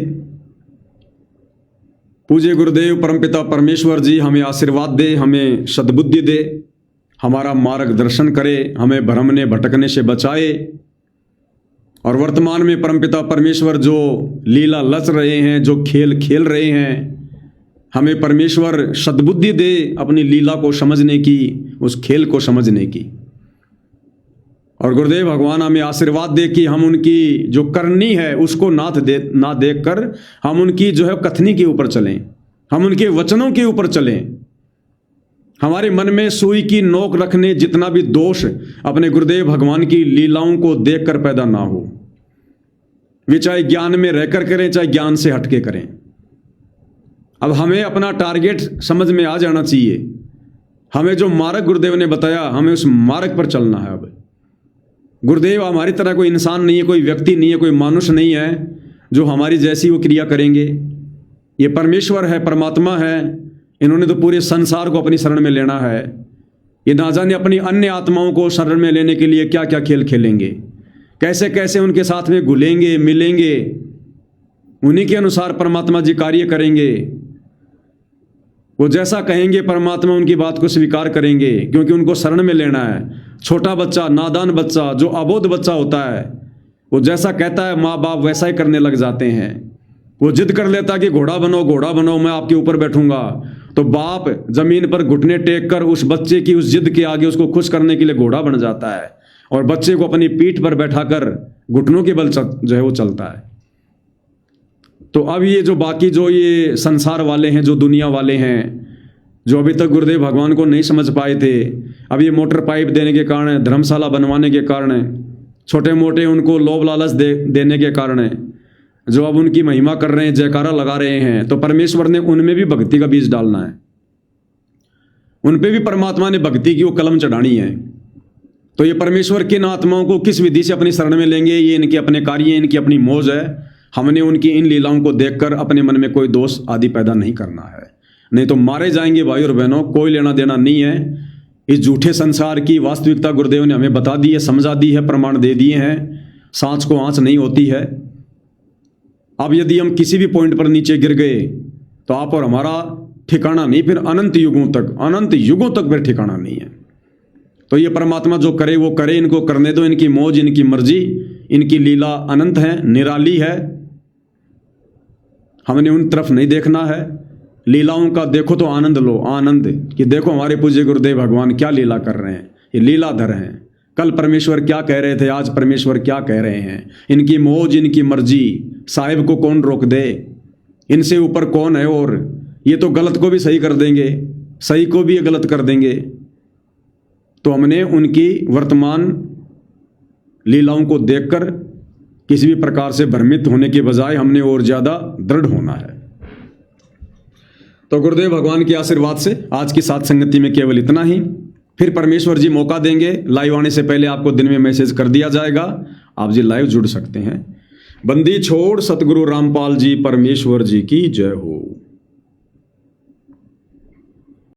पूज्य गुरुदेव परमपिता परमेश्वर जी हमें आशीर्वाद दे, हमें सद्बुद्धि दे, हमारा मार्गदर्शन करे, हमें भ्रमने भटकने से बचाए। और वर्तमान में परमपिता परमेश्वर जो लीला लच रहे हैं, जो खेल खेल रहे हैं, हमें परमेश्वर सद्बुद्धि दे अपनी लीला को समझने की, उस खेल को समझने की। और गुरुदेव भगवान हमें आशीर्वाद दे कि हम उनकी जो करनी है उसको ना देख कर हम उनकी जो है कथनी के ऊपर चलें, हम उनके वचनों के ऊपर चलें। हमारे मन में सुई की नोक रखने जितना भी दोष अपने गुरुदेव भगवान की लीलाओं को देखकर पैदा ना हो। वे चाहे ज्ञान में रहकर करें, चाहे ज्ञान से हटके करें। अब हमें अपना टारगेट समझ में आ जाना चाहिए। हमें जो मार्ग गुरुदेव ने बताया, हमें उस मार्ग पर चलना है। अब गुरुदेव हमारी तरह कोई इंसान नहीं है, कोई व्यक्ति नहीं है, कोई मानुष नहीं है जो हमारी जैसी वो क्रिया करेंगे। ये परमेश्वर है, परमात्मा है, इन्होंने तो पूरे संसार को अपनी शरण में लेना है। ये ना जाने अपनी अन्य आत्माओं को शरण में लेने के लिए क्या क्या खेल खेलेंगे, कैसे कैसे उनके साथ में घुलेंगे मिलेंगे, उन्हीं के अनुसार परमात्मा जी कार्य करेंगे। वो जैसा कहेंगे परमात्मा उनकी बात को स्वीकार करेंगे, क्योंकि उनको शरण में लेना है। छोटा बच्चा, नादान बच्चा, जो अबोध बच्चा होता है, वो जैसा कहता है माँ बाप वैसा ही करने लग जाते हैं। वो जिद कर लेता कि घोड़ा बनो, घोड़ा बनो, मैं आपके ऊपर बैठूंगा, तो बाप जमीन पर घुटने टेक कर उस बच्चे की उस जिद के आगे उसको खुश करने के लिए घोड़ा बन जाता है, और बच्चे को अपनी पीठ पर बैठाकर घुटनों के बल जो है वो चलता है। तो अब ये जो बाकी जो ये संसार वाले हैं, जो दुनिया वाले हैं, जो अभी तक गुरुदेव भगवान को नहीं समझ पाए थे, अब ये मोटर पाइप देने के कारण, धर्मशाला बनवाने के कारण, छोटे मोटे उनको लोभ लालच देने के कारण, जो अब उनकी महिमा कर रहे हैं, जयकारा लगा रहे हैं, तो परमेश्वर ने उनमें भी भक्ति का बीज डालना है। उन पे भी परमात्मा ने भक्ति की वो कलम चढ़ानी है। तो ये परमेश्वर किन आत्माओं को किस विधि से अपनी शरण में लेंगे, ये इनके अपने कार्य, इनकी अपनी मौज है। हमने उनकी इन लीलाओं को देखकर अपने मन में कोई दोष आदि पैदा नहीं करना है, नहीं तो मारे जाएंगे भाई और बहनों। कोई लेना देना नहीं है। इस झूठे संसार की वास्तविकता गुरुदेव ने हमें बता दी है, समझा दी है, प्रमाण दे दिए हैं। सांच को आंच नहीं होती है। अब यदि हम किसी भी पॉइंट पर नीचे गिर गए तो आप और हमारा ठिकाना नहीं, फिर अनंत युगों तक फिर ठिकाना नहीं है। तो ये परमात्मा जो करे वो करे, इनको करने दो, इनकी मौज, इनकी मर्जी, इनकी लीला अनंत है, निराली है। हमने उन तरफ नहीं देखना है। लीलाओं का देखो तो आनंद लो, आनंद कि देखो हमारे पूज्य गुरुदेव भगवान क्या लीला कर रहे हैं। ये लीलाधर हैं। कल परमेश्वर क्या कह रहे थे, आज परमेश्वर क्या कह रहे हैं। इनकी मौज, इनकी मर्जी, साहिब को कौन रोक दे, इनसे ऊपर कौन है। और ये तो गलत को भी सही कर देंगे, सही को भी गलत कर देंगे। तो हमने उनकी वर्तमान लीलाओं को देखकर किसी भी प्रकार से भ्रमित होने के बजाय हमने और ज्यादा दृढ़ होना है। तो गुरुदेव भगवान के आशीर्वाद से आज की साथ संगति में केवल इतना ही। फिर परमेश्वर जी मौका देंगे, लाइव आने से पहले आपको दिन में मैसेज कर दिया जाएगा, आप जी लाइव जुड़ सकते हैं। बंदी छोड़ सतगुरु रामपाल जी परमेश्वर जी की जय हो।